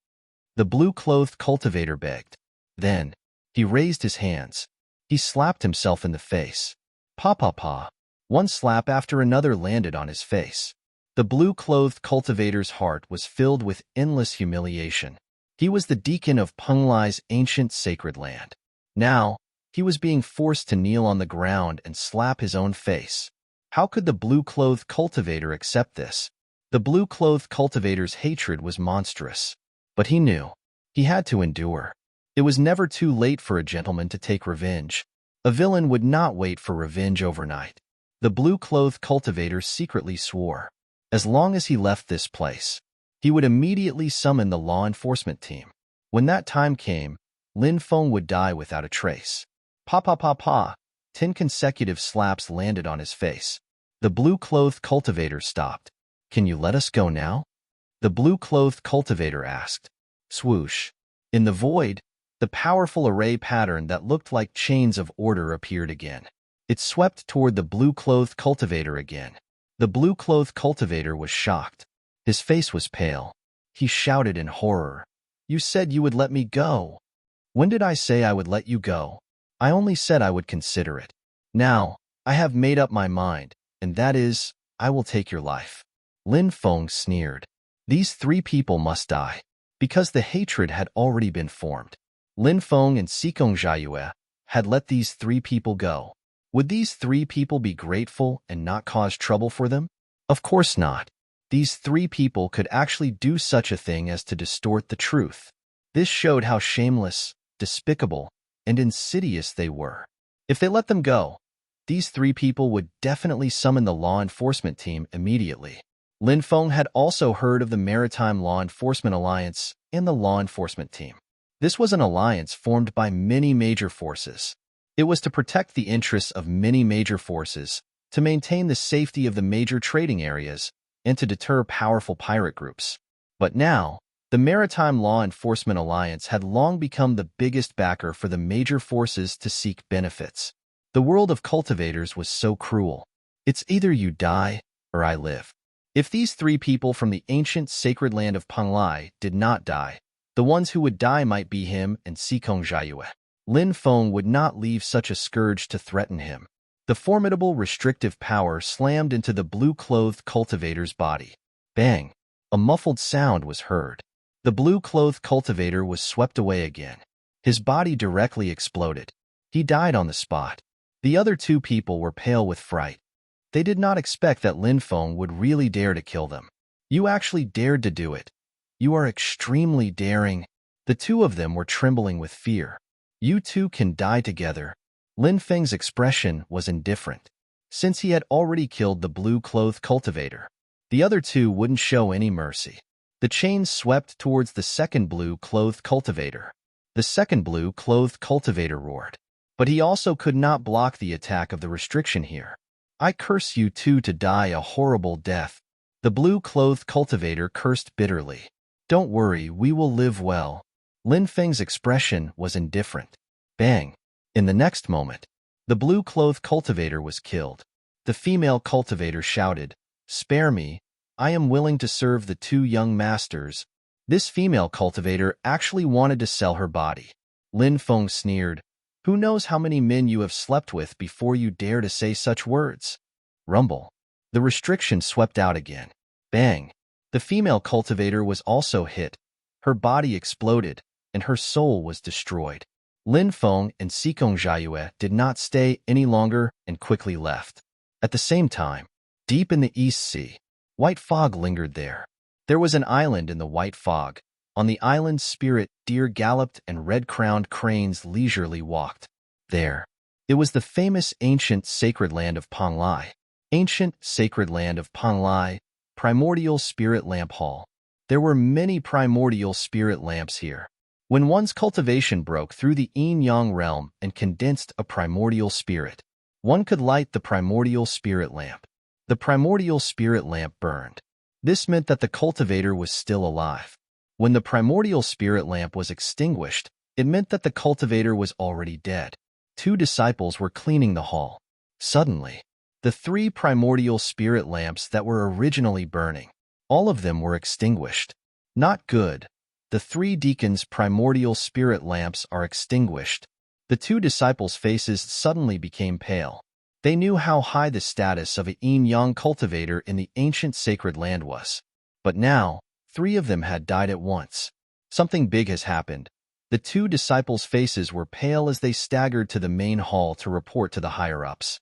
The blue-clothed cultivator begged. Then, he raised his hands. He slapped himself in the face. Pa pa pa. One slap after another landed on his face. The blue-clothed cultivator's heart was filled with endless humiliation. He was the deacon of Penglai's ancient sacred land. Now, he was being forced to kneel on the ground and slap his own face. How could the blue-clothed cultivator accept this? The blue-clothed cultivator's hatred was monstrous. But he knew. He had to endure. It was never too late for a gentleman to take revenge. A villain would not wait for revenge overnight. The blue-clothed cultivator secretly swore. As long as he left this place, he would immediately summon the law enforcement team. When that time came, Lin Feng would die without a trace. Pa pa pa pa. 10 consecutive slaps landed on his face. The blue-clothed cultivator stopped. Can you let us go now? The blue-clothed cultivator asked. Swoosh. In the void, the powerful array pattern that looked like chains of order appeared again. It swept toward the blue-clothed cultivator again. The blue-clothed cultivator was shocked. His face was pale. He shouted in horror. You said you would let me go. When did I say I would let you go? I only said I would consider it. Now, I have made up my mind, and that is, I will take your life. Lin Feng sneered. These 3 people must die, because the hatred had already been formed. Lin Feng and Sikong Jiayue had let these 3 people go. Would these 3 people be grateful and not cause trouble for them? Of course not. These 3 people could actually do such a thing as to distort the truth. This showed how shameless, despicable, and insidious they were. If they let them go, these 3 people would definitely summon the law enforcement team immediately. Lin Feng had also heard of the Maritime Law Enforcement Alliance and the law enforcement team. This was an alliance formed by many major forces. It was to protect the interests of many major forces, to maintain the safety of the major trading areas, and to deter powerful pirate groups. But now, the Maritime Law Enforcement Alliance had long become the biggest backer for the major forces to seek benefits. The world of cultivators was so cruel. It's either you die, or I live. If these 3 people from the ancient sacred land of Penglai did not die, the ones who would die might be him and Sikong Jiayue. Lin Feng would not leave such a scourge to threaten him. The formidable restrictive power slammed into the blue-clothed cultivator's body. Bang! A muffled sound was heard. The blue-clothed cultivator was swept away again. His body directly exploded. He died on the spot. The other 2 people were pale with fright. They did not expect that Lin Feng would really dare to kill them. You actually dared to do it. You are extremely daring. The 2 of them were trembling with fear. You 2 can die together. Lin Feng's expression was indifferent. Since he had already killed the blue-clothed cultivator, the other 2 wouldn't show any mercy. The chains swept towards the second blue-clothed cultivator. The second blue-clothed cultivator roared. But he also could not block the attack of the restriction here. I curse you 2 to die a horrible death. The blue-clothed cultivator cursed bitterly. Don't worry, we will live well. Lin Feng's expression was indifferent. Bang! In the next moment, the blue-clothed cultivator was killed. The female cultivator shouted, Spare me, I am willing to serve the 2 young masters. This female cultivator actually wanted to sell her body. Lin Feng sneered, Who knows how many men you have slept with before you dare to say such words? Rumble. The restriction swept out again. Bang! The female cultivator was also hit. Her body exploded, and her soul was destroyed. Lin Feng and Sikong Jiayue did not stay any longer and quickly left. At the same time, deep in the East Sea, white fog lingered there. There was an island in the white fog. On the island's spirit, deer galloped and red-crowned cranes leisurely walked. There. It was the famous ancient sacred land of Penglai. Ancient sacred land of Penglai, primordial spirit lamp hall. There were many primordial spirit lamps here. When one's cultivation broke through the yin-yang realm and condensed a primordial spirit, one could light the primordial spirit lamp. The primordial spirit lamp burned. This meant that the cultivator was still alive. When the primordial spirit lamp was extinguished, it meant that the cultivator was already dead. Two disciples were cleaning the hall. Suddenly, the three primordial spirit lamps that were originally burning, all of them were extinguished. Not good. The three deacons' primordial spirit lamps are extinguished. The two disciples' faces suddenly became pale. They knew how high the status of a yin-yang cultivator in the ancient sacred land was. But now, three of them had died at once. Something big has happened. The two disciples' faces were pale as they staggered to the main hall to report to the higher-ups.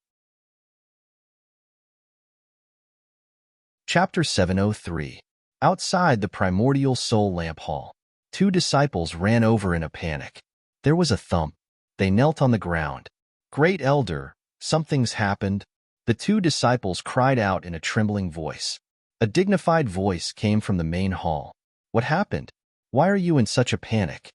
Chapter 703. Outside the primordial soul lamp hall, two disciples ran over in a panic. There was a thump. They knelt on the ground. "Great Elder, something's happened." The two disciples cried out in a trembling voice. A dignified voice came from the main hall. "What happened? Why are you in such a panic?"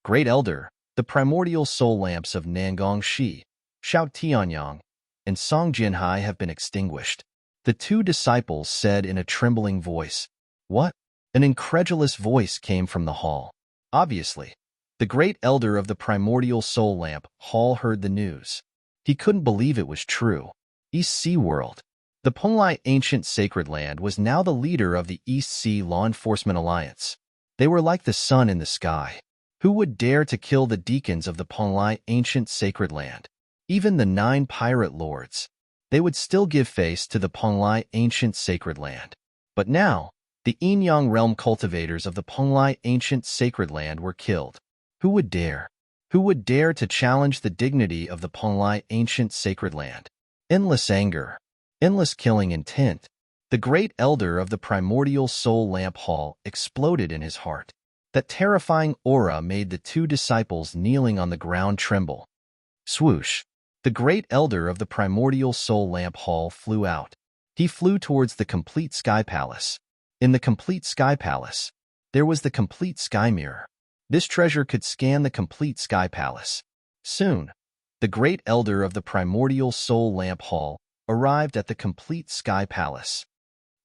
"Great Elder, the primordial soul lamps of Nangong Shi, Shao Tianyang, and Song Jinhai have been extinguished," the two disciples said in a trembling voice. "What?" An incredulous voice came from the hall. Obviously, the great elder of the primordial soul lamp hall heard the news. He couldn't believe it was true. East Sea World. The Penglai ancient sacred land was now the leader of the East Sea Law Enforcement Alliance. They were like the sun in the sky. Who would dare to kill the deacons of the Penglai ancient sacred land? Even the 9 pirate lords. They would still give face to the Penglai ancient sacred land. But now, the yin-yang realm cultivators of the Penglai ancient sacred land were killed. Who would dare? Who would dare to challenge the dignity of the Penglai ancient sacred land? Endless anger. Endless killing intent. The great elder of the primordial soul lamp hall exploded in his heart. That terrifying aura made the two disciples kneeling on the ground tremble. Swoosh! The great elder of the primordial soul lamp hall flew out. He flew towards the complete sky palace. In the complete sky palace, there was the complete sky mirror. This treasure could scan the complete sky palace. Soon, the great elder of the primordial soul lamp hall arrived at the complete sky palace.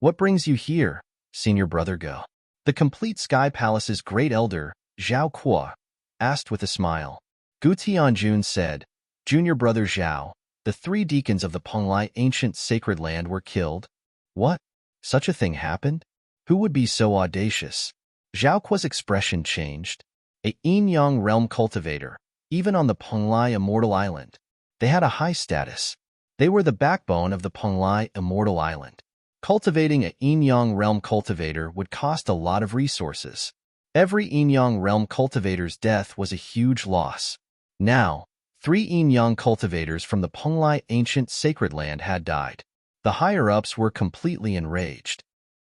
"What brings you here, Senior Brother Go?" The complete sky palace's great elder, Zhao Kuo, asked with a smile. Gu Tianjun said, "Junior Brother Zhao, the 3 deacons of the Penglai ancient sacred land were killed." "What? Such a thing happened? Who would be so audacious?" Zhao Kuo's expression changed. A yin-yang realm cultivator, even on the Penglai Immortal Island. They had a high status. They were the backbone of the Penglai Immortal Island. Cultivating a yin-yang realm cultivator would cost a lot of resources. Every yin-yang realm cultivator's death was a huge loss. Now, 3 yin-yang cultivators from the Penglai ancient sacred land had died. The higher-ups were completely enraged.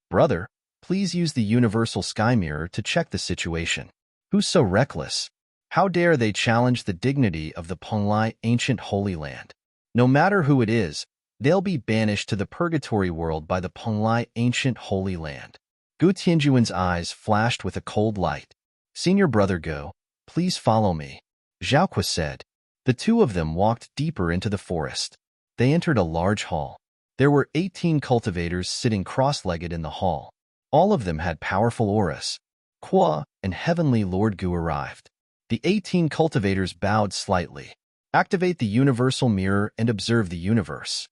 "Brother, please use the universal sky mirror to check the situation. Who's so reckless? How dare they challenge the dignity of the Penglai ancient holy land? No matter who it is, they'll be banished to the purgatory world by the Penglai ancient holy land." Gu Tianjuan's eyes flashed with a cold light. "Senior Brother Go, please follow me," Zhao Kuo said. The two of them walked deeper into the forest. They entered a large hall. There were 18 cultivators sitting cross-legged in the hall. All of them had powerful auras. Kuo and Heavenly Lord Gu arrived. The 18 cultivators bowed slightly. "Activate the universal mirror and observe the universe."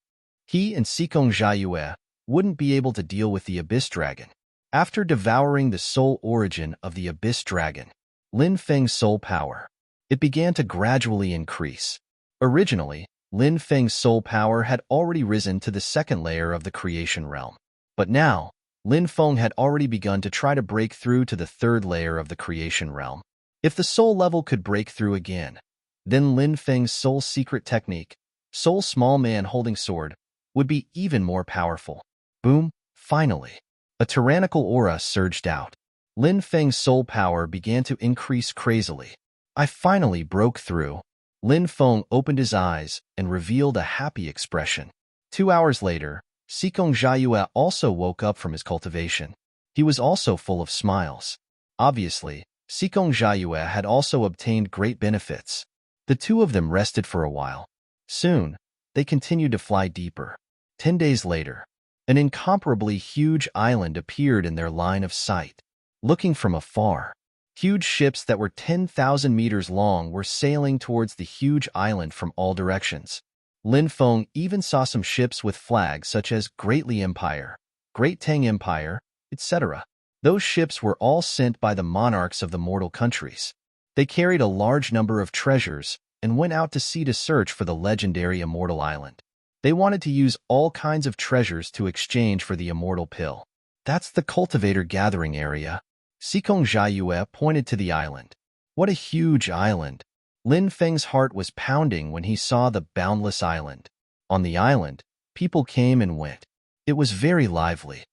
He and Sikong Jiayue wouldn't be able to deal with the Abyss Dragon. After devouring the soul origin of the Abyss Dragon, Lin Feng's soul power, it began to gradually increase. Originally, Lin Feng's soul power had already risen to the 2nd layer of the creation realm. But now, Lin Feng had already begun to try to break through to the 3rd layer of the creation realm. If the soul level could break through again, then Lin Feng's soul secret technique, Soul Small Man Holding Sword, would be even more powerful. Boom! Finally, a tyrannical aura surged out. Lin Feng's soul power began to increase crazily. "I finally broke through." Lin Feng opened his eyes and revealed a happy expression. 2 hours later, Sikong Jiayue also woke up from his cultivation. He was also full of smiles. Obviously, Sikong Jiayue had also obtained great benefits. The two of them rested for a while. Soon, they continued to fly deeper. 10 days later, an incomparably huge island appeared in their line of sight. Looking from afar, huge ships that were 10,000 meters long were sailing towards the huge island from all directions. Lin Feng even saw some ships with flags such as Great Li Empire, Great Tang Empire, etc. Those ships were all sent by the monarchs of the mortal countries. They carried a large number of treasures and went out to sea to search for the legendary Immortal Island. They wanted to use all kinds of treasures to exchange for the Immortal Pill. That's the cultivator gathering area. Sikong Jiayue pointed to the island. What a huge island! Lin Feng's heart was pounding when he saw the boundless island. On the island, people came and went. It was very lively.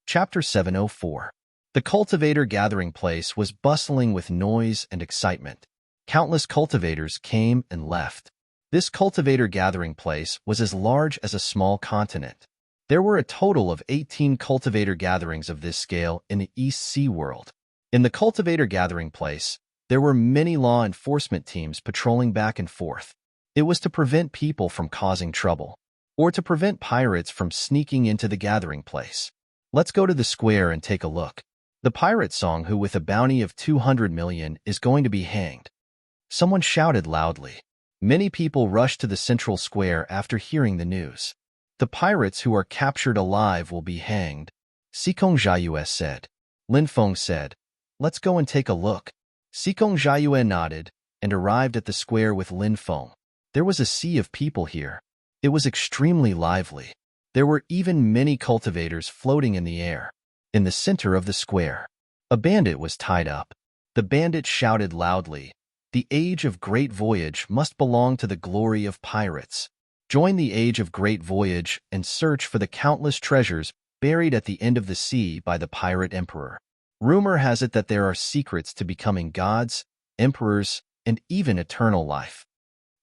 Chapter 704. The cultivator gathering place was bustling with noise and excitement. Countless cultivators came and left. This cultivator gathering place was as large as a small continent. There were a total of 18 cultivator gatherings of this scale in the East Sea world. In the cultivator gathering place, there were many law enforcement teams patrolling back and forth. It was to prevent people from causing trouble, or to prevent pirates from sneaking into the gathering place. Let's go to the square and take a look. The pirate song who with a bounty of 200 million is going to be hanged. Someone shouted loudly. Many people rushed to the central square after hearing the news. The pirates who are captured alive will be hanged, Sikong Jiayue said. Lin Feng said, "Let's go and take a look." Sikong Jiayue nodded and arrived at the square with Lin Feng. There was a sea of people here. It was extremely lively. There were even many cultivators floating in the air. In the center of the square, a bandit was tied up. The bandit shouted loudly, "The age of great voyage must belong to the glory of pirates. Join the age of great voyage and search for the countless treasures buried at the end of the sea by the pirate emperor. Rumor has it that there are secrets to becoming gods, emperors, and even eternal life."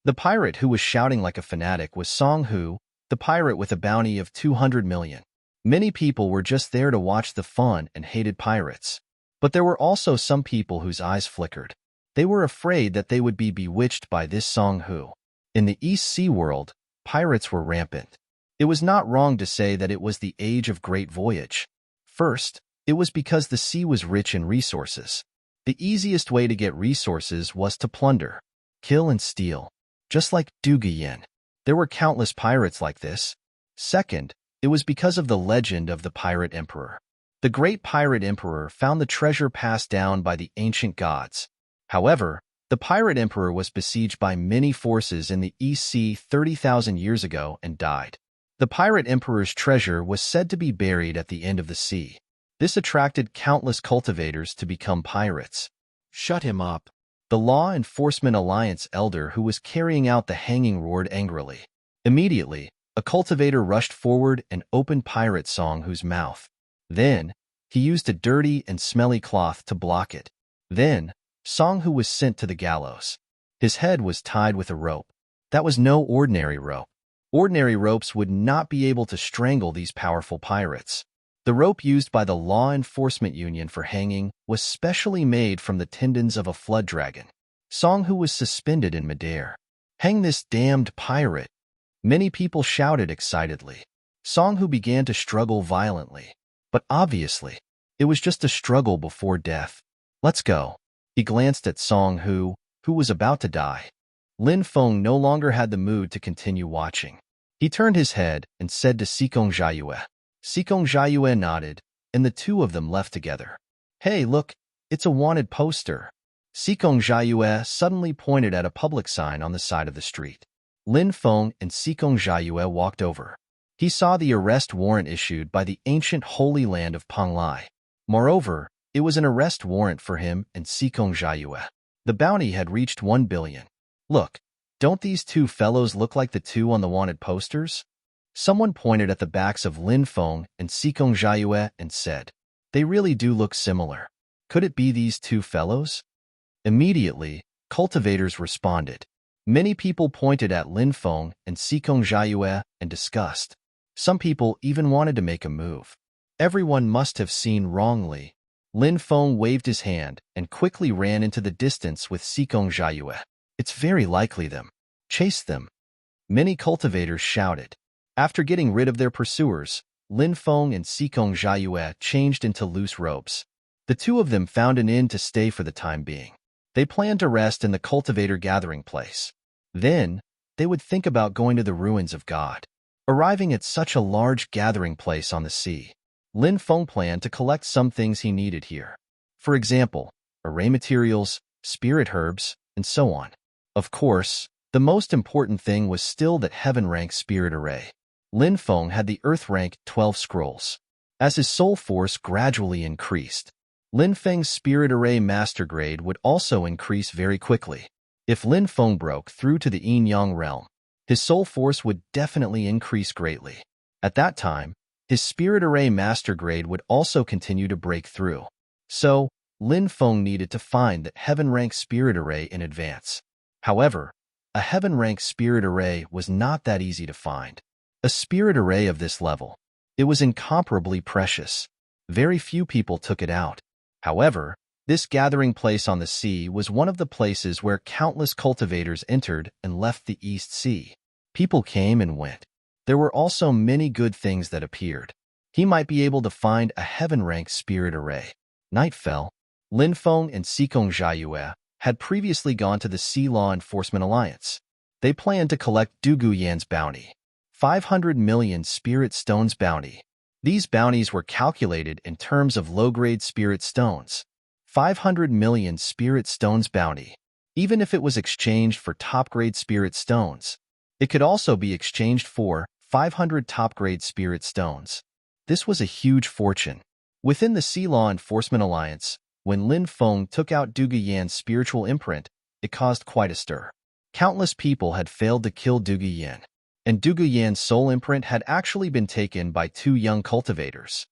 The pirate who was shouting like a fanatic was Song Hu, the pirate with a bounty of 200 million. Many people were just there to watch the fun and hated pirates. But there were also some people whose eyes flickered. They were afraid that they would be bewitched by this Song Hu. In the East Sea world, pirates were rampant. It was not wrong to say that it was the age of great voyage. First, it was because the sea was rich in resources. The easiest way to get resources was to plunder, kill and steal, just like Duguyen. There were countless pirates like this. Second, it was because of the legend of the pirate emperor. The great pirate emperor found the treasure passed down by the ancient gods. However, the pirate emperor was besieged by many forces in the East Sea 30,000 years ago and died. The pirate emperor's treasure was said to be buried at the end of the sea. This attracted countless cultivators to become pirates. "Shut him up!" The Law Enforcement Alliance elder who was carrying out the hanging roared angrily. Immediately, a cultivator rushed forward and opened Pirate Song Hu's mouth. Then, he used a dirty and smelly cloth to block it. Then, Song Hu was sent to the gallows. His head was tied with a rope. That was no ordinary rope. Ordinary ropes would not be able to strangle these powerful pirates. The rope used by the Law Enforcement Union for hanging was specially made from the tendons of a flood dragon. Song Hu was suspended in midair. "Hang this damned pirate!" Many people shouted excitedly. Song Hu began to struggle violently. But obviously, it was just a struggle before death. "Let's go." He glanced at Song Hu, who was about to die. Lin Feng no longer had the mood to continue watching. He turned his head and said to Sikong Jiayue. Sikong Jiayue nodded, and the two of them left together. "Hey, look, it's a wanted poster." Sikong Jiayue suddenly pointed at a public sign on the side of the street. Lin Feng and Sikong Jiayue walked over. He saw the arrest warrant issued by the ancient holy land of Panglai. Moreover, it was an arrest warrant for him and Sikong Jiayue. The bounty had reached 1 billion. "Look, don't these two fellows look like the two on the wanted posters?" Someone pointed at the backs of Lin Feng and Sikong Jiayue and said, "They really do look similar. Could it be these two fellows?" Immediately, cultivators responded. Many people pointed at Lin Feng and Sikong Jiayue and discussed. Some people even wanted to make a move. Everyone must have seen wrongly. Lin Feng waved his hand and quickly ran into the distance with Sikong Jiayue. It's very likely them. Chase them. Many cultivators shouted. After getting rid of their pursuers, Lin Feng and Sikong Jiayue changed into loose robes. The two of them found an inn to stay for the time being. They planned to rest in the cultivator gathering place. Then, they would think about going to the ruins of God. Arriving at such a large gathering place on the sea, Lin Feng planned to collect some things he needed here. For example, array materials, spirit herbs, and so on. Of course, the most important thing was still that heaven-rank spirit array. Lin Feng had the earth-rank 12 scrolls. As his soul force gradually increased, Lin Feng's spirit array master grade would also increase very quickly. If Lin Feng broke through to the yin-yang realm, his soul force would definitely increase greatly. At that time, his spirit array master grade would also continue to break through. So, Lin Feng needed to find that heaven-rank spirit array in advance. However, a heaven-rank spirit array was not that easy to find. A spirit array of this level, it was incomparably precious. Very few people took it out. However, this gathering place on the sea was one of the places where countless cultivators entered and left the East Sea. People came and went. There were also many good things that appeared. He might be able to find a heaven-rank spirit array. Night fell. Lin Feng and Sikong Jiayue had previously gone to the Sea Law Enforcement Alliance. They planned to collect Du Guyan's bounty, 500 million spirit stones bounty. These bounties were calculated in terms of low-grade spirit stones. 500 million spirit stones bounty. Even if it was exchanged for top-grade spirit stones, it could also be exchanged for 500 top-grade spirit stones. This was a huge fortune. Within the Sea Law Enforcement Alliance, when Lin Feng took out Du Guyan's spiritual imprint, it caused quite a stir. Countless people had failed to kill Du Guyan, and Du Guyan's soul imprint had actually been taken by two young cultivators.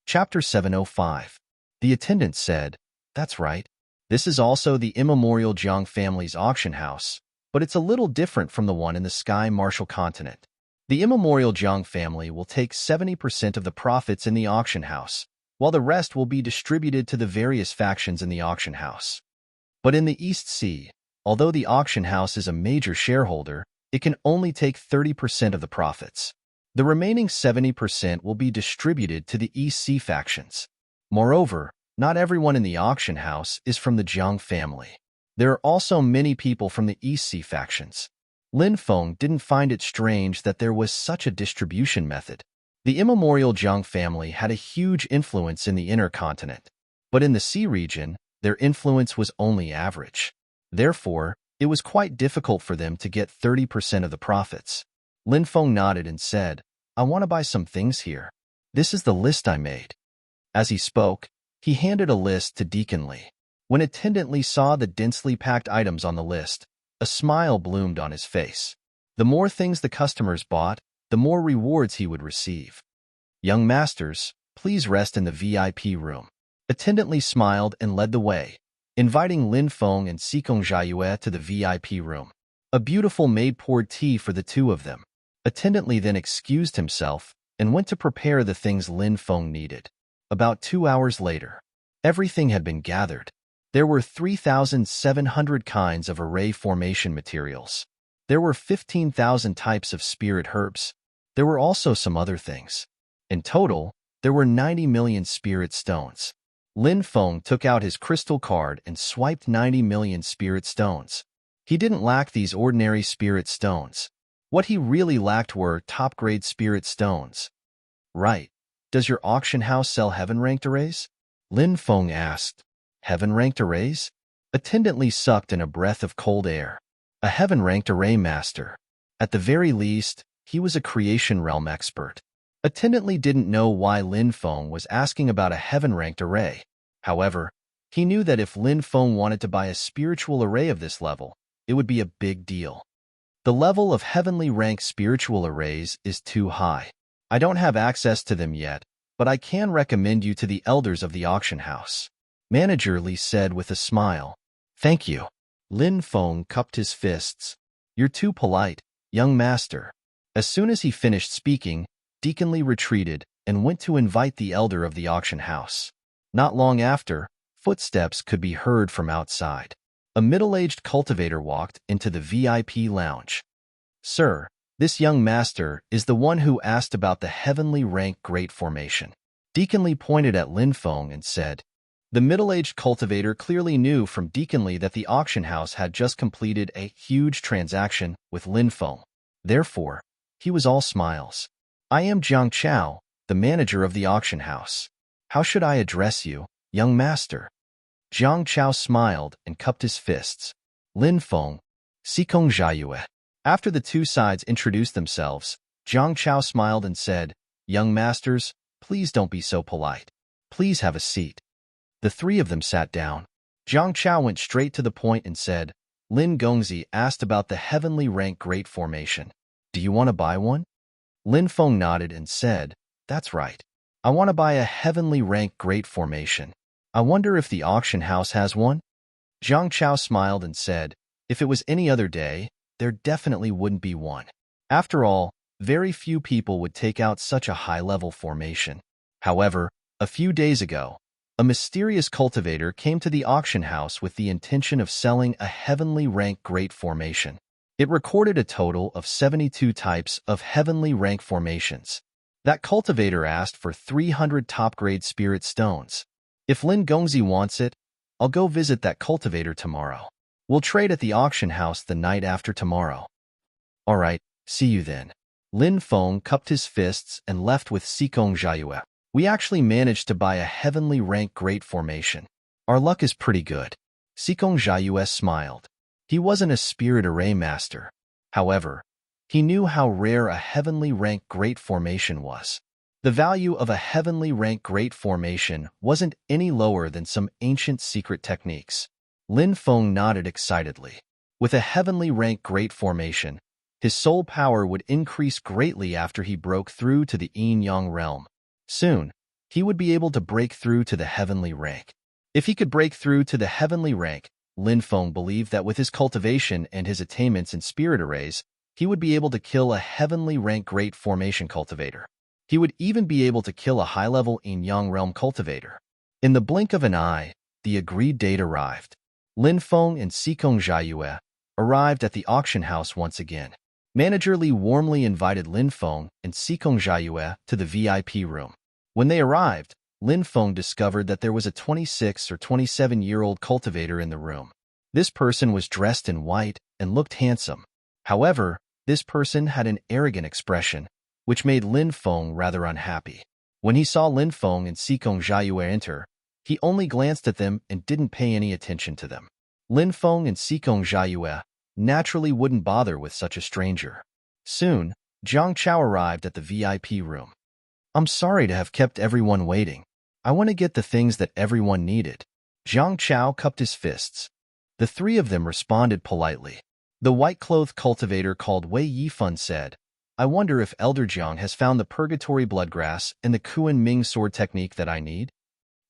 Chapter 705. The attendant said, "That's right. This is also the immemorial Jiang family's auction house, but it's a little different from the one in the Sky Martial Continent. The immemorial Jiang family will take 70% of the profits in the auction house, while the rest will be distributed to the various factions in the auction house. But in the East Sea, although the auction house is a major shareholder, it can only take 30% of the profits. The remaining 70% will be distributed to the East Sea factions. Moreover, not everyone in the auction house is from the Jiang family. There are also many people from the East Sea factions." Lin Feng didn't find it strange that there was such a distribution method. The immemorial Jiang family had a huge influence in the inner continent, but in the sea region, their influence was only average. Therefore, it was quite difficult for them to get 30% of the profits. Lin Feng nodded and said, "I want to buy some things here. This is the list I made." As he spoke, he handed a list to Deacon Li. When Attendant Li saw the densely packed items on the list, a smile bloomed on his face. The more things the customers bought, the more rewards he would receive. "Young masters, please rest in the VIP room." Attendant Li smiled and led the way, inviting Lin Feng and Sikong Jiayue to the VIP room. A beautiful maid poured tea for the two of them. Attendant Li then excused himself and went to prepare the things Lin Feng needed. About 2 hours later, everything had been gathered. There were 3,700 kinds of array formation materials. There were 15,000 types of spirit herbs. There were also some other things. In total, there were 90 million spirit stones. Lin Feng took out his crystal card and swiped 90 million spirit stones. He didn't lack these ordinary spirit stones. What he really lacked were top-grade spirit stones. "Right. Does your auction house sell heaven-ranked arrays?" Lin Feng asked. "Heaven-ranked arrays?" Attendant Li sucked in a breath of cold air. A heaven-ranked array master. At the very least, he was a creation realm expert. Attendant Li didn't know why Lin Feng was asking about a heaven-ranked array. However, he knew that if Lin Feng wanted to buy a spiritual array of this level, it would be a big deal. The level of heavenly ranked spiritual arrays is too high. I don't have access to them yet, but I can recommend you to the elders of the auction house. Manager Li said with a smile. "Thank you." Lin Feng cupped his fists. "You're too polite. "Young master." As soon as he finished speaking, Deacon Lee retreated and went to invite the elder of the auction house. Not long after, footsteps could be heard from outside. A middle-aged cultivator walked into the VIP lounge. "Sir, this young master is the one who asked about the heavenly rank great formation." Deacon Lee pointed at Lin Feng and said. The middle-aged cultivator clearly knew from Deacon Lee that the auction house had just completed a huge transaction with Lin Feng. Therefore, he was all smiles. "I am Jiang Chao, the manager of the auction house. How should I address you, young master?" Jiang Chao smiled and cupped his fists. "Lin Feng, Sikong Jiayue." After the two sides introduced themselves, Jiang Chao smiled and said, "Young masters, please don't be so polite. Please have a seat." The three of them sat down. Jiang Chao went straight to the point and said, "Lin Gongzi asked about the heavenly rank great formation. Do you want to buy one?" Lin Feng nodded and said, "That's right. I want to buy a heavenly rank great formation. I wonder if the auction house has one?" Jiang Chao smiled and said, "If it was any other day, there definitely wouldn't be one. After all, very few people would take out such a high-level formation." However, a few days ago, a mysterious cultivator came to the auction house with the intention of selling a heavenly rank great formation. It recorded a total of 72 types of heavenly rank formations. That cultivator asked for 300 top-grade spirit stones. "If Lin Gongzi wants it, I'll go visit that cultivator tomorrow. We'll trade at the auction house the night after tomorrow." "All right, see you then." Lin Feng cupped his fists and left with Sikong Jiayue. "We actually managed to buy a heavenly rank great formation. Our luck is pretty good." Sikong Jiayue smiled. He wasn't a spirit array master. However, he knew how rare a heavenly rank great formation was. The value of a heavenly rank great formation wasn't any lower than some ancient secret techniques. Lin Feng nodded excitedly. With a heavenly rank great formation, his soul power would increase greatly after he broke through to the yin-yang realm. Soon, he would be able to break through to the heavenly rank. If he could break through to the heavenly rank, Lin Feng believed that with his cultivation and his attainments in spirit arrays, he would be able to kill a heavenly rank great formation cultivator. He would even be able to kill a high-level yin-yang realm cultivator. In the blink of an eye, the agreed date arrived. Lin Feng and Sikong Jiayue arrived at the auction house once again. Manager Li warmly invited Lin Feng and Sikong Jiayue to the VIP room. When they arrived, Lin Feng discovered that there was a 26 or 27-year-old cultivator in the room. This person was dressed in white and looked handsome. However, this person had an arrogant expression, which made Lin Feng rather unhappy. When he saw Lin Feng and Sikong Jiayue enter, he only glanced at them and didn't pay any attention to them. Lin Feng and Sikong Jiayue naturally wouldn't bother with such a stranger. Soon, Jiang Chao arrived at the VIP room. "I'm sorry to have kept everyone waiting. I want to get the things that everyone needed." Jiang Chao cupped his fists. The three of them responded politely. The white-clothed cultivator called Wei Yifan said, "I wonder if Elder Jiang has found the Purgatory Bloodgrass and the Kuan Ming sword technique that I need?"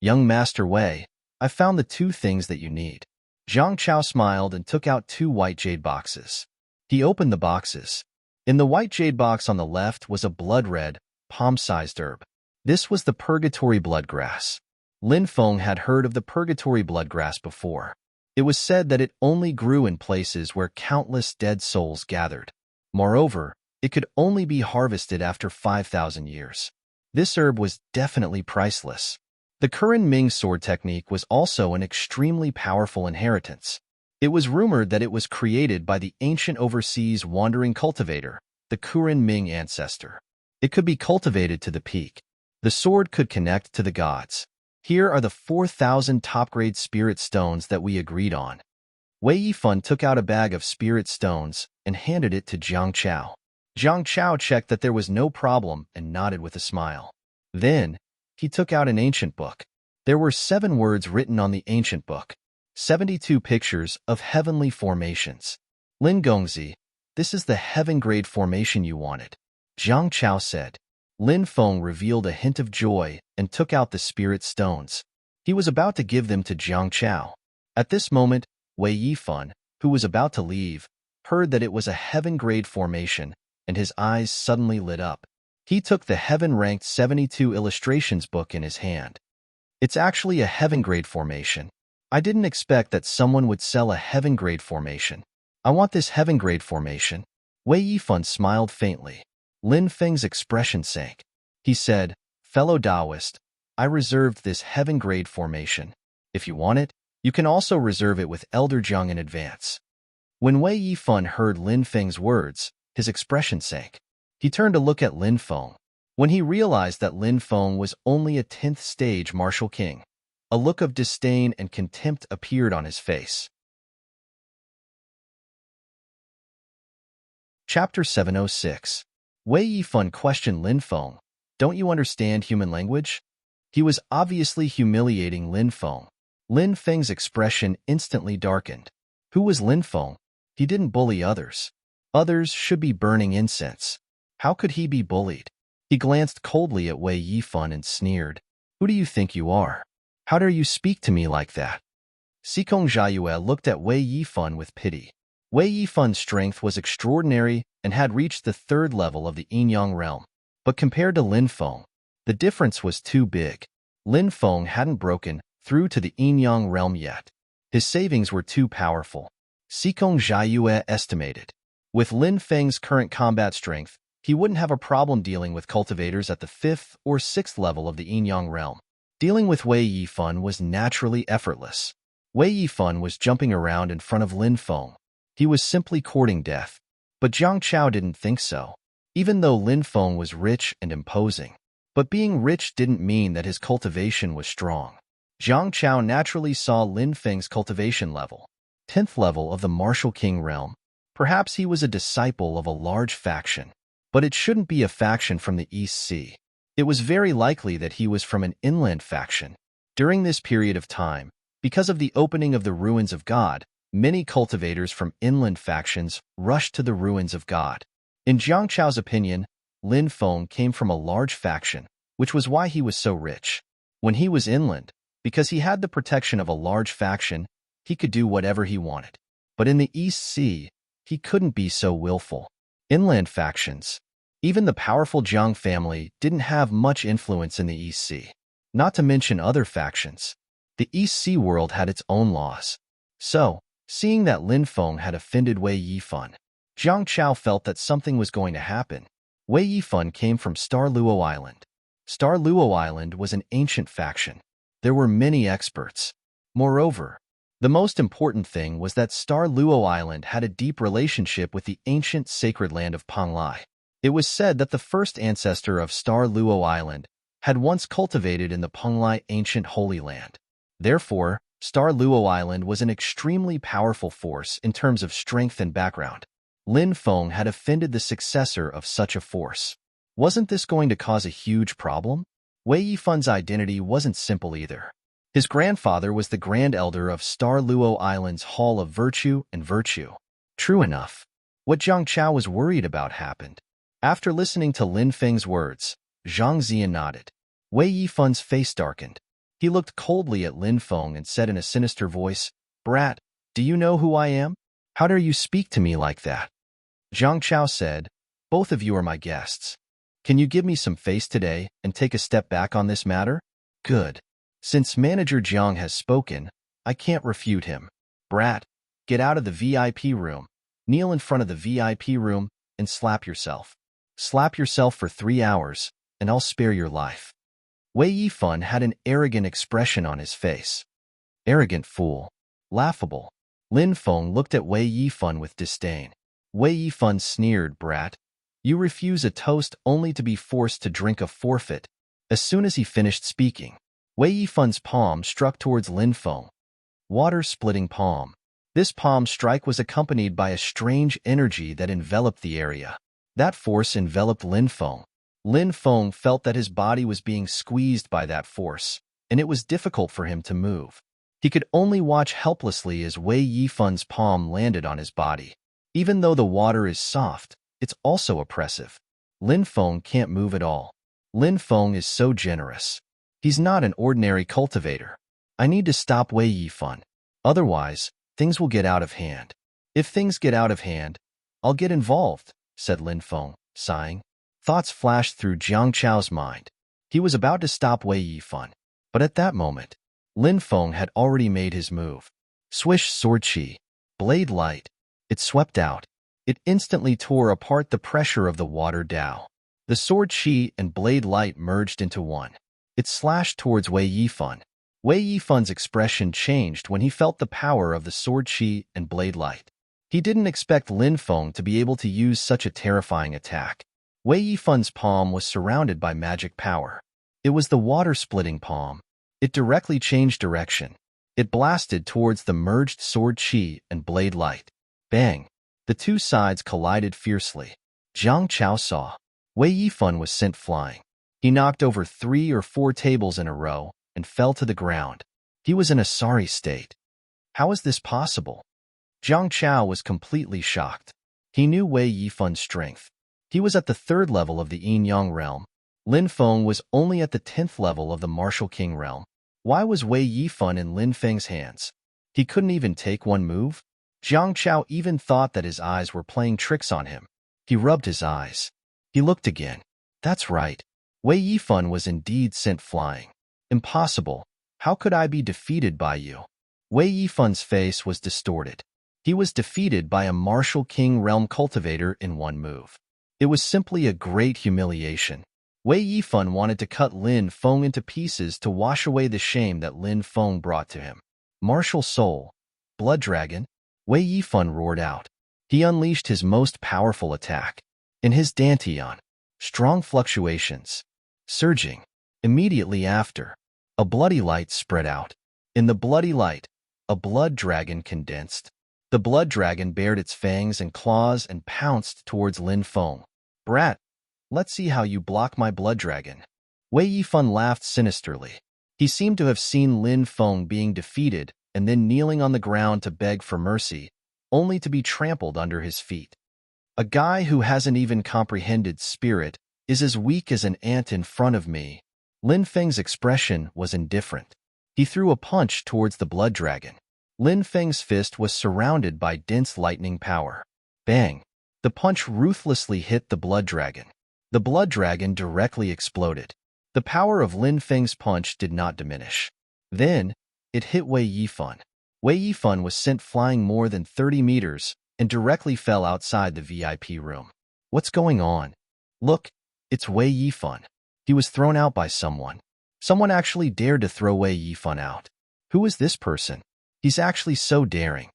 "Young Master Wei, I found the two things that you need." Jiang Chao smiled and took out 2 white jade boxes. He opened the boxes. In the white jade box on the left was a blood-red, palm-sized herb. This was the Purgatory Bloodgrass. Lin Feng had heard of the Purgatory Bloodgrass before. It was said that it only grew in places where countless dead souls gathered. Moreover, it could only be harvested after 5,000 years. This herb was definitely priceless. The Kuan Ming sword technique was also an extremely powerful inheritance. It was rumored that it was created by the ancient overseas wandering cultivator, the Kuan Ming ancestor. It could be cultivated to the peak. The sword could connect to the gods. Here are the 4,000 top-grade spirit stones that we agreed on. Wei Yifan took out a bag of spirit stones and handed it to Jiang Chao. Jiang Chao checked that there was no problem and nodded with a smile. Then, he took out an ancient book. There were 7 words written on the ancient book, 72 pictures of heavenly formations. "Lin Gongzi, this is the heaven-grade formation you wanted," Jiang Chao said. Lin Feng revealed a hint of joy and took out the spirit stones. He was about to give them to Jiang Chao. At this moment, Wei Yifan, who was about to leave, heard that it was a heaven-grade formation, and his eyes suddenly lit up. He took the heaven-ranked 72 illustrations book in his hand. It's actually a heaven-grade formation. I didn't expect that someone would sell a heaven-grade formation. I want this heaven-grade formation. Wei Yifan smiled faintly. Lin Feng's expression sank. He said, "Fellow Taoist, I reserved this heaven-grade formation. If you want it, you can also reserve it with Elder Jiang in advance." When Wei Yifan heard Lin Feng's words, his expression sank. He turned to look at Lin Feng. When he realized that Lin Feng was only a 10th stage martial king, a look of disdain and contempt appeared on his face. Chapter 706. Wei Yifan questioned Lin Feng. "Don't you understand human language?" He was obviously humiliating Lin Feng. Lin Feng's expression instantly darkened. Who was Lin Feng? He didn't bully others. Others should be burning incense. How could he be bullied? He glanced coldly at Wei Yifan and sneered. "Who do you think you are? How dare you speak to me like that?" Sikong Jiayue looked at Wei Yifan with pity. Wei Yifan's strength was extraordinary and had reached the 3rd level of the yin-yang realm. But compared to Lin Feng, the difference was too big. Lin Feng hadn't broken through to the yin-yang realm yet. His savings were too powerful. Sikong Jiayue estimated. With Lin Feng's current combat strength, he wouldn't have a problem dealing with cultivators at the 5th or 6th level of the yin-yang realm. Dealing with Wei Yifan was naturally effortless. Wei Yifan was jumping around in front of Lin Feng. He was simply courting death. But Jiang Chao didn't think so. Even though Lin Feng was rich and imposing. But being rich didn't mean that his cultivation was strong. Jiang Chao naturally saw Lin Feng's cultivation level, 10th level of the martial king realm. Perhaps he was a disciple of a large faction. But it shouldn't be a faction from the East Sea. It was very likely that he was from an inland faction. During this period of time, because of the opening of the ruins of God, many cultivators from inland factions rushed to the ruins of God. In Jiang Chao's opinion, Lin Feng came from a large faction, which was why he was so rich. When he was inland, because he had the protection of a large faction, he could do whatever he wanted. But in the East Sea, he couldn't be so willful. Inland factions. Even the powerful Jiang family didn't have much influence in the East Sea. Not to mention other factions. The East Sea world had its own laws. So, seeing that Lin Feng had offended Wei Yifan, Jiang Chao felt that something was going to happen. Wei Yifan came from Star Luo Island. Star Luo Island was an ancient faction. There were many experts. Moreover, the most important thing was that Star Luo Island had a deep relationship with the ancient sacred land of Panglai. It was said that the first ancestor of Star Luo Island had once cultivated in the Panglai ancient Holy Land. Therefore, Star Luo Island was an extremely powerful force in terms of strength and background. Lin Feng had offended the successor of such a force. Wasn't this going to cause a huge problem? Wei Yifan's identity wasn't simple either. His grandfather was the Grand Elder of Star Luo Island's Hall of Virtue and Virtue. True enough. What Jiang Chao was worried about happened. After listening to Lin Feng's words, Zhang Ziyan nodded. Wei Yifan's face darkened. He looked coldly at Lin Feng and said in a sinister voice, "Brat, do you know who I am? How dare you speak to me like that?" Jiang Chao said, "Both of you are my guests. Can you give me some face today and take a step back on this matter?" "Good. Since Manager Jiang has spoken, I can't refute him. Brat, get out of the VIP room, kneel in front of the VIP room, and slap yourself. Slap yourself for 3 hours, and I'll spare your life." Wei Yifan had an arrogant expression on his face. Arrogant fool. Laughable. Lin Feng looked at Wei Yifan with disdain. Wei Yifan sneered, "Brat. You refuse a toast only to be forced to drink a forfeit." As soon as he finished speaking, Wei Yifan's palm struck towards Lin Feng. Water-splitting palm. This palm strike was accompanied by a strange energy that enveloped the area. That force enveloped Lin Feng. Lin Feng felt that his body was being squeezed by that force, and it was difficult for him to move. He could only watch helplessly as Wei Yifan's palm landed on his body. Even though the water is soft, it's also oppressive. Lin Feng can't move at all. Lin Feng is so generous. He's not an ordinary cultivator. I need to stop Wei Yifan. Otherwise, things will get out of hand. If things get out of hand, I'll get involved, said Lin Feng, sighing. Thoughts flashed through Jiang Chao's mind. He was about to stop Wei Yifan, but at that moment, Lin Feng had already made his move. Swish sword chi, blade light. It swept out. It instantly tore apart the pressure of the water Dao. The sword chi and blade light merged into one. It slashed towards Wei Yifan. Wei Yifan's expression changed when he felt the power of the sword chi and blade light. He didn't expect Lin Feng to be able to use such a terrifying attack. Wei Yifan's palm was surrounded by magic power. It was the water-splitting palm. It directly changed direction. It blasted towards the merged sword chi and blade light. Bang! The two sides collided fiercely. Jiang Chao saw. Wei Yifan was sent flying. He knocked over 3 or 4 tables in a row and fell to the ground. He was in a sorry state. How is this possible? Jiang Chao was completely shocked. He knew Wei Yifan's strength. He was at the 3rd level of the Yin-Yang realm. Lin Feng was only at the 10th level of the Martial King realm. Why was Wei Yifan in Lin Feng's hands? He couldn't even take one move? Jiang Chao even thought that his eyes were playing tricks on him. He rubbed his eyes. He looked again. That's right. Wei Yifan was indeed sent flying. Impossible. How could I be defeated by you? Wei Yifan's face was distorted. He was defeated by a Martial King realm cultivator in one move. It was simply a great humiliation. Wei Yifan wanted to cut Lin Feng into pieces to wash away the shame that Lin Feng brought to him. Martial Soul, Blood Dragon, Wei Yifan roared out. He unleashed his most powerful attack. In his Dantian, strong fluctuations, surging. Immediately after, a bloody light spread out. In the bloody light, a blood dragon condensed. The blood dragon bared its fangs and claws and pounced towards Lin Feng. Brat, let's see how you block my blood dragon. Wei Yifan laughed sinisterly. He seemed to have seen Lin Feng being defeated and then kneeling on the ground to beg for mercy, only to be trampled under his feet. A guy who hasn't even comprehended spirit is as weak as an ant in front of me. Lin Feng's expression was indifferent. He threw a punch towards the blood dragon. Lin Feng's fist was surrounded by dense lightning power. Bang! The punch ruthlessly hit the blood dragon. The blood dragon directly exploded. The power of Lin Feng's punch did not diminish. Then, it hit Wei Yifan. Wei Yifan was sent flying more than 30 meters and directly fell outside the VIP room. What's going on? Look, it's Wei Yifan. He was thrown out by someone. Someone actually dared to throw Wei Yifan out. Who is this person? He's actually so daring.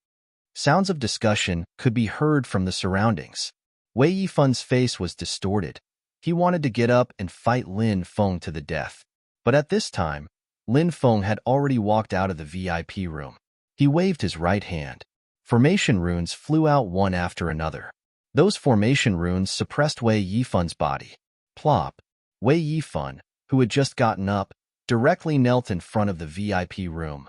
Sounds of discussion could be heard from the surroundings. Wei Yifan's face was distorted. He wanted to get up and fight Lin Feng to the death. But at this time, Lin Feng had already walked out of the VIP room. He waved his right hand. Formation runes flew out one after another. Those formation runes suppressed Wei Yifan's body. Plop. Wei Yifan, who had just gotten up, directly knelt in front of the VIP room.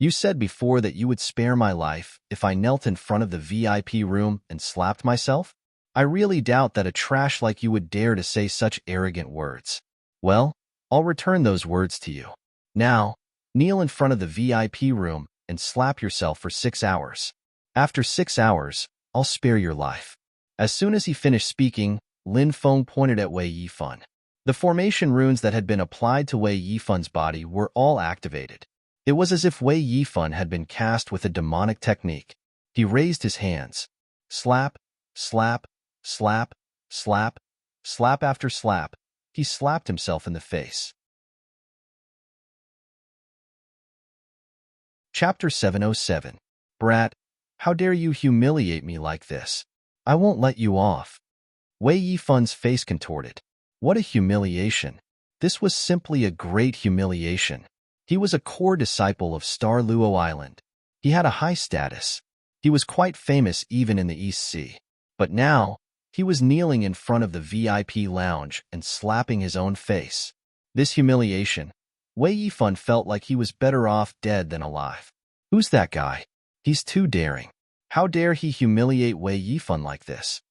You said before that you would spare my life if I knelt in front of the VIP room and slapped myself? I really doubt that a trash like you would dare to say such arrogant words. Well, I'll return those words to you. Now, kneel in front of the VIP room and slap yourself for 6 hours. After 6 hours, I'll spare your life. As soon as he finished speaking, Lin Feng pointed at Wei Yifan. The formation runes that had been applied to Wei Yifan's body were all activated. It was as if Wei Yifan had been cast with a demonic technique. He raised his hands. Slap, slap, slap, slap, slap after slap. He slapped himself in the face. Chapter 707. Brat, how dare you humiliate me like this? I won't let you off. Wei Yifan's face contorted. What a humiliation. This was simply a great humiliation. He was a core disciple of Star Luo Island. He had a high status. He was quite famous even in the East Sea. But now, he was kneeling in front of the VIP lounge and slapping his own face. This humiliation, Wei Yifan felt like he was better off dead than alive. Who's that guy? He's too daring. How dare he humiliate Wei Yifan like this?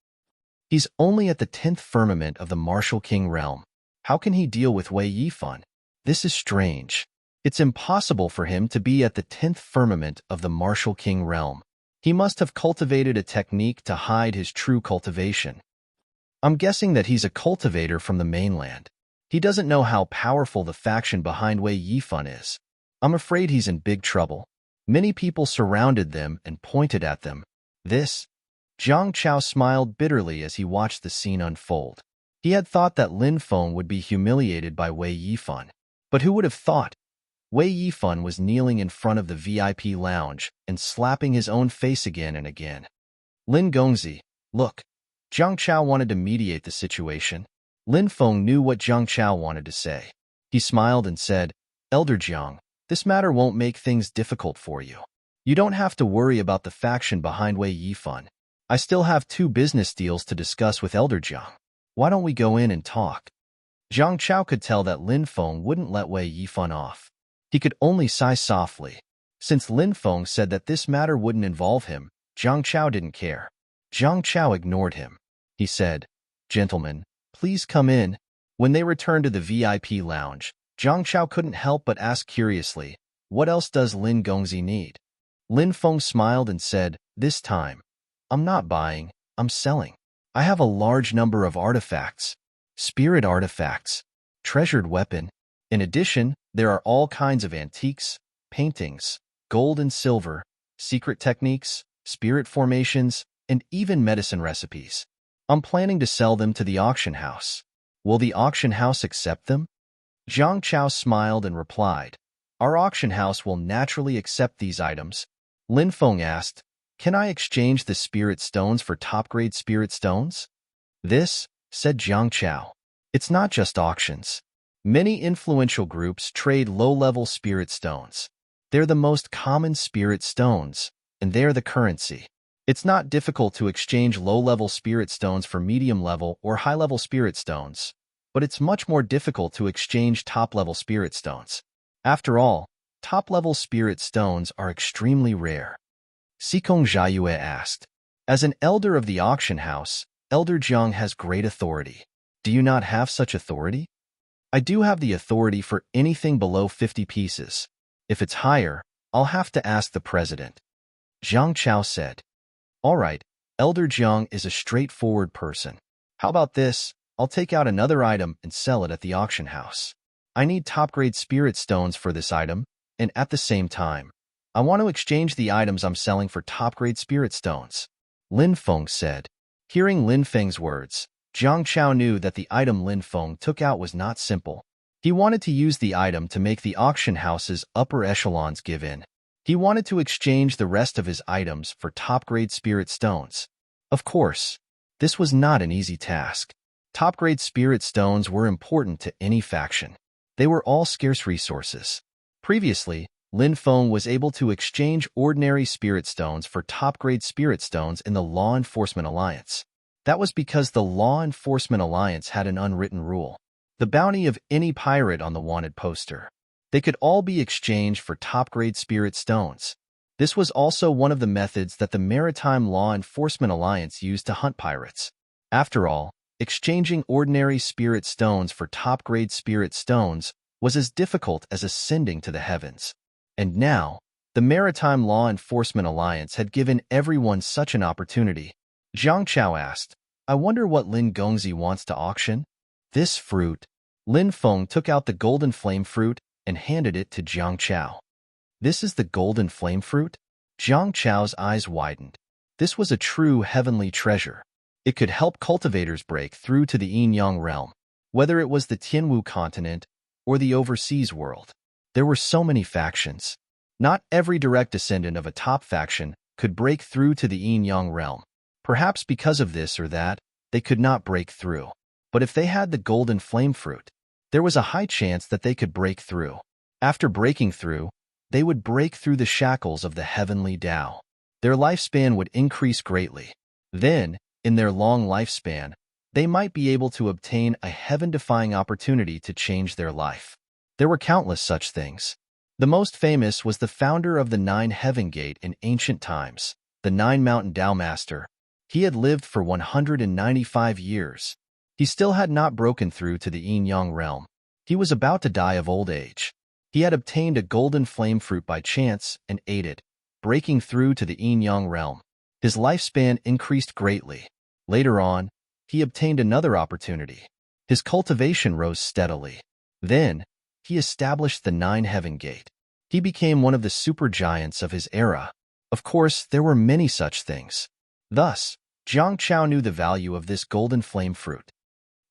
He's only at the 10th firmament of the Martial King realm. How can he deal with Wei Yifan? This is strange. It's impossible for him to be at the 10th firmament of the Martial King realm. He must have cultivated a technique to hide his true cultivation. I'm guessing that he's a cultivator from the mainland. He doesn't know how powerful the faction behind Wei Yifan is. I'm afraid he's in big trouble. Many people surrounded them and pointed at them. Jiang Chao smiled bitterly as he watched the scene unfold. He had thought that Lin Feng would be humiliated by Wei Yifan. But who would have thought? Wei Yifan was kneeling in front of the VIP lounge and slapping his own face again and again. Lin Gongzi, look. Jiang Chao wanted to mediate the situation. Lin Feng knew what Jiang Chao wanted to say. He smiled and said, Elder Jiang, this matter won't make things difficult for you. You don't have to worry about the faction behind Wei Yifan. I still have 2 business deals to discuss with Elder Jiang. Why don't we go in and talk? Jiang Chao could tell that Lin Feng wouldn't let Wei Yifan off. He could only sigh softly. Since Lin Feng said that this matter wouldn't involve him, Jiang Chao didn't care. Jiang Chao ignored him. He said, Gentlemen, please come in. When they returned to the VIP lounge, Jiang Chao couldn't help but ask curiously, what else does Lin Gongzi need? Lin Feng smiled and said, this time, I'm not buying, I'm selling. I have a large number of artifacts, spirit artifacts, treasured weapon. In addition, there are all kinds of antiques, paintings, gold and silver, secret techniques, spirit formations, and even medicine recipes. I'm planning to sell them to the auction house. Will the auction house accept them? Jiang Chao smiled and replied, Our auction house will naturally accept these items. Lin Feng asked, Can I exchange the spirit stones for top-grade spirit stones? Said Jiang Chao. It's not just auctions. Many influential groups trade low-level spirit stones. They're the most common spirit stones, and they're the currency. It's not difficult to exchange low-level spirit stones for medium-level or high-level spirit stones, but it's much more difficult to exchange top-level spirit stones. After all, top-level spirit stones are extremely rare. Sikong Jiayue asked. As an elder of the auction house, Elder Jiang has great authority. Do you not have such authority? I do have the authority for anything below 50 pieces. If it's higher, I'll have to ask the president. Jiang Chao said. All right, Elder Jiang is a straightforward person. How about this? I'll take out another item and sell it at the auction house. I need top-grade spirit stones for this item, and at the same time, I want to exchange the items I'm selling for top-grade spirit stones. Lin Feng said. Hearing Lin Feng's words, Jiang Chao knew that the item Lin Feng took out was not simple. He wanted to use the item to make the auction house's upper echelons give in. He wanted to exchange the rest of his items for top-grade spirit stones. Of course, this was not an easy task. Top-grade spirit stones were important to any faction. They were all scarce resources. Previously, Lin Feng was able to exchange ordinary spirit stones for top-grade spirit stones in the Law Enforcement Alliance. That was because the Law Enforcement Alliance had an unwritten rule: the bounty of any pirate on the wanted poster. They could all be exchanged for top-grade spirit stones. This was also one of the methods that the Maritime Law Enforcement Alliance used to hunt pirates. After all, exchanging ordinary spirit stones for top-grade spirit stones was as difficult as ascending to the heavens. And now, the Maritime Law Enforcement Alliance had given everyone such an opportunity. Jiang Chao asked, I wonder what Lin Gongzi wants to auction? This fruit. Lin Feng took out the golden flame fruit and handed it to Jiang Chao. This is the golden flame fruit? Jiang Chao's eyes widened. This was a true heavenly treasure. It could help cultivators break through to the Yin-Yang realm, whether it was the Tianwu continent or the overseas world. There were so many factions. Not every direct descendant of a top faction could break through to the Yin-Yang realm. Perhaps because of this or that, they could not break through. But if they had the golden flame fruit, there was a high chance that they could break through. After breaking through, they would break through the shackles of the heavenly Tao. Their lifespan would increase greatly. Then, in their long lifespan, they might be able to obtain a heaven-defying opportunity to change their life. There were countless such things. The most famous was the founder of the 9 Heaven Gate in ancient times, the 9 Mountain Tao Master. He had lived for 195 years. He still had not broken through to the Yin-Yang realm. He was about to die of old age. He had obtained a golden flame fruit by chance and ate it. breaking through to the yin-yang realm. His lifespan increased greatly. Later on, he obtained another opportunity. His cultivation rose steadily. Then, he established the Nine-Heaven Gate. He became one of the supergiants of his era. Of course, there were many such things. Thus, Jiang Chao knew the value of this golden flame fruit.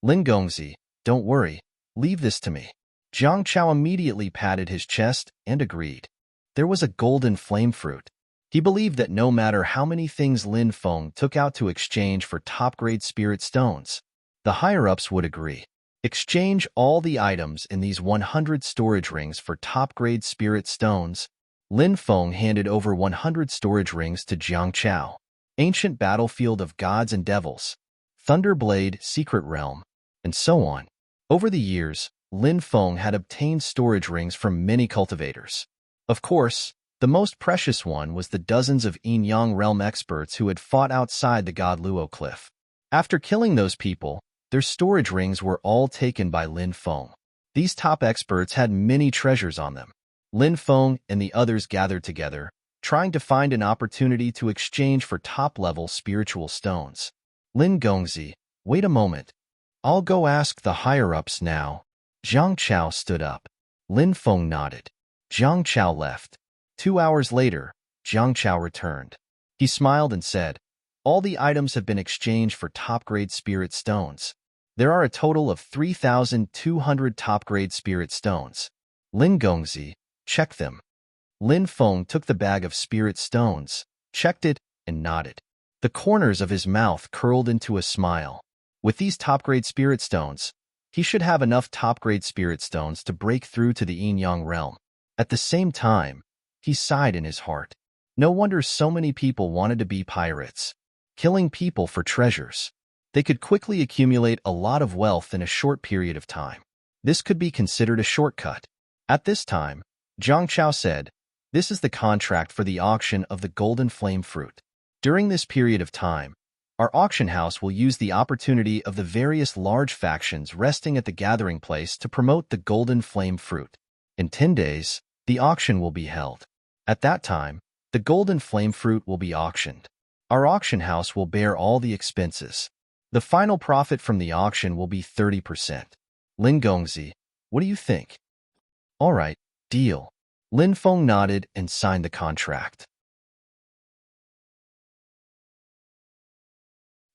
Lin Gongzi, don't worry, leave this to me. Jiang Chao immediately patted his chest and agreed. There was a golden flame fruit. He believed that no matter how many things Lin Feng took out to exchange for top-grade spirit stones, the higher-ups would agree. Exchange all the items in these 100 storage rings for top-grade spirit stones. Lin Feng handed over 100 storage rings to Jiang Chao. Ancient battlefield of gods and devils, Thunderblade, secret realm, and so on. Over the years, Lin Feng had obtained storage rings from many cultivators. Of course, the most precious one was the dozens of yin-yang realm experts who had fought outside the God Luo cliff. After killing those people, their storage rings were all taken by Lin Feng. These top experts had many treasures on them. Lin Feng and the others gathered together, trying to find an opportunity to exchange for top-level spiritual stones. Lin Gongzi, wait a moment. I'll go ask the higher-ups now. Jiang Chao stood up. Lin Feng nodded. Jiang Chao left. 2 hours later, Jiang Chao returned. He smiled and said, all the items have been exchanged for top-grade spirit stones. There are a total of 3,200 top-grade spirit stones. Lin Gongzi, check them. Lin Feng took the bag of spirit stones, checked it, and nodded. The corners of his mouth curled into a smile. With these top-grade spirit stones, he should have enough top-grade spirit stones to break through to the yin-yang realm. At the same time, he sighed in his heart. No wonder so many people wanted to be pirates, killing people for treasures. They could quickly accumulate a lot of wealth in a short period of time. This could be considered a shortcut. At this time, Jiang Chao said, this is the contract for the auction of the golden flame fruit. During this period of time, our auction house will use the opportunity of the various large factions resting at the gathering place to promote the golden flame fruit. In 10 days, the auction will be held. At that time, the golden flame fruit will be auctioned. Our auction house will bear all the expenses. The final profit from the auction will be 30%. Lin Gongzi, what do you think? All right, deal. Lin Feng nodded and signed the contract.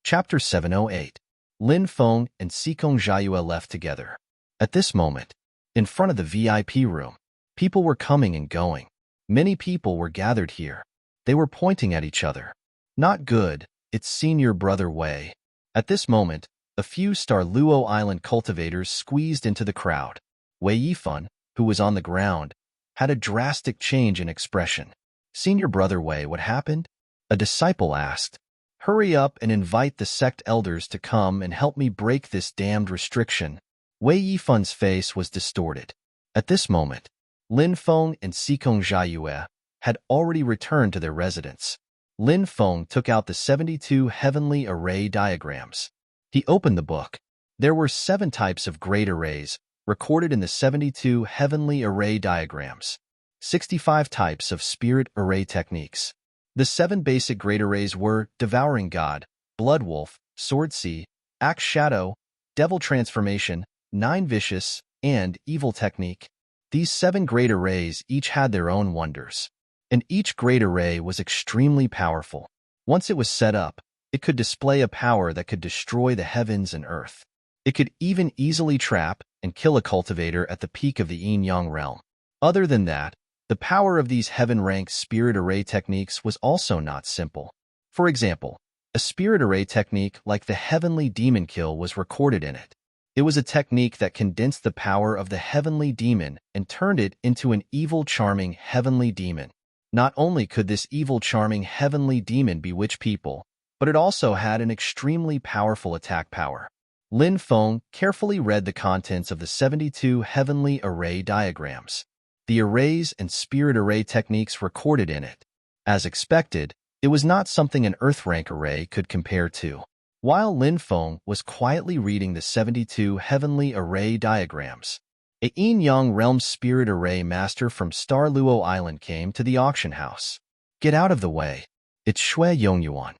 Chapter 708. Lin Feng and Xikong Jiayue left together. At this moment, in front of the VIP room, people were coming and going. Many people were gathered here. They were pointing at each other. Not good, it's senior brother Wei. At this moment, a few Star Luo Island cultivators squeezed into the crowd. Wei Yifan, who was on the ground, had a drastic change in expression. Senior brother Wei, what happened? A disciple asked. Hurry up and invite the sect elders to come and help me break this damned restriction. Wei Yifan's face was distorted. At this moment, Lin Feng and Xikong Jiayue had already returned to their residence. Lin Feng took out the 72 heavenly array diagrams. He opened the book. There were 7 types of great arrays recorded in the 72 heavenly array diagrams. 65 types of spirit array techniques. The 7 basic great arrays were Devouring God, Blood Wolf, Sword Sea, Axe Shadow, Devil Transformation, 9 Vicious, and Evil Technique. These 7 great arrays each had their own wonders, and each great array was extremely powerful. Once it was set up, it could display a power that could destroy the heavens and earth. It could even easily trap and kill a cultivator at the peak of the yin-yang realm. Other than that, the power of these heaven-ranked spirit array techniques was also not simple. For example, a spirit array technique like the Heavenly Demon Kill was recorded in it. It was a technique that condensed the power of the heavenly demon and turned it into an evil charming heavenly demon. Not only could this evil charming heavenly demon bewitch people, but it also had an extremely powerful attack power. Lin Feng carefully read the contents of the 72 heavenly array diagrams. The arrays and spirit array techniques recorded in it. As expected, it was not something an earth rank array could compare to. While Lin Feng was quietly reading the 72 heavenly array diagrams, a yin-yang realm spirit array master from Star Luo Island came to the auction house. Get out of the way. It's Shui Yongyuan.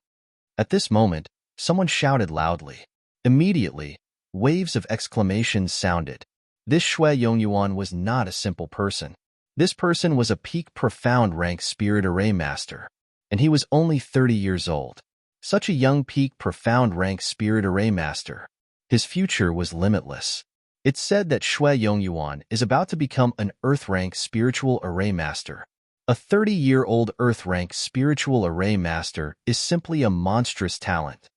At this moment, someone shouted loudly. Immediately, waves of exclamations sounded. This Shui Yongyuan was not a simple person. This person was a peak profound rank spirit array master, and he was only 30 years old. Such a young peak profound rank spirit array master. His future was limitless. It's said that Shui Yongyuan is about to become an Earth rank spiritual array master. A 30-year-old Earth rank spiritual array master is simply a monstrous talent.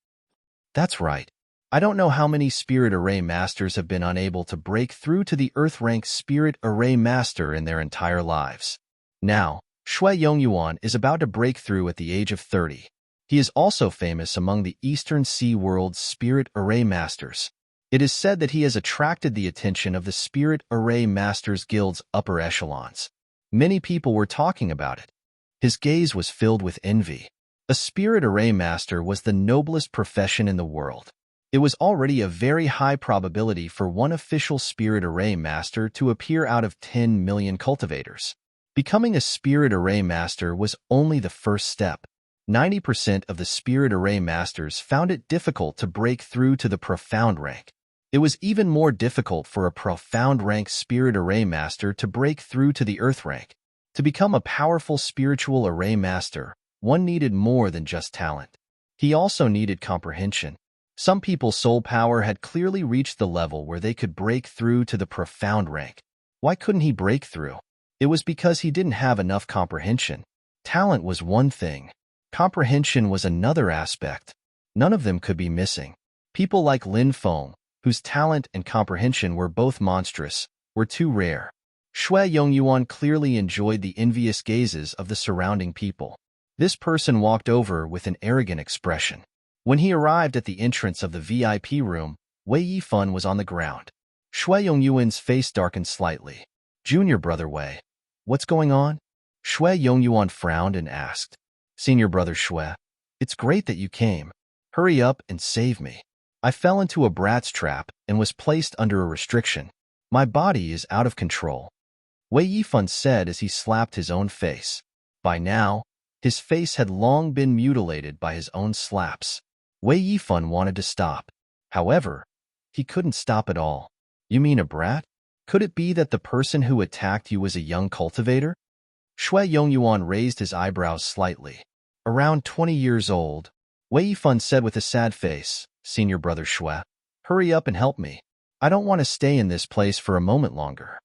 That's right. I don't know how many spirit array masters have been unable to break through to the Earth rank spirit array master in their entire lives. Now, Shui Yongyuan is about to break through at the age of 30. He is also famous among the Eastern Sea World's spirit array masters. It is said that he has attracted the attention of the Spirit Array Masters Guild's upper echelons. Many people were talking about it. His gaze was filled with envy. A Spirit Array Master was the noblest profession in the world. It was already a very high probability for one official Spirit Array Master to appear out of 10 million cultivators. Becoming a Spirit Array Master was only the first step. 90% of the Spirit Array Masters found it difficult to break through to the Profound rank. It was even more difficult for a Profound rank Spirit Array Master to break through to the Earth rank. To become a powerful Spiritual Array Master, one needed more than just talent. He also needed comprehension. Some people's soul power had clearly reached the level where they could break through to the Profound rank. Why couldn't he break through? It was because he didn't have enough comprehension. Talent was one thing. Comprehension was another aspect. None of them could be missing. People like Lin Feng, whose talent and comprehension were both monstrous, were too rare. Shui Yongyuan clearly enjoyed the envious gazes of the surrounding people. This person walked over with an arrogant expression. When he arrived at the entrance of the VIP room, Wei Yifan was on the ground. Shui Yongyuan's face darkened slightly. Junior brother Wei, what's going on? Shui Yongyuan frowned and asked. Senior brother Shui, it's great that you came. Hurry up and save me. I fell into a brat's trap and was placed under a restriction. My body is out of control. Wei Yifan said as he slapped his own face. By now, his face had long been mutilated by his own slaps. Wei Yifan wanted to stop. However, he couldn't stop at all. You mean a brat? Could it be that the person who attacked you was a young cultivator? Shui Yongyuan raised his eyebrows slightly. Around 20 years old, Wei Yifan said with a sad face, Senior brother Shui, hurry up and help me. I don't want to stay in this place for a moment longer.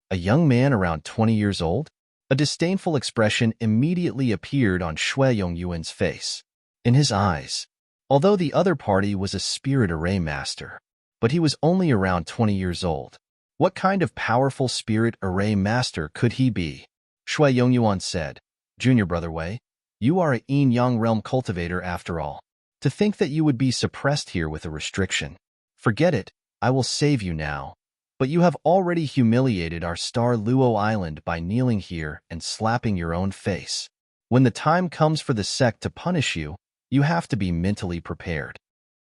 A young man around 20 years old? A disdainful expression immediately appeared on Shui Yongyuan's face. In his eyes, although the other party was a spirit array master, but he was only around 20 years old. What kind of powerful spirit array master could he be? Shui Yongyuan said, Junior brother Wei, you are a yin-yang realm cultivator after all. To think that you would be suppressed here with a restriction. Forget it, I will save you now. But you have already humiliated our star Luo Island by kneeling here and slapping your own face. When the time comes for the sect to punish you, you have to be mentally prepared.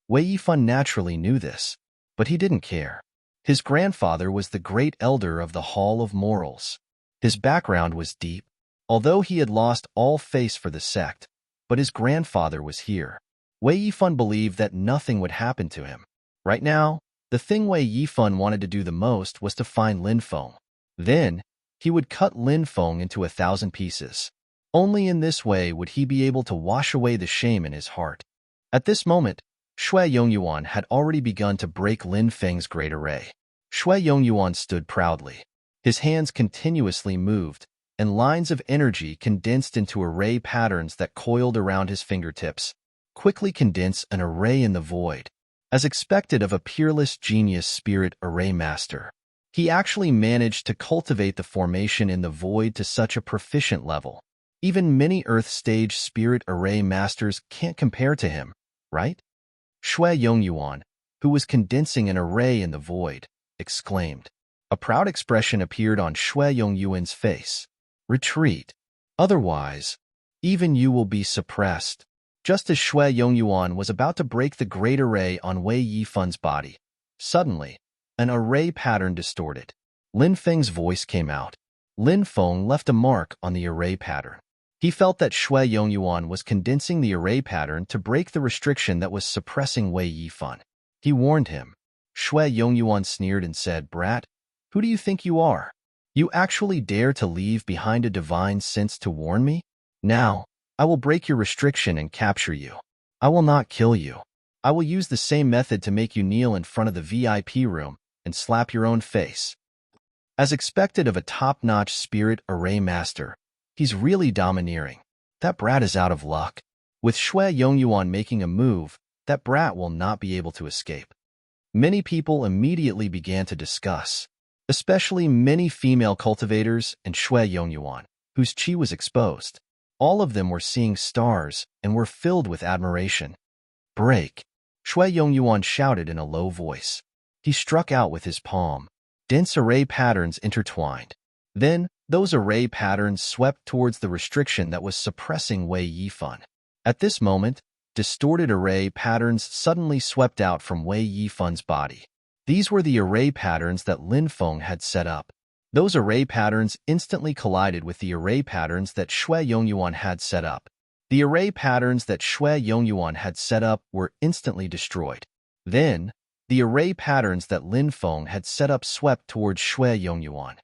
Wei Yifan naturally knew this, but he didn't care. His grandfather was the great elder of the Hall of Morals. His background was deep, although he had lost all face for the sect, but his grandfather was here. Wei Yifan believed that nothing would happen to him. Right now, the thing Wei Yifan wanted to do the most was to find Lin Feng. Then, he would cut Lin Feng into 1,000 pieces. Only in this way would he be able to wash away the shame in his heart. At this moment, Shui Yongyuan had already begun to break Lin Feng's great array. Shui Yongyuan stood proudly. His hands continuously moved, and lines of energy condensed into array patterns that coiled around his fingertips. Quickly condense an array in the void. As expected of a peerless genius spirit array master, he actually managed to cultivate the formation in the void to such a proficient level. Even many Earth stage spirit array masters can't compare to him, right? Shui Yongyuan, who was condensing an array in the void, exclaimed. A proud expression appeared on Shui Yongyuan's face. Retreat. Otherwise, even you will be suppressed. Just as Shui Yongyuan was about to break the great array on Wei Yifan's body, suddenly, an array pattern distorted. Lin Feng's voice came out. Lin Feng left a mark on the array pattern. He felt that Shui Yongyuan was condensing the array pattern to break the restriction that was suppressing Wei Yifan. He warned him. Shui Yongyuan sneered and said, "Brat, who do you think you are? You actually dare to leave behind a divine sense to warn me? Now, I will break your restriction and capture you. I will not kill you. I will use the same method to make you kneel in front of the VIP room and slap your own face." As expected of a top-notch spirit array master, he's really domineering. That brat is out of luck. With Shui Yongyuan making a move, that brat will not be able to escape. Many people immediately began to discuss, especially many female cultivators and Shui Yongyuan, whose chi was exposed. All of them were seeing stars and were filled with admiration. "Break!" Shui Yongyuan shouted in a low voice. He struck out with his palm. Dense array patterns intertwined. Then, those array patterns swept towards the restriction that was suppressing Wei Yifan. At this moment, distorted array patterns suddenly swept out from Wei Yifan's body. These were the array patterns that Lin Feng had set up. Those array patterns instantly collided with the array patterns that Shui Yongyuan had set up. The array patterns that Shui Yongyuan had set up were instantly destroyed. Then, the array patterns that Lin Feng had set up swept towards Shui Yongyuan.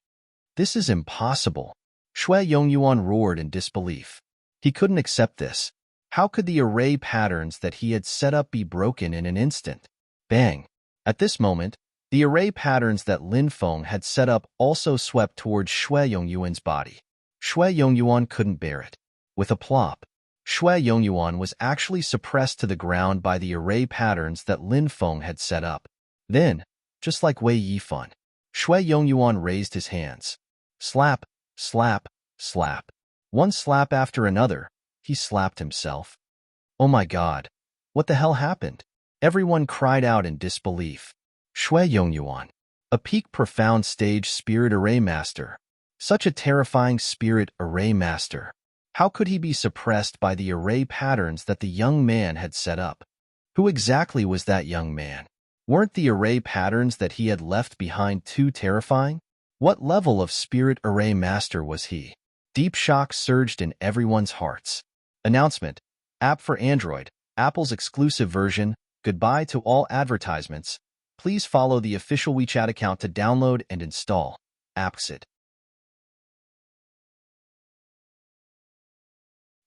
"This is impossible." Shui Yongyuan roared in disbelief. He couldn't accept this. How could the array patterns that he had set up be broken in an instant? Bang! At this moment, the array patterns that Lin Feng had set up also swept towards Shui Yongyuan's body. Shui Yongyuan couldn't bear it. With a plop, Shui Yongyuan was actually suppressed to the ground by the array patterns that Lin Feng had set up. Then, just like Wei Yifan, Shui Yongyuan raised his hands. Slap, slap, slap. One slap after another, he slapped himself. "Oh my God, what the hell happened?" Everyone cried out in disbelief. Shui Yongyuan, a peak profound stage spirit array master. Such a terrifying spirit array master. How could he be suppressed by the array patterns that the young man had set up? Who exactly was that young man? Weren't the array patterns that he had left behind too terrifying? What level of spirit array master was he? Deep shock surged in everyone's hearts. Announcement: App for Android, Apple's exclusive version. Goodbye to all advertisements. Please follow the official WeChat account to download and install. Appxit.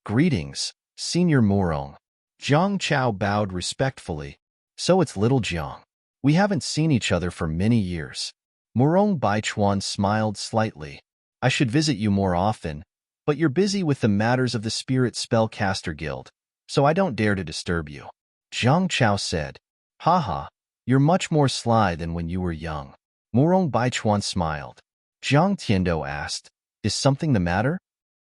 Greetings, Senior Murong. Jiang Chao bowed respectfully. "So it's little Jiang. We haven't seen each other for many years." Murong Baichuan smiled slightly. "I should visit you more often, but you're busy with the matters of the Spirit Spellcaster Guild, so I don't dare to disturb you." Jiang Chao said. "Haha, you're much more sly than when you were young." Murong Baichuan smiled. Jiang Tiando asked, "Is something the matter?"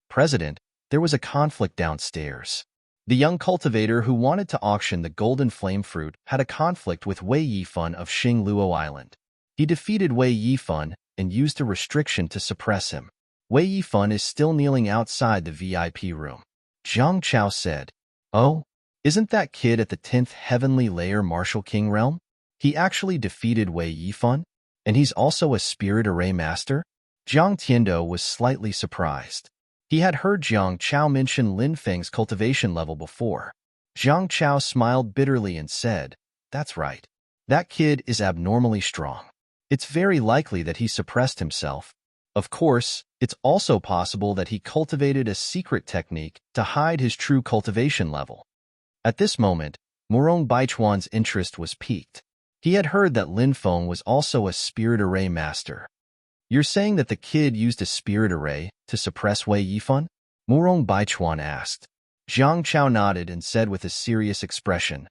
"President, there was a conflict downstairs. The young cultivator who wanted to auction the golden flame fruit had a conflict with Wei Yifan of Xingluo Island. He defeated Wei Yifan and used a restriction to suppress him. Wei Yifan is still kneeling outside the VIP room." Jiang Chao said. "Oh, isn't that kid at the 10th Heavenly Layer Martial King realm? He actually defeated Wei Yifan? And he's also a spirit array master?" Jiang Tiando was slightly surprised. He had heard Jiang Chao mention Lin Feng's cultivation level before. Jiang Chao smiled bitterly and said, "That's right. That kid is abnormally strong. It's very likely that he suppressed himself. Of course, it's also possible that he cultivated a secret technique to hide his true cultivation level." At this moment, Murong Baichuan's interest was piqued. He had heard that Lin Feng was also a spirit array master. "You're saying that the kid used a spirit array to suppress Wei Yifan?" Murong Baichuan asked. Jiang Chao nodded and said with a serious expression,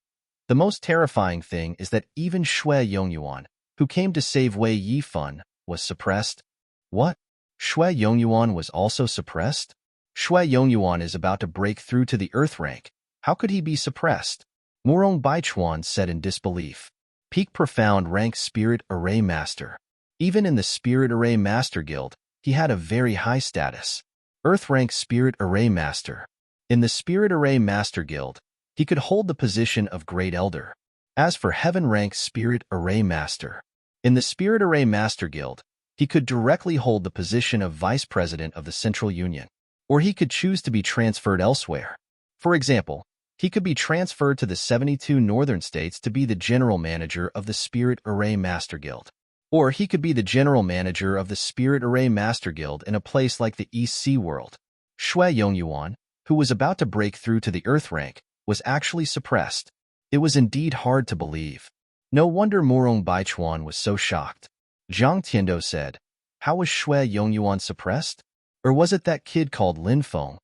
"The most terrifying thing is that even Shui Yongyuan, who came to save Wei Yifan, was suppressed." "What? Shui Yongyuan was also suppressed?" "Shui Yongyuan is about to break through to the Earth rank. How could he be suppressed?" Murong Baichuan said in disbelief. "Peak profound rank spirit array master. Even in the Spirit Array Master Guild, he had a very high status. Earth rank Spirit Array Master. In the Spirit Array Master Guild, he could hold the position of Great Elder. As for Heaven rank Spirit Array Master, in the Spirit Array Master Guild, he could directly hold the position of Vice President of the Central Union. or he could choose to be transferred elsewhere. For example, he could be transferred to the 72 northern states to be the general manager of the Spirit Array Master Guild. Or he could be the general manager of the Spirit Array Master Guild in a place like the East Sea World. Shui Yongyuan, who was about to break through to the Earth rank, was actually suppressed. It was indeed hard to believe. No wonder Morong Baichuan was so shocked. Zhang Tiando said, "How was Shui Yongyuan suppressed? Or was it that kid called Lin Feng?"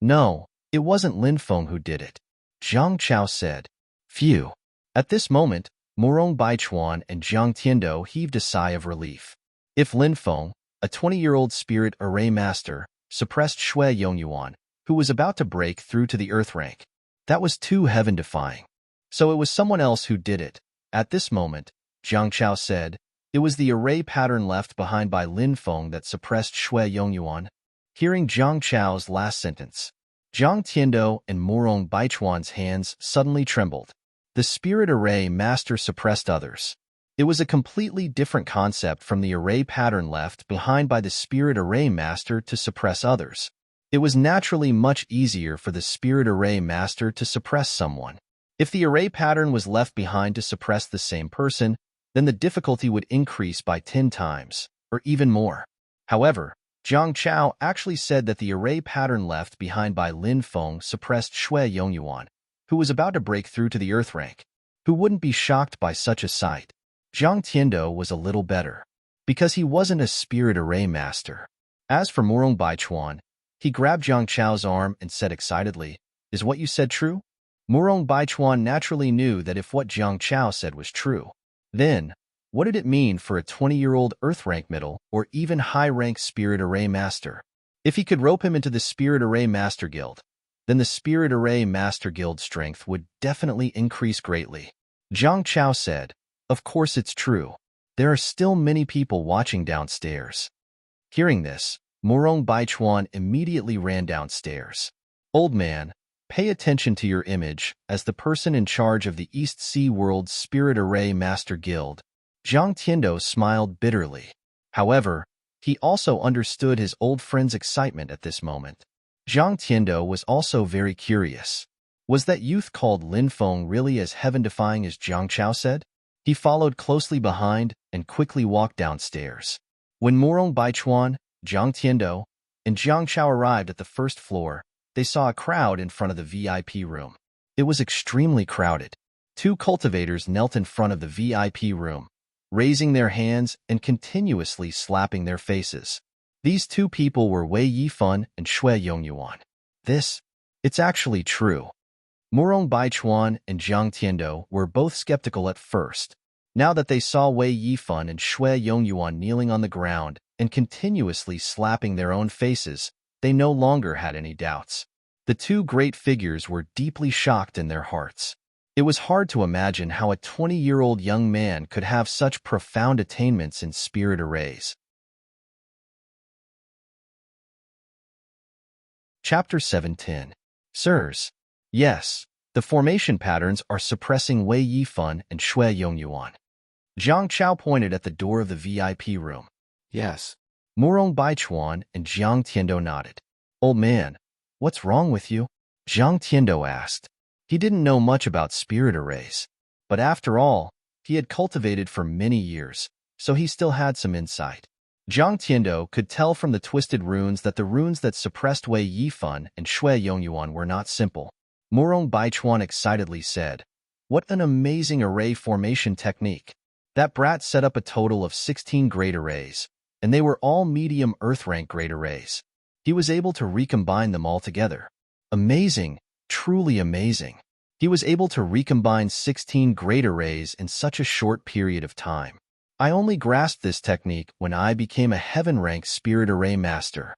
"No, it wasn't Lin Feng who did it," Zhang Chao said. Phew. At this moment, Morong Baichuan and Zhang Tiando heaved a sigh of relief. If Lin Feng, a 20-year-old spirit array master, suppressed Shui Yongyuan, who was about to break through to the Earth rank, that was too heaven-defying. So it was someone else who did it. At this moment, Zhang Chao said, it was the array pattern left behind by Lin Feng that suppressed Shui Yongyuan. Hearing Zhang Chao's last sentence, Zhang Tiando and Morong Baichuan's hands suddenly trembled. The spirit array master suppressed others. It was a completely different concept from the array pattern left behind by the spirit array master to suppress others. It was naturally much easier for the spirit array master to suppress someone. If the array pattern was left behind to suppress the same person, then the difficulty would increase by 10 times, or even more. However, Zhang Chao actually said that the array pattern left behind by Lin Feng suppressed Shui Yongyuan, who was about to break through to the Earth rank. Who wouldn't be shocked by such a sight? Zhang Tiando was a little better, because he wasn't a spirit array master. As for Morong Baichuan, he grabbed Zhang Chao's arm and said excitedly, "Is what you said true?" Morong Baichuan naturally knew that if what Zhang Chao said was true, then what did it mean for a 20-year-old Earth rank middle or even high-rank Spirit Array Master? If he could rope him into the Spirit Array Master Guild, then the Spirit Array Master Guild strength would definitely increase greatly. Zhang Chao said, "Of course it's true. There are still many people watching downstairs." Hearing this, Morong Baichuan immediately ran downstairs. "Old man, pay attention to your image as the person in charge of the East Sea World Spirit Array Master Guild." Zhang Tiando smiled bitterly. However, he also understood his old friend's excitement at this moment. Zhang Tiando was also very curious. Was that youth called Lin Feng really as heaven-defying as Zhang Chao said? He followed closely behind and quickly walked downstairs. When Morong Baichuan, Zhang Tiando, and Zhang Chao arrived at the first floor, they saw a crowd in front of the VIP room. It was extremely crowded. 2 cultivators knelt in front of the VIP room, raising their hands and continuously slapping their faces. These 2 people were Wei Yifan and Shui Yongyuan. It's actually true. Morong Baichuan and Zhang Tiando were both skeptical at first. Now that they saw Wei Yifan and Shui Yongyuan kneeling on the ground and continuously slapping their own faces, they no longer had any doubts. The 2 great figures were deeply shocked in their hearts. It was hard to imagine how a 20-year-old young man could have such profound attainments in spirit arrays. Chapter 7:10. Sirs. Yes, the formation patterns are suppressing Wei Yifan and Shui Yongyuan. Zhang Chao pointed at the door of the VIP room. Yes. Morong Baichuan and Zhang Tiando nodded. Old man, what's wrong with you? Zhang Tiando asked. He didn't know much about spirit arrays, but after all, he had cultivated for many years, so he still had some insight. Zhang Tiando could tell from the twisted runes that the runes that suppressed Wei Yifan and Shui Yongyuan were not simple. Morong Baichuan excitedly said, "What an amazing array formation technique! That brat set up a total of 16 great arrays, and they were all medium Earth rank great arrays. He was able to recombine them all together. Amazing, truly amazing. He was able to recombine 16 great arrays in such a short period of time. I only grasped this technique when I became a heaven-rank spirit array master."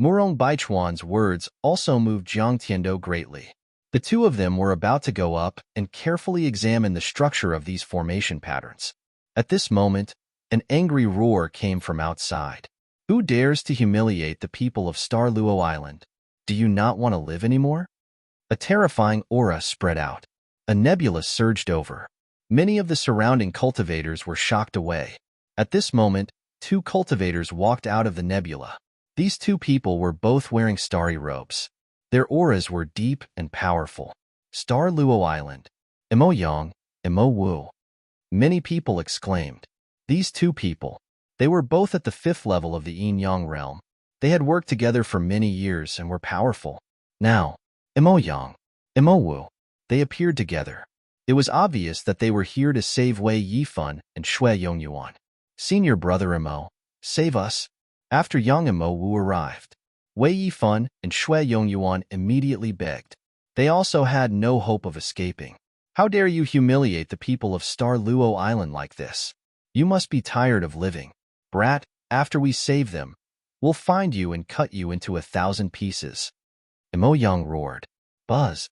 Morong Baichuan's words also moved Zhang Tiando greatly. The 2 of them were about to go up and carefully examine the structure of these formation patterns. At this moment, an angry roar came from outside. "Who dares to humiliate the people of Star Luo Island? Do you not want to live anymore?" A terrifying aura spread out. A nebula surged over. Many of the surrounding cultivators were shocked away. At this moment, 2 cultivators walked out of the nebula. These two people were both wearing starry robes. Their auras were deep and powerful. Star Luo Island. Emo Yang, Emo Wu. Many people exclaimed. These two people. They were both at the 5th level of the yin-yang realm. They had worked together for many years and were powerful. Now, Emo Yang, Emo Wu. They appeared together. It was obvious that they were here to save Wei Yifan and Shui Yongyuan. Senior brother Emo, save us. After Yang Emo Wu arrived, Wei Yifan and Shui Yongyuan immediately begged. They also had no hope of escaping. How dare you humiliate the people of Star Luo Island like this? You must be tired of living. Brat, after we save them, we'll find you and cut you into 1,000 pieces. Emo Yang roared. Buzz.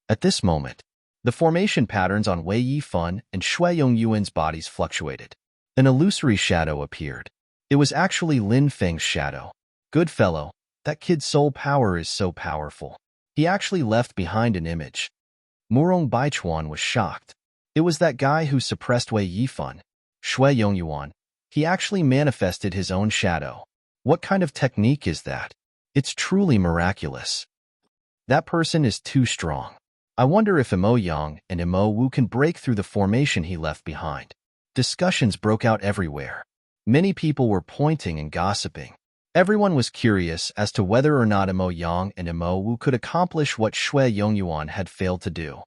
At this moment, the formation patterns on Wei Yifan and Shui Yongyuan's bodies fluctuated. An illusory shadow appeared. It was actually Lin Feng's shadow. Good fellow, that kid's soul power is so powerful. He actually left behind an image. Murong Baichuan was shocked. It was that guy who suppressed Wei Yifan, Shui Yongyuan. He actually manifested his own shadow. What kind of technique is that? It's truly miraculous. That person is too strong. I wonder if Emo Yang and Emo Wu can break through the formation he left behind. Discussions broke out everywhere. Many people were pointing and gossiping. Everyone was curious as to whether or not Emo Yang and Emo Wu could accomplish what Shui Yongyuan had failed to do.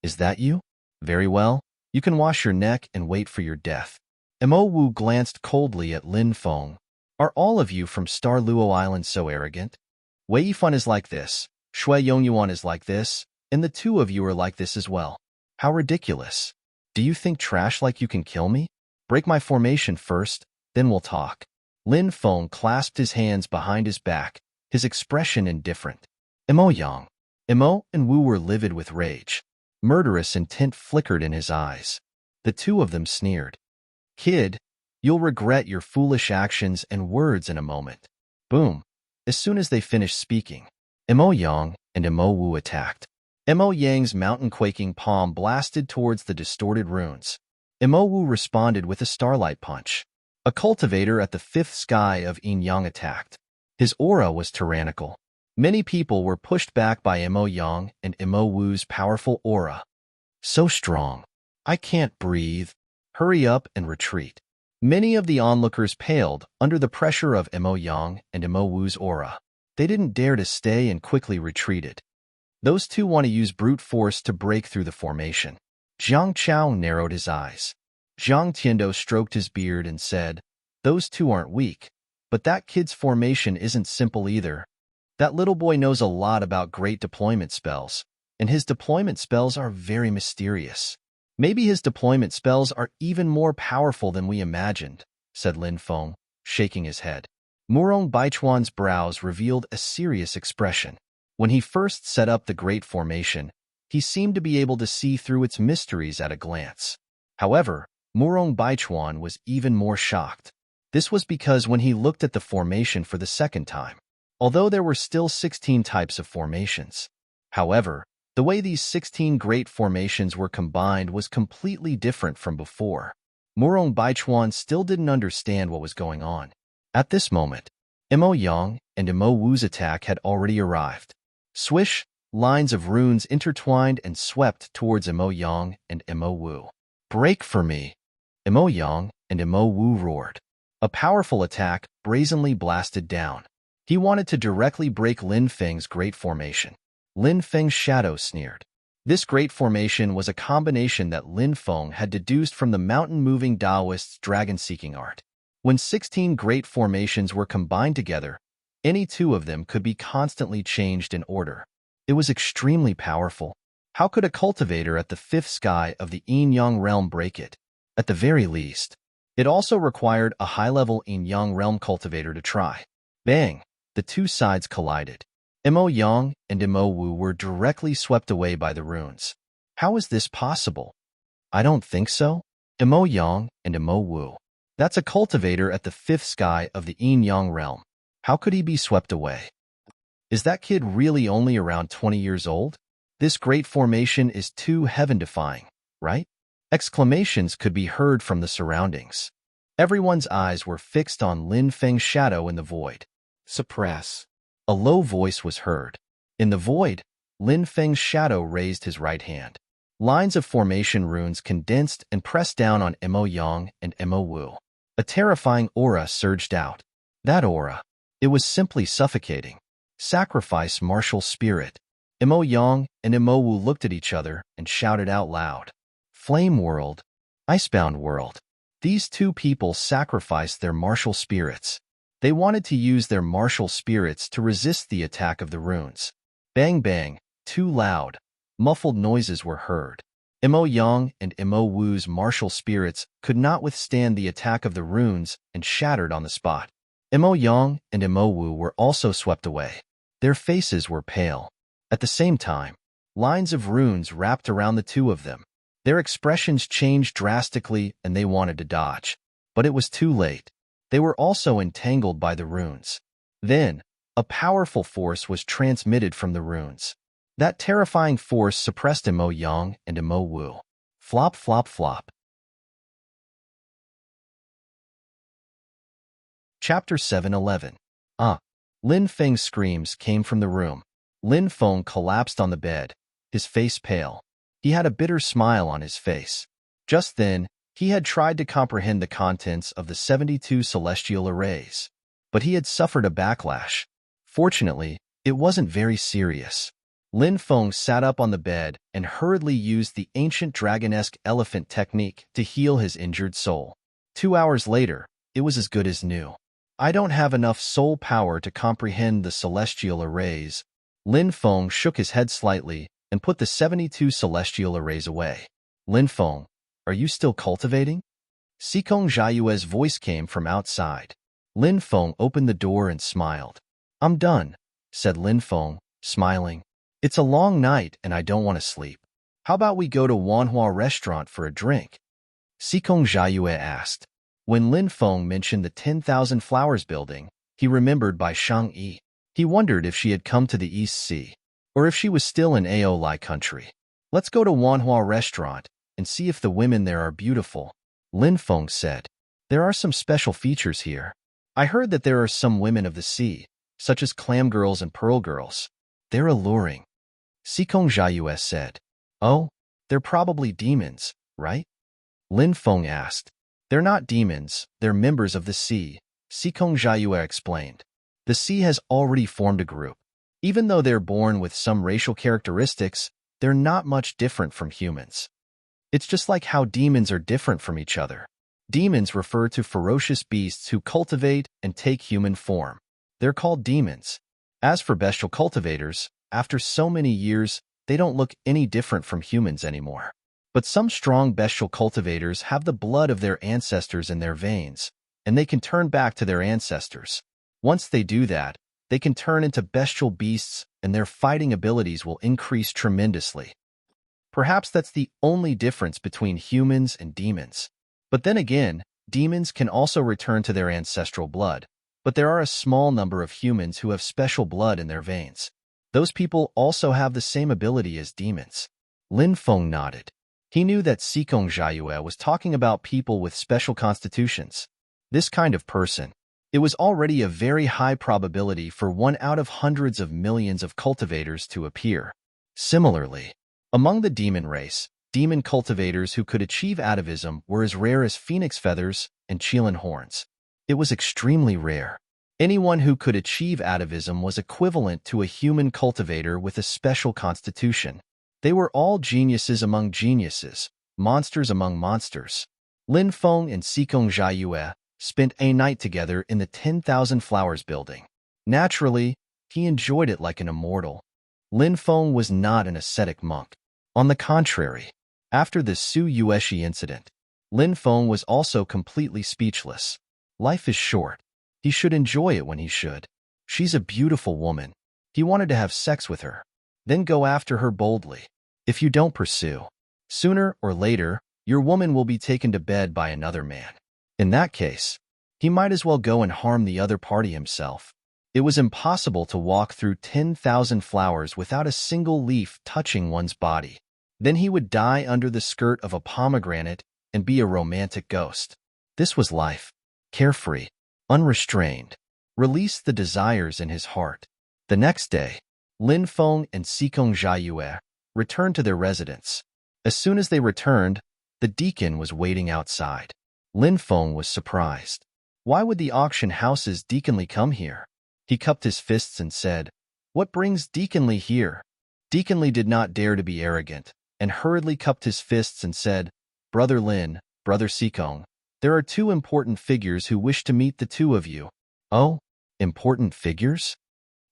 Is that you? Very well. You can wash your neck and wait for your death. Emo Wu glanced coldly at Lin Feng. Are all of you from Star Luo Island so arrogant? Wei Yifan is like this, Shui Yongyuan is like this, and the two of you are like this as well. How ridiculous. Do you think trash like you can kill me? Break my formation first, then we'll talk. Lin Feng clasped his hands behind his back, his expression indifferent. Emo Yang, Emo and Wu were livid with rage. Murderous intent flickered in his eyes. The two of them sneered. Kid, you'll regret your foolish actions and words in a moment. Boom. As soon as they finished speaking, Emo Yang and Emo Wu attacked. Emo Yang's mountain-quaking palm blasted towards the distorted runes. Emo Wu responded with a starlight punch. A cultivator at the 5th sky of yin-yang attacked. His aura was tyrannical. Many people were pushed back by Emo Yang and Emo Wu's powerful aura. So strong. I can't breathe. Hurry up and retreat. Many of the onlookers paled under the pressure of Emo Yang and Emo Wu's aura. They didn't dare to stay and quickly retreated. Those two want to use brute force to break through the formation. Zhang Chao narrowed his eyes. Zhang Tiando stroked his beard and said, those two aren't weak, but that kid's formation isn't simple either. That little boy knows a lot about great deployment spells, and his deployment spells are very mysterious. Maybe his deployment spells are even more powerful than we imagined, said Lin Feng, shaking his head. Murong Baichuan's brows revealed a serious expression. When he first set up the Great Formation, he seemed to be able to see through its mysteries at a glance. However, Murong Baichuan was even more shocked. This was because when he looked at the formation for the second time, although there were still 16 types of formations, however, the way these 16 great formations were combined was completely different from before. Murong Baichuan still didn't understand what was going on. At this moment, Emo Yang and Emo Wu's attack had already arrived. Swish, lines of runes intertwined and swept towards Emo Yang and Emo Wu. Break for me! Emo Yang and Emo Wu roared. A powerful attack brazenly blasted down. He wanted to directly break Lin Feng's great formation. Lin Feng's shadow sneered. This great formation was a combination that Lin Feng had deduced from the mountain-moving Taoist's dragon-seeking art. When 16 great formations were combined together, any two of them could be constantly changed in order. It was extremely powerful. How could a cultivator at the 5th sky of the yin-yang realm break it? At the very least, it also required a high-level yin-yang realm cultivator to try. Bang! The two sides collided. Emo Yang and Emo Wu were directly swept away by the runes. How is this possible? I don't think so. Emo Yang and Emo Wu. That's a cultivator at the 5th sky of the yin-yang realm. How could he be swept away? Is that kid really only around 20 years old? This great formation is too heaven-defying, right? Exclamations could be heard from the surroundings. Everyone's eyes were fixed on Lin Feng's shadow in the void. Suppress. A low voice was heard. In the void, Lin Feng's shadow raised his right hand. Lines of formation runes condensed and pressed down on Mo Yang and Mo Wu. A terrifying aura surged out. That aura. It was simply suffocating. Sacrifice martial spirit. Mo Yang and Mo Wu looked at each other and shouted out loud. Flame world. Icebound world. These two people sacrificed their martial spirits. They wanted to use their martial spirits to resist the attack of the runes. Bang bang, too loud. Muffled noises were heard. Mo Yang and Mo Wu's martial spirits could not withstand the attack of the runes and shattered on the spot. Mo Yang and Mo Wu were also swept away. Their faces were pale. At the same time, lines of runes wrapped around the two of them. Their expressions changed drastically and they wanted to dodge. But it was too late. They were also entangled by the runes. Then, a powerful force was transmitted from the runes. That terrifying force suppressed Mo Yang and Mo Wu. Flop, flop, flop. Chapter 7:11. Lin Feng's screams came from the room. Lin Feng collapsed on the bed, his face pale. He had a bitter smile on his face. Just then, he had tried to comprehend the contents of the 72 celestial arrays. But he had suffered a backlash. Fortunately, it wasn't very serious. Lin Feng sat up on the bed and hurriedly used the ancient dragonesque elephant technique to heal his injured soul. 2 hours later, it was as good as new. I don't have enough soul power to comprehend the celestial arrays. Lin Feng shook his head slightly and put the 72 celestial arrays away. Lin Feng, are you still cultivating? Sikong Jiayue's voice came from outside. Lin Feng opened the door and smiled. I'm done, said Lin Feng, smiling. It's a long night and I don't want to sleep. How about we go to Wanhua restaurant for a drink? Sikong Jiayue asked. When Lin Feng mentioned the 10,000 Flowers building, he remembered Bai Shangyi. He wondered if she had come to the East Sea, or if she was still in Aolai country. Let's go to Wanhua restaurant and see if the women there are beautiful, Lin Feng said. There are some special features here. I heard that there are some women of the sea, such as clam girls and pearl girls. They're alluring. Sikong Jiayue said. Oh, they're probably demons, right? Lin Feng asked. They're not demons, they're members of the sea, Sikong Jiayue explained. The sea has already formed a group. Even though they're born with some racial characteristics, they're not much different from humans. It's just like how demons are different from each other. Demons refer to ferocious beasts who cultivate and take human form. They're called demons. As for bestial cultivators, after so many years, they don't look any different from humans anymore. But some strong bestial cultivators have the blood of their ancestors in their veins, and they can turn back to their ancestors. Once they do that, they can turn into bestial beasts and their fighting abilities will increase tremendously. Perhaps that's the only difference between humans and demons. But then again, demons can also return to their ancestral blood, but there are a small number of humans who have special blood in their veins. Those people also have the same ability as demons. Lin Feng nodded. He knew that Sikong Jiayue was talking about people with special constitutions. This kind of person. It was already a very high probability for one out of hundreds of millions of cultivators to appear. Similarly, among the demon race, demon cultivators who could achieve atavism were as rare as phoenix feathers and qilin horns. It was extremely rare. Anyone who could achieve atavism was equivalent to a human cultivator with a special constitution. They were all geniuses among geniuses, monsters among monsters. Lin Feng and Sikong Jiayue spent a night together in the 10,000 Flowers building. Naturally, he enjoyed it like an immortal. Lin Feng was not an ascetic monk. On the contrary, after the Su Yueshi incident, Lin Feng was also completely speechless. Life is short. He should enjoy it when he should. She's a beautiful woman. He wanted to have sex with her. Then go after her boldly. If you don't pursue, sooner or later, your woman will be taken to bed by another man. In that case, he might as well go and harm the other party himself. It was impossible to walk through 10,000 flowers without a single leaf touching one's body. Then he would die under the skirt of a pomegranate and be a romantic ghost. This was life. Carefree, unrestrained. release the desires in his heart. The next day, Lin Feng and Xikong Jiayue returned to their residence. As soon as they returned, the deacon was waiting outside. Lin Feng was surprised. Why would the auction house's Deaconly come here? He cupped his fists and said, "What brings Deaconly here?" Deaconly did not dare to be arrogant, and hurriedly cupped his fists and said, "Brother Lin, Brother Xikong, there are two important figures who wish to meet the two of you." "Oh, important figures?"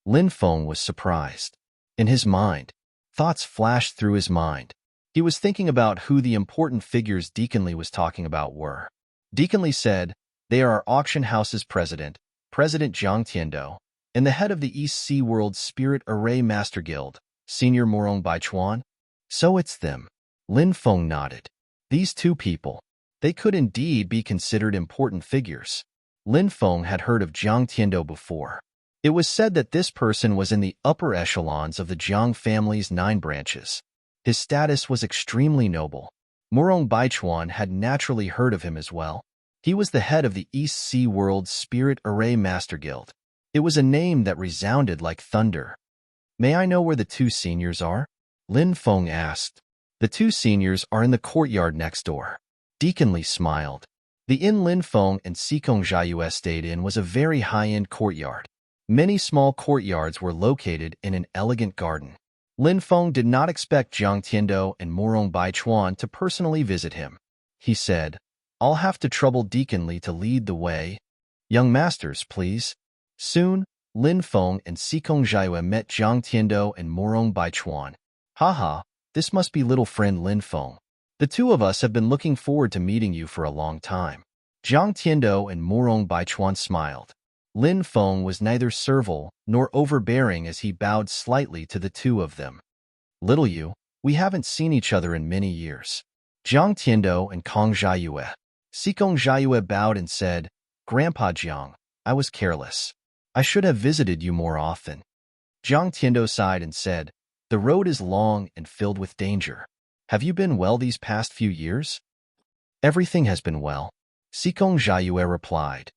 Lin Feng was surprised. In his mind, thoughts flashed through his mind. He was thinking about who the important figures Deaconly was talking about were. Deaconly said, "They are our auction house's president, President Jiang Tiando, and the head of the East Sea World Spirit Array Master Guild, Senior Morong Baichuan." "So it's them." Lin Feng nodded. These two people, they could indeed be considered important figures. Lin Feng had heard of Jiang Tiando before. It was said that this person was in the upper echelons of the Jiang family's 9 branches. His status was extremely noble. Morong Baichuan had naturally heard of him as well. He was the head of the East Sea World Spirit Array Master Guild. It was a name that resounded like thunder. "May I know where the two seniors are?" Lin Feng asked. "The two seniors are in the courtyard next door." Deaconly smiled. The inn Lin Feng and Xikong Jiayue stayed in was a very high-end courtyard. Many small courtyards were located in an elegant garden. Lin Feng did not expect Jiang Tiando and Morong Baichuan to personally visit him. He said, "I'll have to trouble Deaconly to lead the way. Young masters, please." Soon, Lin Feng and Xikong Jiayue met Jiang Tiando and Morong Baichuan. "Haha, this must be little friend Lin Feng. The two of us have been looking forward to meeting you for a long time." Jiang Tiando and Morong Baichuan smiled. Lin Feng was neither servile nor overbearing as he bowed slightly to the two of them. "Little you, we haven't seen each other in many years." Jiang Tiando and Kong Jiayue. Xikong Jiayue bowed and said, "Grandpa Jiang, I was careless. I should have visited you more often." Jiang Tiando sighed and said, "The road is long and filled with danger. Have you been well these past few years?" "Everything has been well," Xikong Jiayue replied.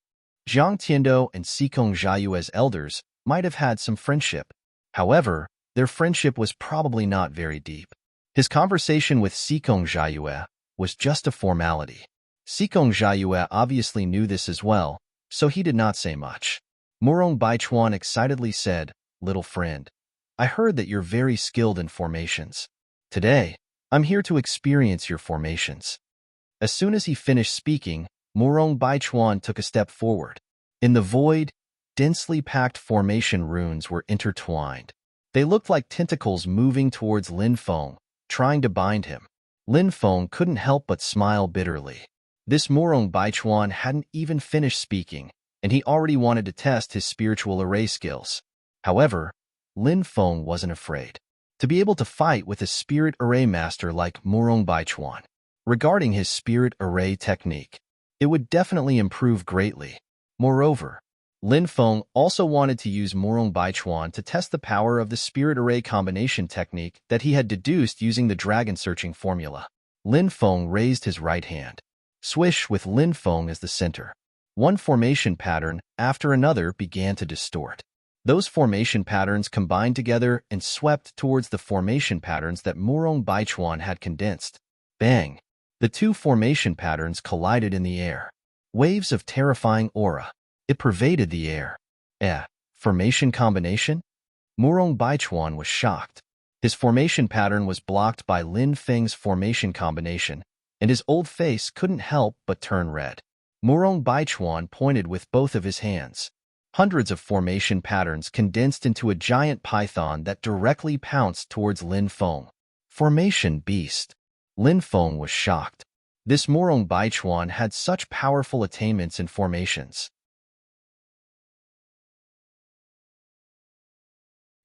Jiang Tiando and Xikong Jiayue's elders might have had some friendship. However, their friendship was probably not very deep. His conversation with Xikong Jiayue was just a formality. Xikong Jiayue obviously knew this as well, so he did not say much. Morong Baichuan excitedly said, "Little friend, I heard that you're very skilled in formations. Today, I'm here to experience your formations." As soon as he finished speaking, Morong Baichuan took a step forward. In the void, densely packed formation runes were intertwined. They looked like tentacles moving towards Lin Feng, trying to bind him. Lin Feng couldn't help but smile bitterly. This Morong Baichuan hadn't even finished speaking, and he already wanted to test his spiritual array skills. However, Lin Feng wasn't afraid. To be able to fight with a spirit array master like Morong Baichuan. Regarding his spirit array technique, it would definitely improve greatly. Moreover, Lin Feng also wanted to use Morong Baichuan to test the power of the spirit array combination technique that he had deduced using the dragon searching formula. Lin Feng raised his right hand. Swish, with Lin Feng as the center. One formation pattern after another began to distort. Those formation patterns combined together and swept towards the formation patterns that Morong Baichuan had condensed. Bang! The two formation patterns collided in the air. Waves of terrifying aura. It pervaded the air. Formation combination? Morong Baichuan was shocked. His formation pattern was blocked by Lin Feng's formation combination, and his old face couldn't help but turn red. Morong Baichuan pointed with both of his hands. Hundreds of formation patterns condensed into a giant python that directly pounced towards Lin Feng. Formation beast. Lin Feng was shocked. This Morong Baichuan had such powerful attainments in formations.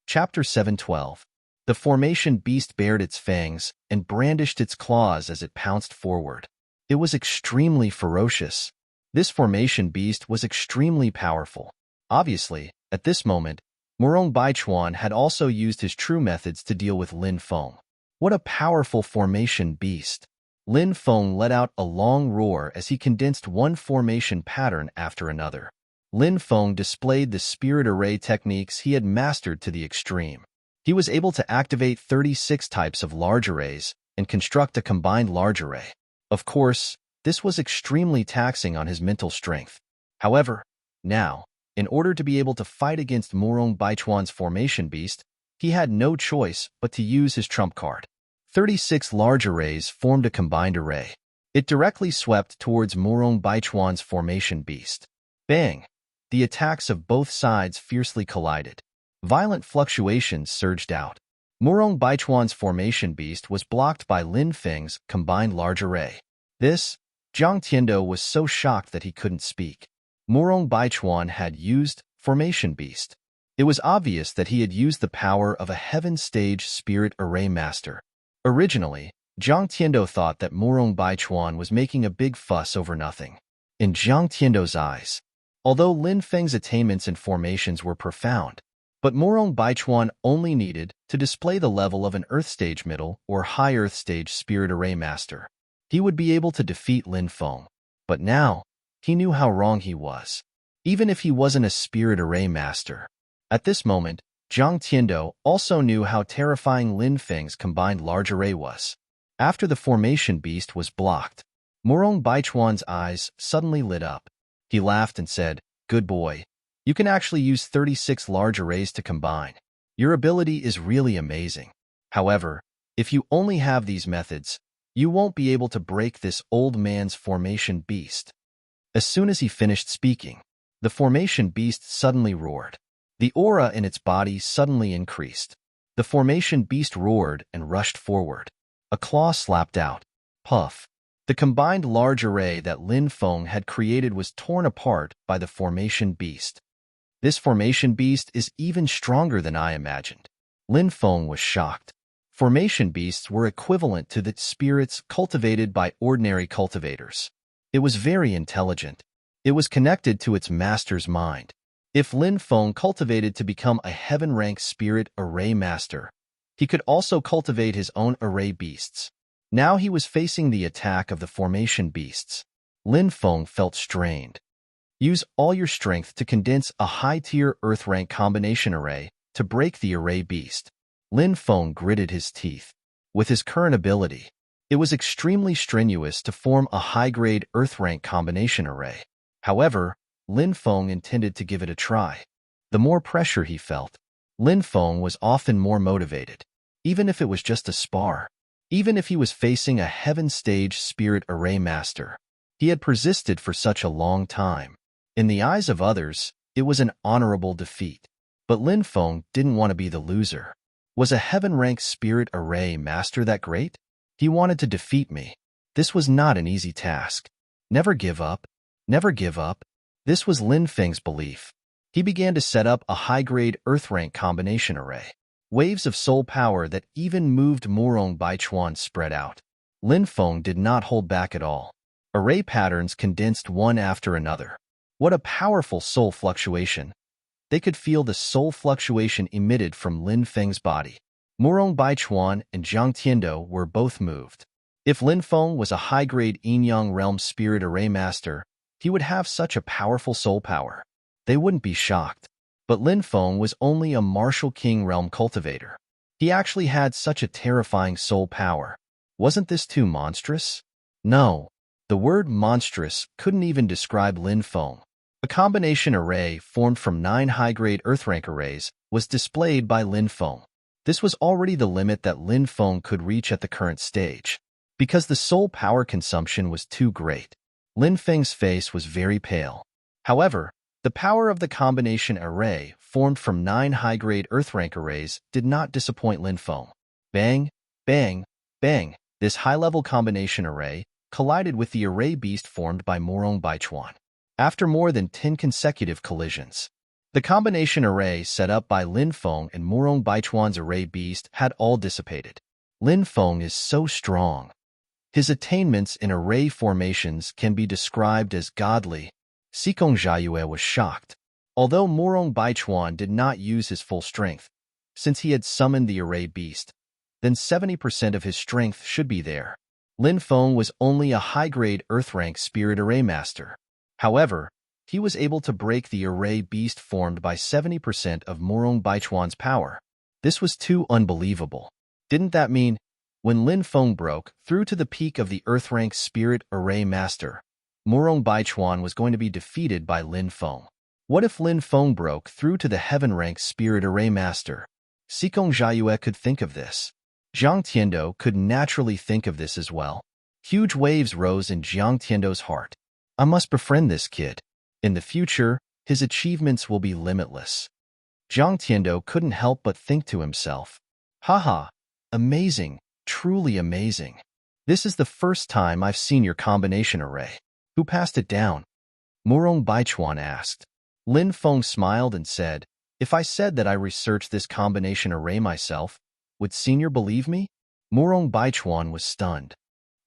Chapter 712. The formation beast bared its fangs and brandished its claws as it pounced forward. It was extremely ferocious. This formation beast was extremely powerful. Obviously, at this moment, Morong Baichuan had also used his true methods to deal with Lin Feng. What a powerful formation beast! Lin Feng let out a long roar as he condensed one formation pattern after another. Lin Feng displayed the spirit array techniques he had mastered to the extreme. He was able to activate 36 types of large arrays and construct a combined large array. Of course, this was extremely taxing on his mental strength. However, now, in order to be able to fight against Murong Baichuan's formation beast, he had no choice but to use his trump card. 36 large arrays formed a combined array. It directly swept towards Murong Baichuan's formation beast. Bang! The attacks of both sides fiercely collided. Violent fluctuations surged out. Murong Baichuan's formation beast was blocked by Lin Feng's combined large array. Zhang Tiando was so shocked that he couldn't speak. Murong Baichuan had used formation beast. It was obvious that he had used the power of a heaven stage spirit array master. Originally, Zhang Tiando thought that Murong Baichuan was making a big fuss over nothing. In Zhang Tiando's eyes, although Lin Feng's attainments and formations were profound, but Murong Baichuan only needed to display the level of an Earth Stage Middle or High Earth Stage Spirit Array Master. He would be able to defeat Lin Feng. But now, he knew how wrong he was. Even if he wasn't a Spirit Array Master. At this moment, Zhang Tiando also knew how terrifying Lin Feng's combined large array was. After the formation beast was blocked, Murong Baichuan's eyes suddenly lit up. He laughed and said, "Good boy. You can actually use 36 large arrays to combine. Your ability is really amazing. However, if you only have these methods, you won't be able to break this old man's formation beast." As soon as he finished speaking, the formation beast suddenly roared. The aura in its body suddenly increased. The formation beast roared and rushed forward. A claw slapped out. Puff. The combined large array that Lin Feng had created was torn apart by the formation beast. This formation beast is even stronger than I imagined. Lin Feng was shocked. Formation beasts were equivalent to the spirits cultivated by ordinary cultivators. It was very intelligent. It was connected to its master's mind. If Lin Feng cultivated to become a heaven-rank spirit array master, he could also cultivate his own array beasts. Now he was facing the attack of the formation beasts. Lin Feng felt strained. Use all your strength to condense a high-tier Earth-rank combination array to break the array beast. Lin Feng gritted his teeth. With his current ability, it was extremely strenuous to form a high-grade Earth-rank combination array. However, Lin Feng intended to give it a try. The more pressure he felt, Lin Feng was often more motivated, even if it was just a spar. Even if he was facing a heaven stage spirit array master, he had persisted for such a long time. In the eyes of others, it was an honorable defeat. But Lin Feng didn't want to be the loser. Was a heaven-ranked spirit array master that great? He wanted to defeat me. This was not an easy task. Never give up. Never give up. This was Lin Feng's belief. He began to set up a high-grade Earth-rank combination array. Waves of soul power that even moved Murong Baichuan spread out. Lin Feng did not hold back at all. Array patterns condensed one after another. What a powerful soul fluctuation. They could feel the soul fluctuation emitted from Lin Feng's body. Murong Baichuan and Zhang Tiando were both moved. If Lin Feng was a high-grade Yin-Yang realm spirit array master, he would have such a powerful soul power. They wouldn't be shocked. But Lin Feng was only a martial king realm cultivator. He actually had such a terrifying soul power. Wasn't this too monstrous? No. The word monstrous couldn't even describe Lin Feng. A combination array formed from 9 high-grade Earth-rank arrays was displayed by Lin Feng. This was already the limit that Lin Feng could reach at the current stage. Because the soul power consumption was too great, Lin Feng's face was very pale. However, the power of the combination array formed from 9 high-grade Earth-rank arrays did not disappoint Lin Feng. Bang, bang, bang. This high-level combination array collided with the array beast formed by Murong Baichuan. After more than 10 consecutive collisions, the combination array set up by Lin Feng and Murong Baichuan's array beast had all dissipated. Lin Feng is so strong. His attainments in array formations can be described as godly. Sikong Jiayue was shocked. Although Murong Baichuan did not use his full strength, since he had summoned the array beast, then 70% of his strength should be there. Lin Feng was only a high-grade Earth-rank spirit array master. However, he was able to break the array beast formed by 70% of Morong Baichuan's power. This was too unbelievable. Didn't that mean, when Lin Feng broke through to the peak of the Earth-rank Spirit Array Master, Morong Baichuan was going to be defeated by Lin Feng? What if Lin Feng broke through to the Heaven-rank Spirit Array Master? Xikong Jiayue could think of this. Jiang Tiando could naturally think of this as well. Huge waves rose in Jiang Tiando's heart. I must befriend this kid. In the future, his achievements will be limitless. Jiang Tiando couldn't help but think to himself, haha, amazing, truly amazing. This is the first time I've seen your combination array. Who passed it down? Morong Baichuan asked. Lin Feng smiled and said, if I said that I researched this combination array myself, would Senior believe me? Morong Baichuan was stunned.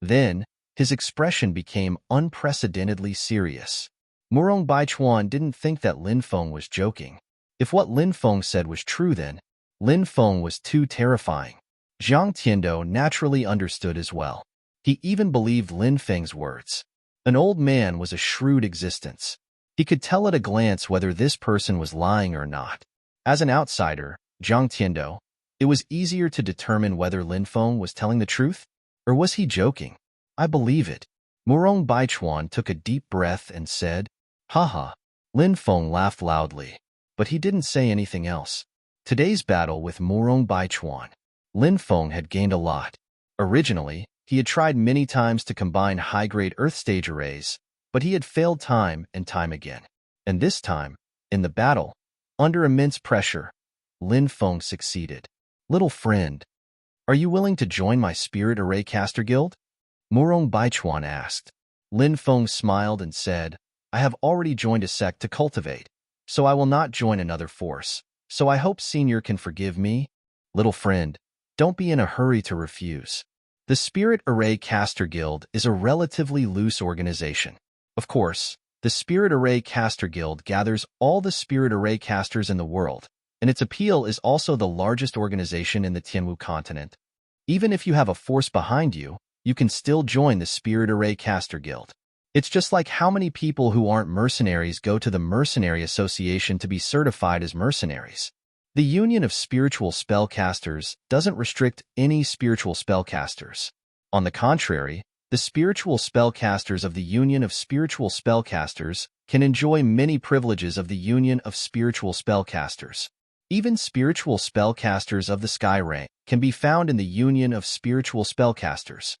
Then, his expression became unprecedentedly serious. Morong Baichuan didn't think that Lin Feng was joking. If what Lin Feng said was true then, Lin Feng was too terrifying. Jiang Tiando naturally understood as well. He even believed Lin Feng's words. An old man was a shrewd existence. He could tell at a glance whether this person was lying or not. As an outsider, Jiang Tiando, it was easier to determine whether Lin Feng was telling the truth, or was he joking? I believe it. Morong Baichuan took a deep breath and said, haha. Lin Feng laughed loudly, but he didn't say anything else. Today's battle with Morong Baichuan. Lin Feng had gained a lot. Originally, he had tried many times to combine high-grade Earth stage arrays, but he had failed time and time again. And this time, in the battle, under immense pressure, Lin Feng succeeded. Little friend, are you willing to join my Spirit Array Caster Guild? Morong Baichuan asked. Lin Feng smiled and said, I have already joined a sect to cultivate, so I will not join another force, so I hope Senior can forgive me. Little friend, don't be in a hurry to refuse. The Spirit Array Caster Guild is a relatively loose organization. Of course, the Spirit Array Caster Guild gathers all the Spirit Array casters in the world, and its appeal is also the largest organization in the Tianwu continent. Even if you have a force behind you, you can still join the Spirit Array Caster Guild. It's just like how many people who aren't mercenaries go to the Mercenary Association to be certified as mercenaries. The Union of Spiritual Spellcasters doesn't restrict any spiritual spellcasters. On the contrary, the spiritual spellcasters of the Union of Spiritual Spellcasters can enjoy many privileges of the Union of Spiritual Spellcasters. Even spiritual spellcasters of the Sky rank can be found in the Union of Spiritual Spellcasters.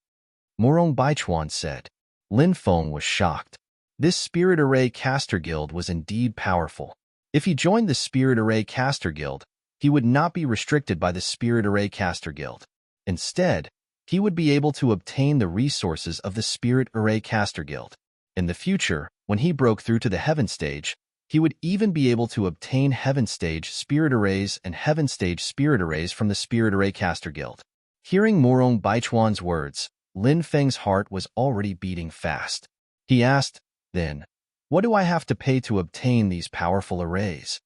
Morong Baichuan said. Lin Feng was shocked. This Spirit Array Caster Guild was indeed powerful. If he joined the Spirit Array Caster Guild, he would not be restricted by the Spirit Array Caster Guild. Instead, he would be able to obtain the resources of the Spirit Array Caster Guild. In the future, when he broke through to the Heaven Stage, he would even be able to obtain Heaven Stage Spirit Arrays and Heaven Stage Spirit Arrays from the Spirit Array Caster Guild. Hearing Morong Baichuan's words, Lin Feng's heart was already beating fast. He asked, then, what do I have to pay to obtain these powerful arrays?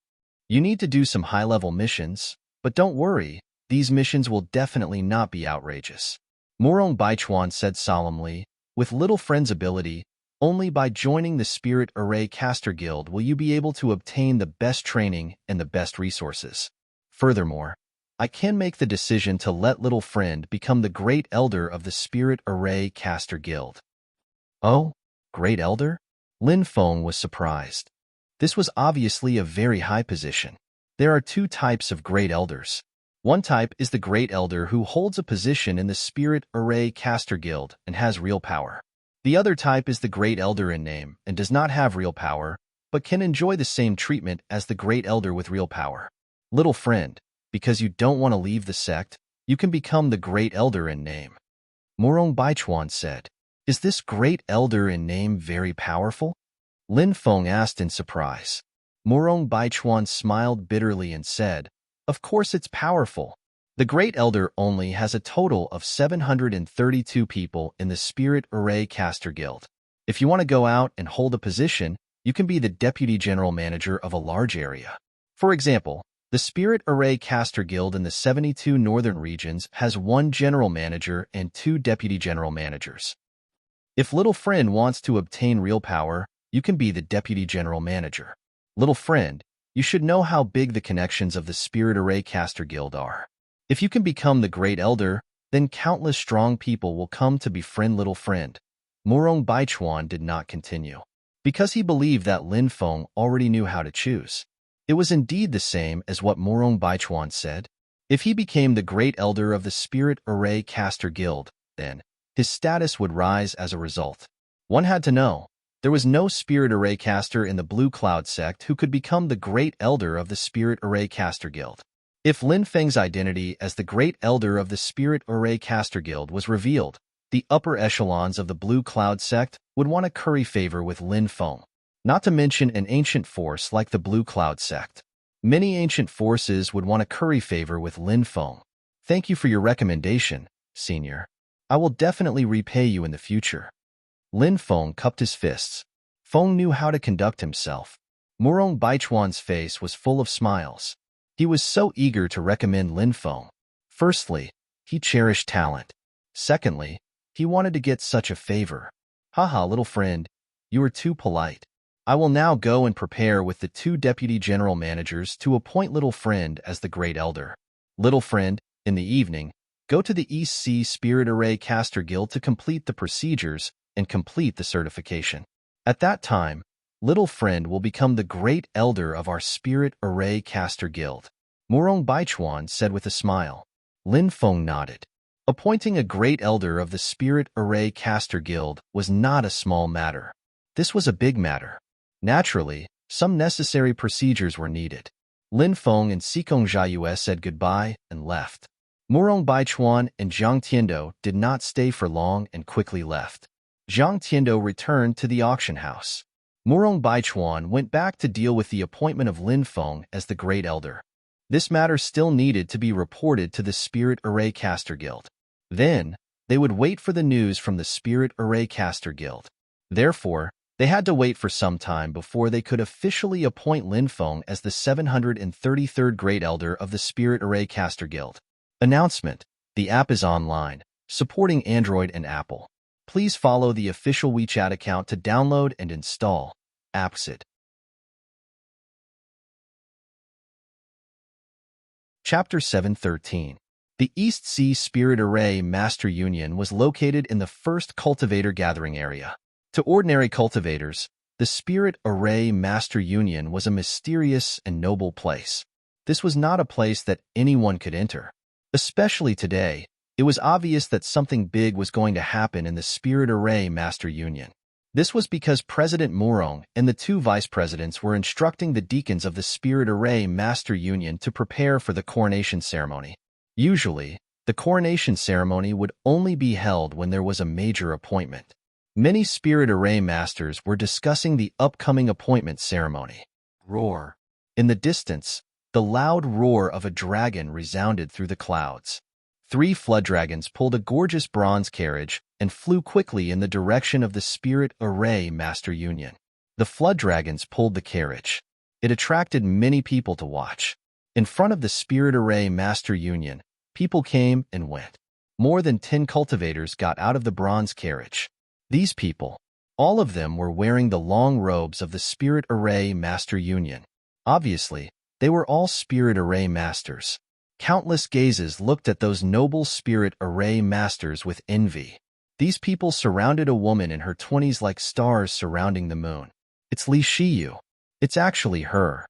You need to do some high-level missions, but don't worry, these missions will definitely not be outrageous. Morong Baichuan said solemnly, with Little Friend's ability, only by joining the Spirit Array Caster Guild will you be able to obtain the best training and the best resources. Furthermore, I can make the decision to let Little Friend become the Great Elder of the Spirit Array Caster Guild. Oh, Great Elder? Lin Feng was surprised. This was obviously a very high position. There are two types of Great Elders. One type is the Great Elder who holds a position in the Spirit Array Caster Guild and has real power. The other type is the Great Elder in name and does not have real power, but can enjoy the same treatment as the Great Elder with real power. Little Friend, because you don't want to leave the sect, you can become the Great Elder in name. Morong Baichuan said, is this Great Elder in name very powerful? Lin Feng asked in surprise. Morong Baichuan smiled bitterly and said, of course it's powerful. The Great Elder only has a total of 732 people in the Spirit Array Caster Guild. If you want to go out and hold a position, you can be the Deputy General Manager of a large area. For example, the Spirit Array Caster Guild in the 72 northern regions has 1 General Manager and 2 Deputy General Managers. If Little Friend wants to obtain real power, you can be the deputy general manager. Little friend, you should know how big the connections of the Spirit Array Caster Guild are. If you can become the Great Elder, then countless strong people will come to befriend little friend. Murong Baichuan did not continue, because he believed that Lin Feng already knew how to choose. It was indeed the same as what Murong Baichuan said. If he became the Great Elder of the Spirit Array Caster Guild, then his status would rise as a result. One had to know, there was no Spirit Array Caster in the Blue Cloud sect who could become the Great Elder of the Spirit Array Caster Guild. If Lin Feng's identity as the Great Elder of the Spirit Array Caster Guild was revealed, the upper echelons of the Blue Cloud sect would want to curry favor with Lin Feng, not to mention an ancient force like the Blue Cloud sect. Many ancient forces would want to curry favor with Lin Feng. Thank you for your recommendation, Senior. I will definitely repay you in the future. Lin Feng cupped his fists. Feng knew how to conduct himself. Murong Baichuan's face was full of smiles. He was so eager to recommend Lin Feng. Firstly, he cherished talent. Secondly, he wanted to get such a favor. Haha, little friend, you are too polite. I will now go and prepare with the 2 deputy general managers to appoint little friend as the Great Elder. Little friend, in the evening, go to the East Sea Spirit Array Caster Guild to complete the procedures and complete the certification. At that time, little friend will become the Great Elder of our Spirit Array Caster Guild. Murong Baichuan said with a smile. Lin Feng nodded. Appointing a Great Elder of the Spirit Array Caster Guild was not a small matter. This was a big matter. Naturally, some necessary procedures were needed. Lin Feng and Xikong Jiayue said goodbye and left. Murong Baichuan and Zhang Tiando did not stay for long and quickly left. Zhang Tiando returned to the auction house. Murong Baichuan went back to deal with the appointment of Lin Feng as the Great Elder. This matter still needed to be reported to the Spirit Array Caster Guild. Then, they would wait for the news from the Spirit Array Caster Guild. Therefore, they had to wait for some time before they could officially appoint Lin Feng as the 733rd Great Elder of the Spirit Array Caster Guild. Announcement: the app is online, supporting Android and Apple. Please follow the official WeChat account to download and install. Appsit. Chapter 713. The East Sea Spirit Array Master Union was located in the first cultivator gathering area. To ordinary cultivators, the Spirit Array Master Union was a mysterious and noble place. This was not a place that anyone could enter. Especially today, it was obvious that something big was going to happen in the Spirit Array Master Union. This was because President Murong and the 2 vice presidents were instructing the deacons of the Spirit Array Master Union to prepare for the coronation ceremony. Usually, the coronation ceremony would only be held when there was a major appointment. Many Spirit Array Masters were discussing the upcoming appointment ceremony. Roar. In the distance, the loud roar of a dragon resounded through the clouds. 3 flood dragons pulled a gorgeous bronze carriage and flew quickly in the direction of the Spirit Array Master Union. The flood dragons pulled the carriage. It attracted many people to watch. In front of the Spirit Array Master Union, people came and went. More than 10 cultivators got out of the bronze carriage. These people, all of them were wearing the long robes of the Spirit Array Master Union. Obviously, they were all Spirit Array Masters. Countless gazes looked at those noble Spirit Array Masters with envy. These people surrounded a woman in her 20s like stars surrounding the moon. It's Li Shiyu. It's actually her.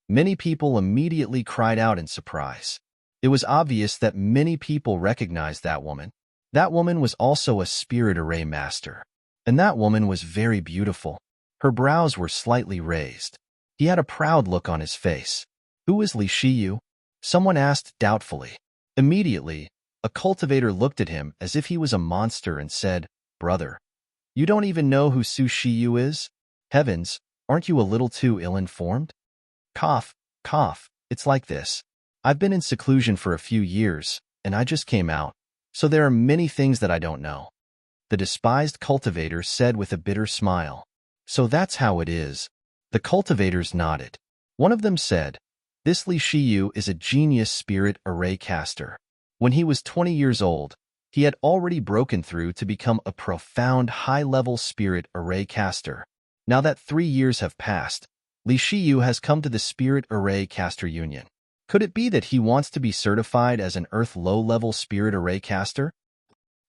Many people immediately cried out in surprise. It was obvious that many people recognized that woman. That woman was also a Spirit Array Master. And that woman was very beautiful. Her brows were slightly raised. He had a proud look on his face. Who is Li Shiyu? Someone asked doubtfully. Immediately, a cultivator looked at him as if he was a monster and said, "Brother, you don't even know who Su Shiyu is? Heavens, aren't you a little too ill-informed?" Cough, cough, it's like this. I've been in seclusion for a few years, and I just came out, so there are many things that I don't know. The despised cultivator said with a bitter smile. So that's how it is. The cultivators nodded. One of them said, "This Li Shiyu is a genius Spirit Array caster. When he was 20 years old, he had already broken through to become a profound high-level Spirit Array caster. Now that 3 years have passed, Li Shiyu has come to the Spirit Array Caster Union. Could it be that he wants to be certified as an Earth low-level Spirit Array Caster?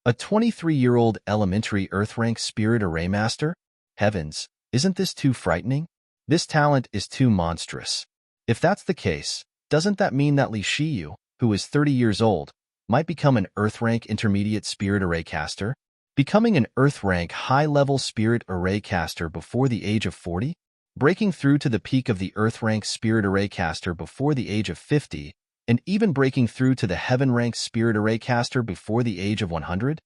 A 23-year-old elementary Earth rank Spirit Array Master? Heavens, isn't this too frightening? This talent is too monstrous. If that's the case, doesn't that mean that Li Shiyu, who is 30 years old, might become an Earth rank intermediate Spirit Array Caster? Becoming an Earth rank high-level Spirit Array Caster before the age of 40? Breaking through to the peak of the Earth rank Spirit Array Caster before the age of 50, and even breaking through to the Heaven rank Spirit Array Caster before the age of 100?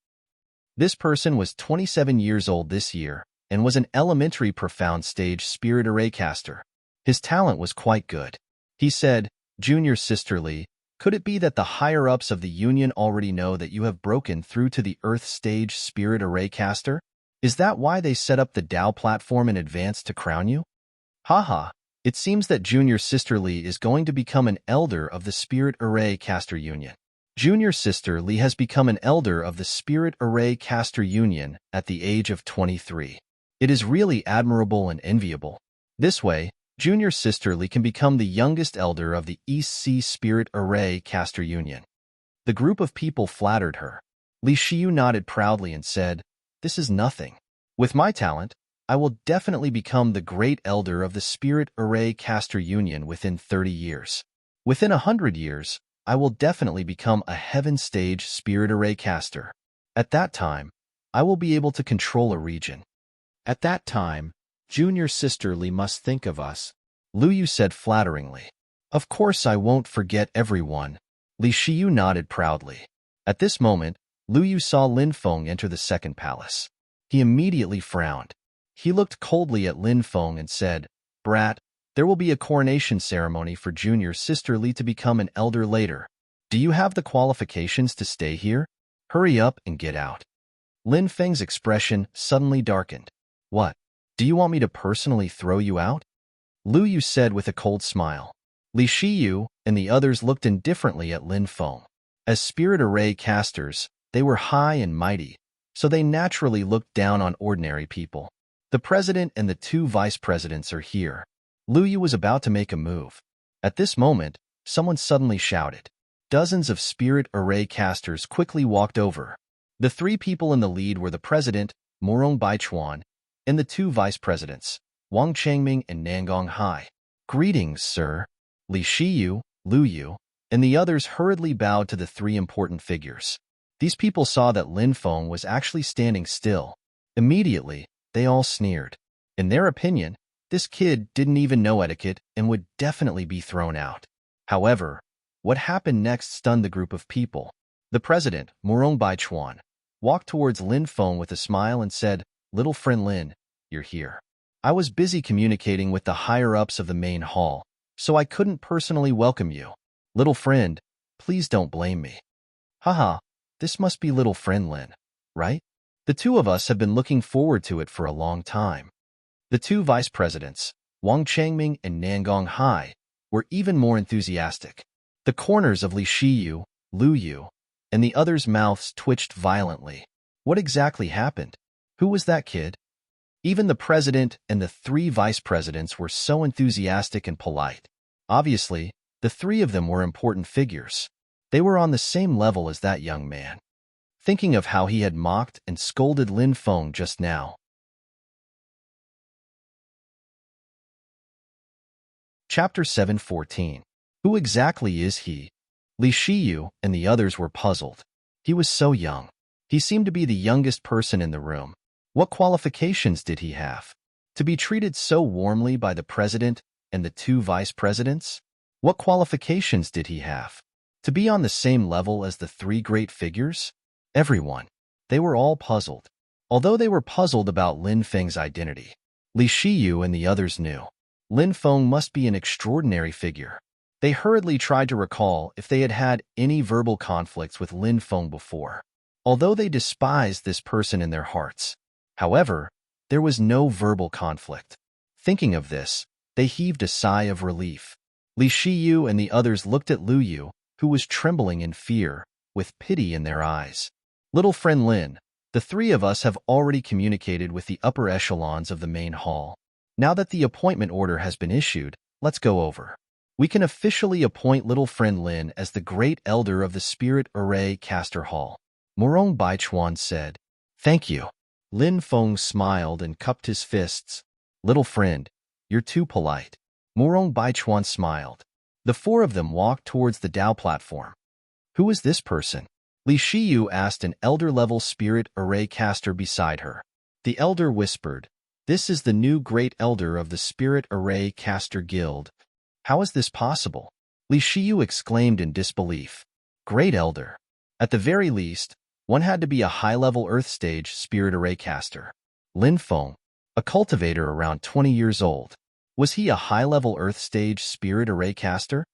This person was 27 years old this year and was an elementary profound stage Spirit Array Caster. His talent was quite good. He said, "Junior Sister Lee, could it be that the higher-ups of the Union already know that you have broken through to the Earth stage Spirit Array Caster? Is that why they set up the Tao platform in advance to crown you?" Haha, it seems that Junior Sister Lee is going to become an elder of the Spirit Array Caster Union. Junior Sister Lee has become an elder of the Spirit Array Caster Union at the age of 23. It is really admirable and enviable. This way, Junior Sister Lee can become the youngest elder of the East Sea Spirit Array Caster Union. The group of people flattered her. Li Shiyu nodded proudly and said, "This is nothing. With my talent, I will definitely become the great elder of the Spirit Array Caster Union within 30 years. Within 100 years, I will definitely become a Heaven Stage Spirit Array Caster. At that time, I will be able to control a region. At that time, Junior Sister Lee must think of us," Lu Yu said flatteringly. "Of course I won't forget everyone." Li Shiyu nodded proudly. At this moment, Lu Yu saw Lin Feng enter the second palace. He immediately frowned. He looked coldly at Lin Feng and said, "Brat, there will be a coronation ceremony for Junior Sister Lee to become an elder later. Do you have the qualifications to stay here? Hurry up and get out." Lin Feng's expression suddenly darkened. "What? Do you want me to personally throw you out?" Lu Yu said with a cold smile. Li Shiyu and the others looked indifferently at Lin Feng. As Spirit Array casters, they were high and mighty, so they naturally looked down on ordinary people. The president and the 2 vice presidents are here. Lu Yu was about to make a move. At this moment, someone suddenly shouted. Dozens of Spirit Array casters quickly walked over. The 3 people in the lead were the president, Morong Baichuan, and the 2 vice presidents, Wang Changming and Nangong Hai. "Greetings, sir." Li Shiyu, Lu Yu, and the others hurriedly bowed to the 3 important figures. These people saw that Lin Feng was actually standing still. Immediately, they all sneered. In their opinion, this kid didn't even know etiquette and would definitely be thrown out. However, what happened next stunned the group of people. The president, Morong Baichuan, walked towards Lin Feng with a smile and said, "Little friend Lin, you're here. I was busy communicating with the higher-ups of the main hall, so I couldn't personally welcome you. Little friend, please don't blame me." Haha, this must be little friend Lin, right? The 2 of us have been looking forward to it for a long time. The 2 vice presidents, Wang Changming and Nangong Hai, were even more enthusiastic. The corners of Li Shiyu, Lu Yu, and the others' mouths twitched violently. What exactly happened? Who was that kid? Even the president and the 3 vice presidents were so enthusiastic and polite. Obviously, the 3 of them were important figures. They were on the same level as that young man. Thinking of how he had mocked and scolded Lin Feng just now. Chapter 7:14. Who exactly is he? Li Shiyu and the others were puzzled. He was so young. He seemed to be the youngest person in the room. What qualifications did he have? To be treated so warmly by the president and the 2 vice presidents? What qualifications did he have? To be on the same level as the 3 great figures? Everyone. They were all puzzled. Although they were puzzled about Lin Feng's identity, Li Shiyu and the others knew. Lin Feng must be an extraordinary figure. They hurriedly tried to recall if they had had any verbal conflicts with Lin Feng before, although they despised this person in their hearts. However, there was no verbal conflict. Thinking of this, they heaved a sigh of relief. Li Shiyu and the others looked at Lu Yu, who was trembling in fear, with pity in their eyes. "Little friend Lin, the 3 of us have already communicated with the upper echelons of the main hall. Now that the appointment order has been issued, let's go over. We can officially appoint little friend Lin as the Great Elder of the Spirit Array Caster Hall. Morong Baichuan said. Thank you. Lin Feng smiled and cupped his fists. Little friend, you're too polite. Morong Baichuan smiled. The four of them walked towards the Dao platform. Who is this person? Li Shiyu asked an elder-level spirit array caster beside her. The elder whispered, This is the new Great Elder of the Spirit Array Caster Guild. How is this possible? Li Shiyu exclaimed in disbelief. Great Elder. At the very least, one had to be a high-level Earth Stage Spirit Array caster. Lin Feng, a cultivator around 20 years old. Was he a high-level Earth Stage Spirit Array caster?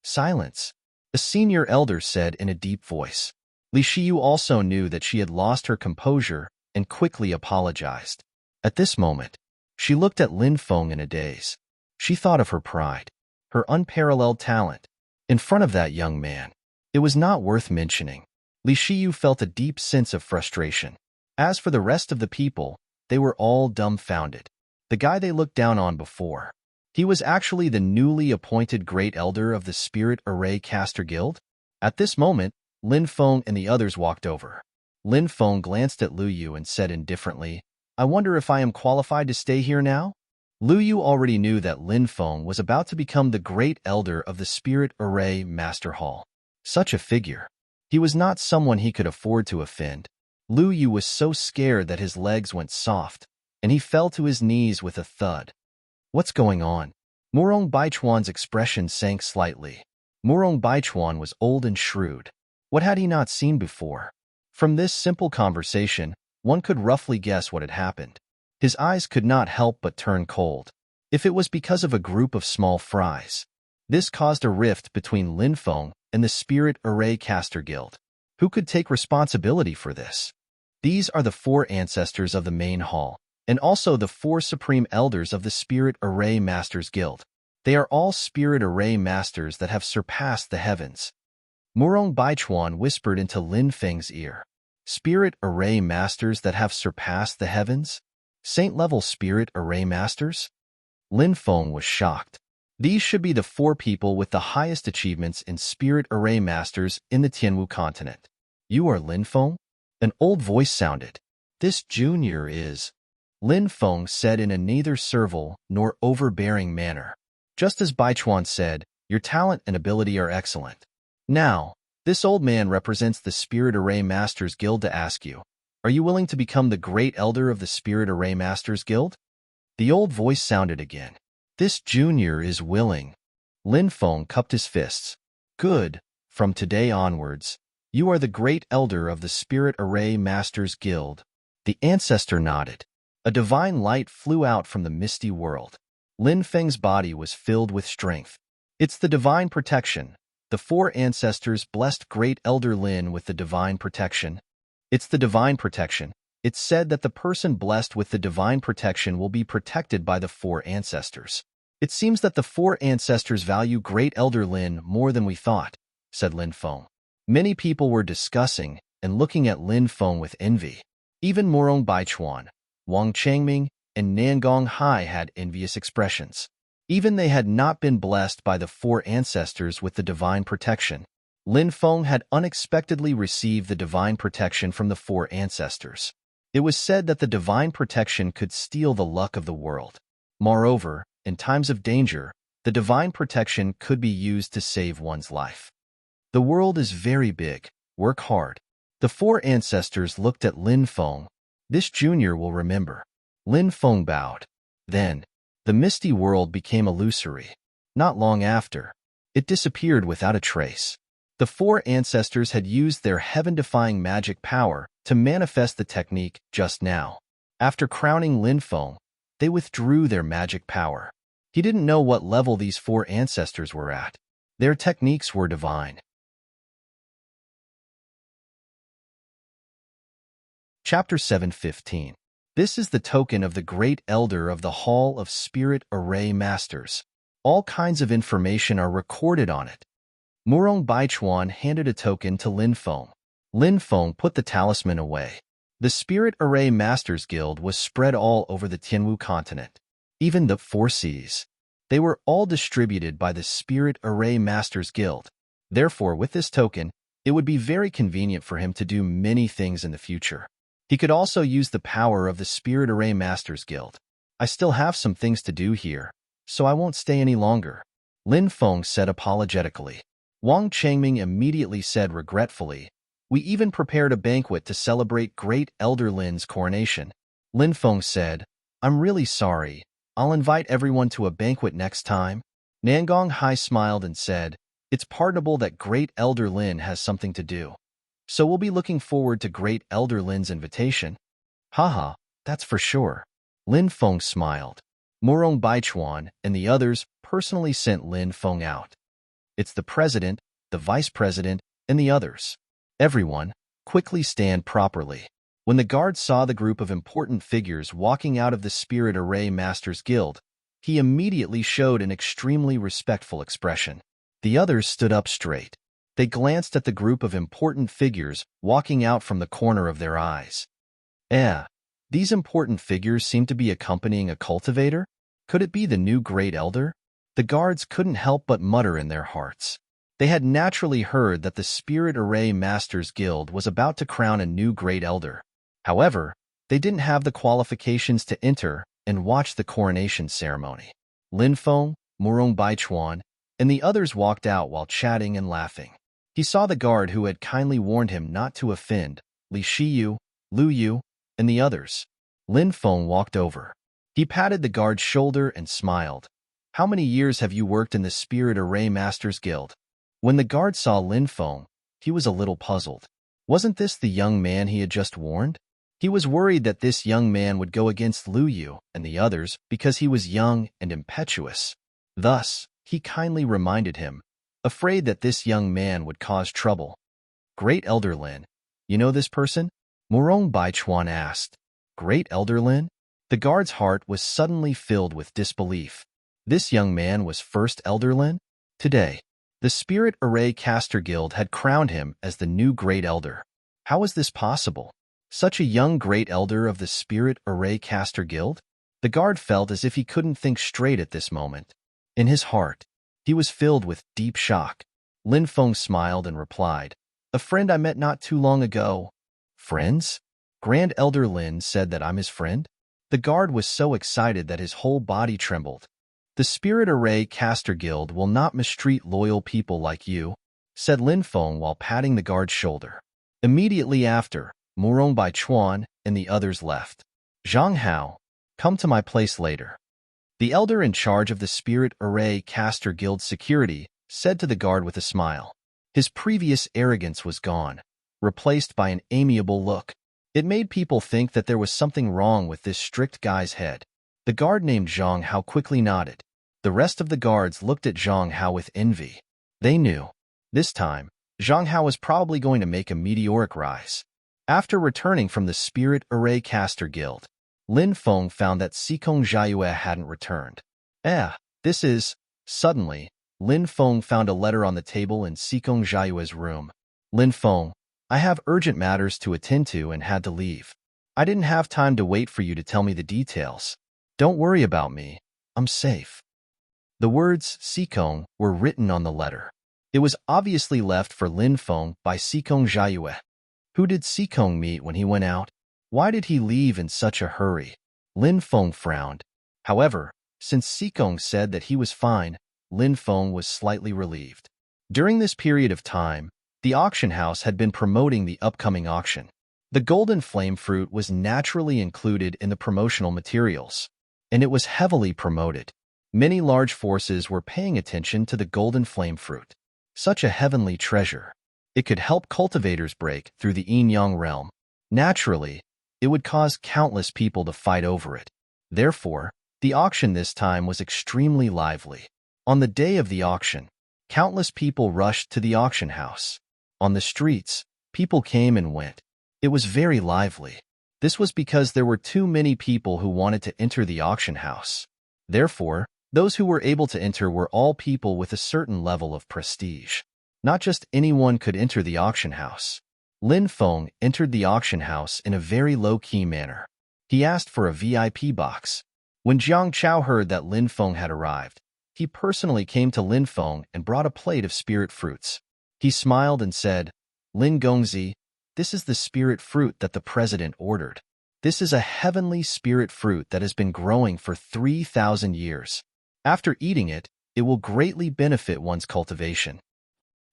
Silence. A senior elder said in a deep voice. Li Shiyu also knew that she had lost her composure and quickly apologized. At this moment, she looked at Lin Feng in a daze. She thought of her pride, her unparalleled talent. In front of that young man, it was not worth mentioning. Li Shiyu felt a deep sense of frustration. As for the rest of the people, they were all dumbfounded. The guy they looked down on before, he was actually the newly appointed Great Elder of the Spirit Array Caster Guild? At this moment, Lin Feng and the others walked over. Lin Feng glanced at Lu Yu and said indifferently, I wonder if I am qualified to stay here now? Lu Yu already knew that Lin Feng was about to become the Great Elder of the Spirit Array Master Hall. Such a figure. He was not someone he could afford to offend. Lu Yu was so scared that his legs went soft, and he fell to his knees with a thud. What's going on? Morong Baichuan's expression sank slightly. Morong Baichuan was old and shrewd. What had he not seen before? From this simple conversation, one could roughly guess what had happened. His eyes could not help but turn cold. If it was because of a group of small fries, this caused a rift between Lin Feng and the Spirit Array Caster Guild. Who could take responsibility for this? These are the four ancestors of the main hall, and also the four supreme elders of the Spirit Array Masters Guild. They are all Spirit Array Masters that have surpassed the heavens. Morong Baichuan whispered into Lin Feng's ear. Spirit Array Masters that have surpassed the heavens? Saint-level Spirit Array Masters? Lin Feng was shocked. These should be the four people with the highest achievements in Spirit Array Masters in the Tianwu continent. You are Lin Feng? An old voice sounded. This junior is... Lin Feng said in a neither servile nor overbearing manner. Just as Baichuan said, your talent and ability are excellent. Now, this old man represents the Spirit Array Masters Guild to ask you, are you willing to become the Great Elder of the Spirit Array Masters Guild? The old voice sounded again. This junior is willing. Lin Feng cupped his fists. Good. From today onwards, you are the Great Elder of the Spirit Array Masters Guild. The ancestor nodded. A divine light flew out from the misty world. Lin Feng's body was filled with strength. It's the divine protection. The four ancestors blessed Great Elder Lin with the divine protection. It's the divine protection. It's said that the person blessed with the divine protection will be protected by the four ancestors. It seems that the four ancestors value Great Elder Lin more than we thought, said Lin Feng. Many people were discussing and looking at Lin Feng with envy. Even Morong Baichuan, Wang Changming, and Nangong Hai had envious expressions. Even they had not been blessed by the four ancestors with the divine protection. Lin Feng had unexpectedly received the divine protection from the four ancestors. It was said that the divine protection could steal the luck of the world. Moreover, in times of danger, the divine protection could be used to save one's life. The world is very big. Work hard. The four ancestors looked at Lin Feng. This junior will remember. Lin Feng bowed. Then, the misty world became illusory. Not long after, it disappeared without a trace. The four ancestors had used their heaven-defying magic power to manifest the technique just now. After crowning Lin Feng, they withdrew their magic power. He didn't know what level these four ancestors were at. Their techniques were divine. Chapter 7:15. This is the token of the Great Elder of the Hall of Spirit Array Masters. All kinds of information are recorded on it. Morong Baichuan handed a token to Lin Feng. Lin Feng put the talisman away. The Spirit Array Masters Guild was spread all over the Tianwu continent. even the 4Cs. They were all distributed by the Spirit Array Masters Guild. Therefore, with this token, it would be very convenient for him to do many things in the future. He could also use the power of the Spirit Array Masters Guild. I still have some things to do here, so I won't stay any longer, Lin Feng said apologetically. Wang Changming immediately said regretfully, we even prepared a banquet to celebrate Great Elder Lin's coronation. Lin Feng said, I'm really sorry. I'll invite everyone to a banquet next time. Nangong Hai smiled and said, it's pardonable that Great Elder Lin has something to do. So we'll be looking forward to Great Elder Lin's invitation. Haha, that's for sure. Lin Feng smiled. Murong Baichuan and the others personally sent Lin Feng out. It's the president, the vice president, and the others. Everyone, quickly stand properly. When the guard saw the group of important figures walking out of the Spirit Array Masters Guild, he immediately showed an extremely respectful expression. The others stood up straight. They glanced at the group of important figures walking out from the corner of their eyes. These important figures seem to be accompanying a cultivator? Could it be the new Great Elder? The guards couldn't help but mutter in their hearts. They had naturally heard that the Spirit Array Masters Guild was about to crown a new Great Elder. However, they didn't have the qualifications to enter and watch the coronation ceremony. Lin Feng, Murong Baichuan, and the others walked out while chatting and laughing. He saw the guard who had kindly warned him not to offend, Li Shiyu, Lu Yu, and the others. Lin Feng walked over. He patted the guard's shoulder and smiled. How many years have you worked in the Spirit Array Masters Guild? When the guard saw Lin Feng, he was a little puzzled. Wasn't this the young man he had just warned? He was worried that this young man would go against Lu Yu and the others because he was young and impetuous. Thus, he kindly reminded him, afraid that this young man would cause trouble. Great Elder Lin, you know this person? Murong Baichuan asked. Great Elder Lin? The guard's heart was suddenly filled with disbelief. This young man was First Elder Lin? Today, the Spirit Array Caster Guild had crowned him as the new Great Elder. How was this possible? Such a young Great Elder of the Spirit Array Caster Guild? The guard felt as if he couldn't think straight at this moment. In his heart, he was filled with deep shock. Lin Feng smiled and replied, a friend I met not too long ago. Friends? Grand Elder Lin said that I'm his friend? The guard was so excited that his whole body trembled. The Spirit Array Caster Guild will not mistreat loyal people like you, said Lin Feng while patting the guard's shoulder. Immediately after, Murong Baichuan and the others left. Zhang Hao, come to my place later. The elder in charge of the Spirit Array Caster Guild security said to the guard with a smile. His previous arrogance was gone, replaced by an amiable look. It made people think that there was something wrong with this strict guy's head. The guard named Zhang Hao quickly nodded. The rest of the guards looked at Zhang Hao with envy. They knew. This time, Zhang Hao was probably going to make a meteoric rise. After returning from the Spirit Array Caster Guild, Lin Feng found that Sikong Jiayue hadn't returned. This is... Suddenly, Lin Feng found a letter on the table in Sikong Jiayue's room. Lin Feng, I have urgent matters to attend to and had to leave. I didn't have time to wait for you to tell me the details. Don't worry about me. I'm safe. The words Sikong were written on the letter. It was obviously left for Lin Feng by Sikong Jiayue. Who did Sikong meet when he went out? Why did he leave in such a hurry? Lin Feng frowned. However, since Sikong said that he was fine, Lin Feng was slightly relieved. During this period of time, the auction house had been promoting the upcoming auction. The golden flame fruit was naturally included in the promotional materials, and it was heavily promoted. Many large forces were paying attention to the golden flame fruit. Such a heavenly treasure. It could help cultivators break through the yin-yang realm. Naturally, it would cause countless people to fight over it. Therefore, the auction this time was extremely lively. On the day of the auction, countless people rushed to the auction house. On the streets, people came and went. It was very lively. This was because there were too many people who wanted to enter the auction house. Therefore, those who were able to enter were all people with a certain level of prestige. Not just anyone could enter the auction house. Lin Feng entered the auction house in a very low-key manner. He asked for a VIP box. When Jiang Chao heard that Lin Feng had arrived, he personally came to Lin Feng and brought a plate of spirit fruits. He smiled and said, "Lin Gongzi, this is the spirit fruit that the president ordered. This is a heavenly spirit fruit that has been growing for 3,000 years. After eating it, it will greatly benefit one's cultivation.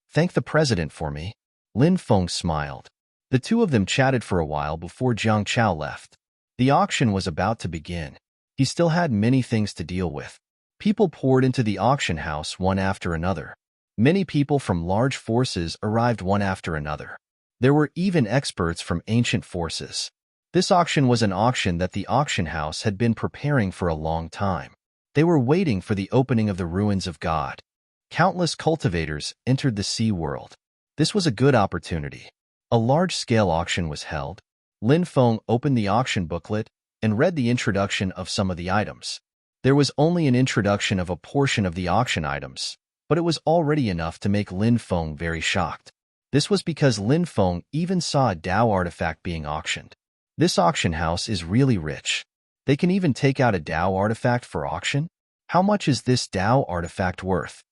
Thank the president for me." Lin Feng smiled. The two of them chatted for a while before Jiang Chao left. The auction was about to begin. He still had many things to deal with. People poured into the auction house one after another. Many people from large forces arrived one after another. There were even experts from ancient forces. This auction was an auction that the auction house had been preparing for a long time. They were waiting for the opening of the ruins of God. Countless cultivators entered the sea world. This was a good opportunity. A large-scale auction was held. Lin Feng opened the auction booklet and read the introduction of some of the items. There was only an introduction of a portion of the auction items, but it was already enough to make Lin Feng very shocked. This was because Lin Feng even saw a Dao artifact being auctioned. This auction house is really rich. They can even take out a Dao artifact for auction? How much is this Dao artifact worth?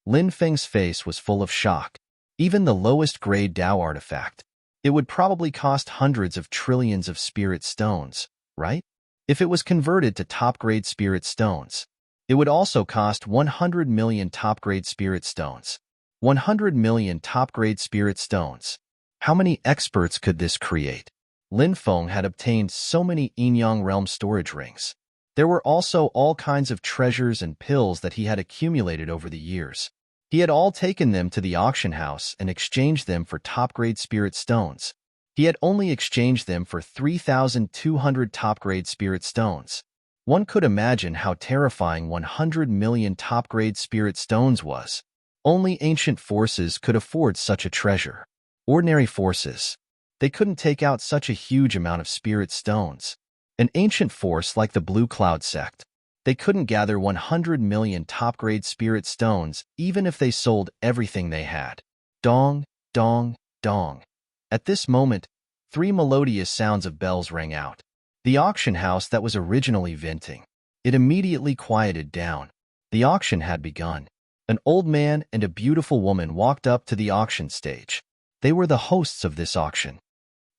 Lin Feng's face was full of shock. Even the lowest grade Dao artifact. It would probably cost hundreds of trillions of spirit stones, right? If it was converted to top-grade spirit stones, it would also cost 100 million top-grade spirit stones. 100 million top-grade spirit stones. How many experts could this create? Lin Feng had obtained so many Yinyang realm storage rings. There were also all kinds of treasures and pills that he had accumulated over the years. He had all taken them to the auction house and exchanged them for top-grade spirit stones. He had only exchanged them for 3,200 top-grade spirit stones. One could imagine how terrifying 100 million top-grade spirit stones was. Only ancient forces could afford such a treasure. Ordinary forces. They couldn't take out such a huge amount of spirit stones. An ancient force like the Blue Cloud sect. They couldn't gather 100 million top-grade spirit stones even if they sold everything they had. Dong, dong, dong. At this moment, 3 melodious sounds of bells rang out. The auction house that was originally venting. It immediately quieted down. The auction had begun. An old man and a beautiful woman walked up to the auction stage. They were the hosts of this auction.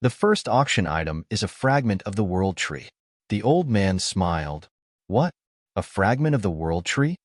The first auction item is a fragment of the world tree. The old man smiled. What? A fragment of the world tree?